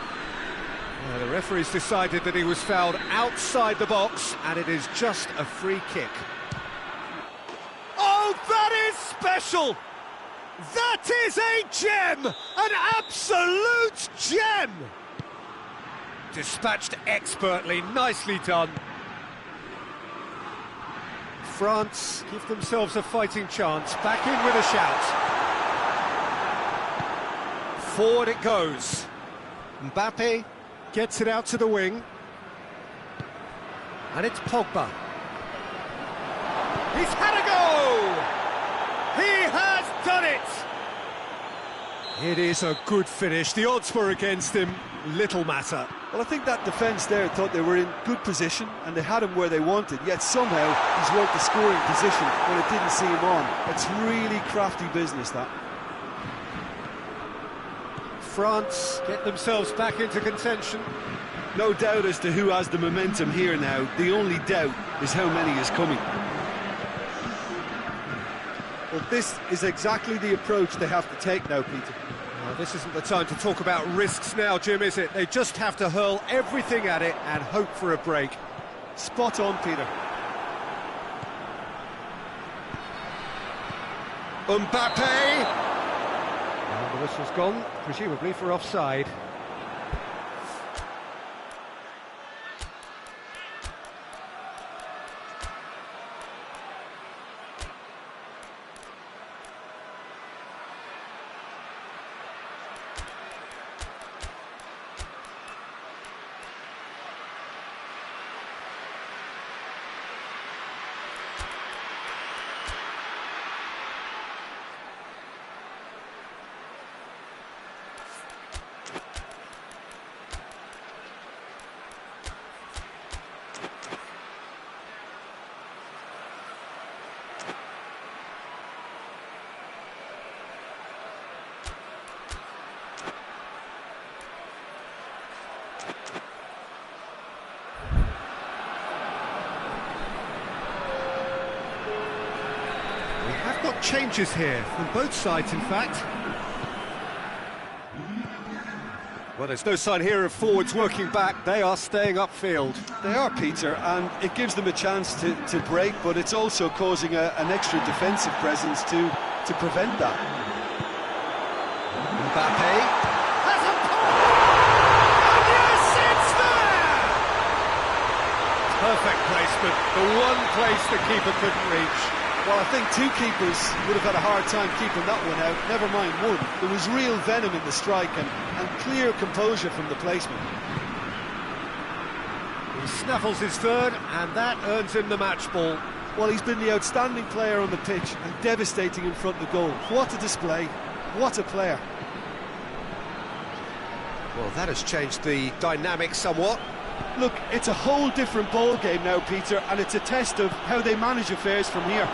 Well, the referee's decided that he was fouled outside the box, and it is just a free kick. Oh, that is special! That is a gem! An absolute gem! Dispatched expertly, nicely done. France give themselves a fighting chance, back in with a shout. Forward it goes. Mbappe gets it out to the wing. And it's Pogba. He's had a go! He has done it! It is a good finish. The odds were against him. Little matter. Well, I think that defence there thought they were in good position and they had him where they wanted, yet somehow he's worked the scoring position when it didn't see him on. It's really crafty business, that. France get themselves back into contention. No doubt as to who has the momentum here now. The only doubt is how many is coming. Well, this is exactly the approach they have to take now, Peter. Well, this isn't the time to talk about risks now, Jim, is it? They just have to hurl everything at it and hope for a break. Spot on, Peter. Mbappe! And the whistle's gone, presumably for offside. Got changes here from both sides, in fact. Well, there's no sign here of forwards working back. They are staying upfield. They are, Peter, and it gives them a chance to break, but it's also causing an extra defensive presence to prevent that. Mbappe has a pop! And yes, it's there! Perfect placement, the one place the keeper couldn't reach. Well, I think two keepers would have had a hard time keeping that one out, never mind one. There was real venom in the strike and clear composure from the placement. He snaffles his third, and that earns him the match ball. Well, he's been the outstanding player on the pitch and devastating in front of the goal. What a display, what a player. Well, that has changed the dynamic somewhat. Look, it's a whole different ball game now, Peter, and it's a test of how they manage affairs from here.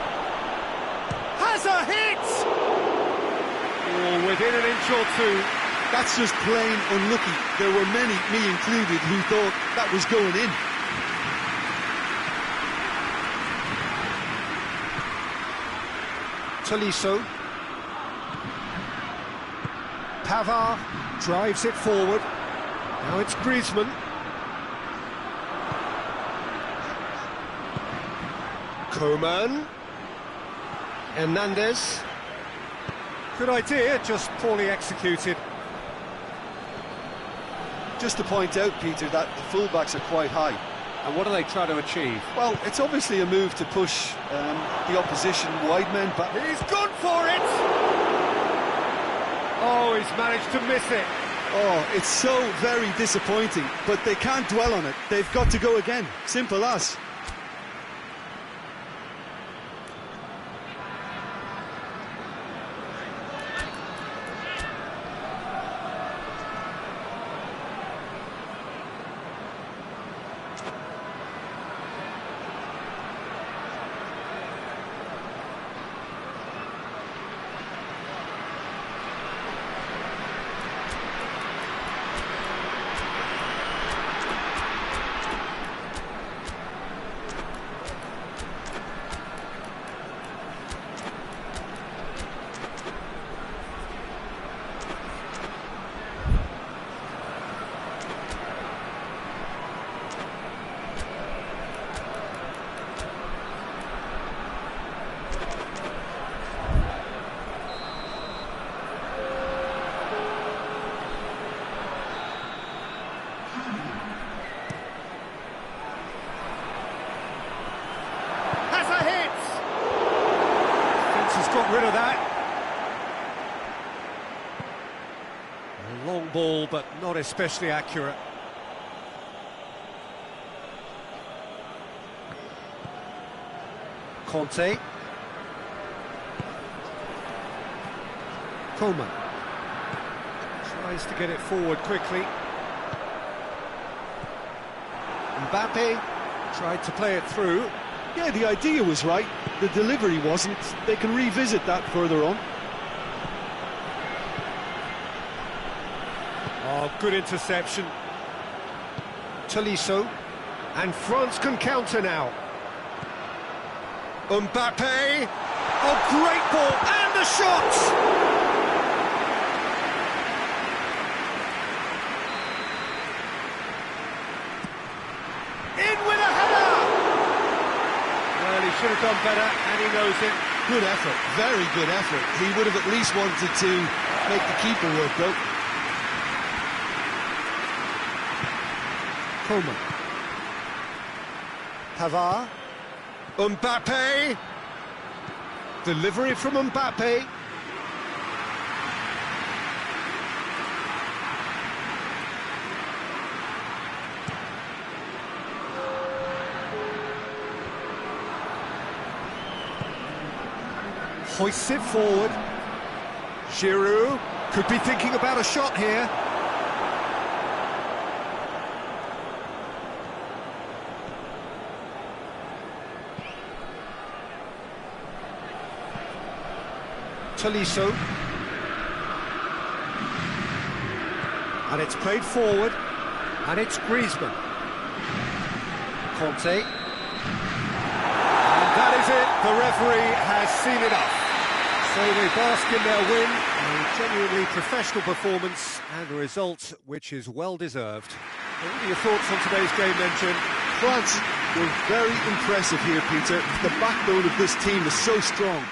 Has a hit! Oh, within an inch or two. That's just plain unlucky. There were many, me included, who thought that was going in. Tolisso. Pavard drives it forward. Now it's Griezmann. Coman. Hernandez. Good idea, just poorly executed. Just to point out, Peter, that the fullbacks are quite high. And what do they try to achieve? Well, it's obviously a move to push the opposition wide men, but he's gone for it! Oh, he's managed to miss it. Oh, it's so very disappointing, but they can't dwell on it. They've got to go again. Simple as. Got rid of that. A long ball, but not especially accurate. Conte. Coman. Tries to get it forward quickly. Mbappe tried to play it through. Yeah, the idea was right, the delivery wasn't. They can revisit that further on. Oh, good interception. Tolisso. And France can counter now. Mbappe. Oh, great ball. And the shot! He should have done better, and he knows it. Good effort, very good effort. He would have at least wanted to make the keeper work, though. Coman. Pavard. Mbappe. Delivery from Mbappe. Hoists it forward. Giroud could be thinking about a shot here. Tolisso. And it's played forward. And it's Griezmann. Conte. And that is it. The referee has seen it up. So they bask in their win, a genuinely professional performance and a result which is well deserved. What are your thoughts on today's game then, Jim? France were very impressive here, Peter. The backbone of this team is so strong.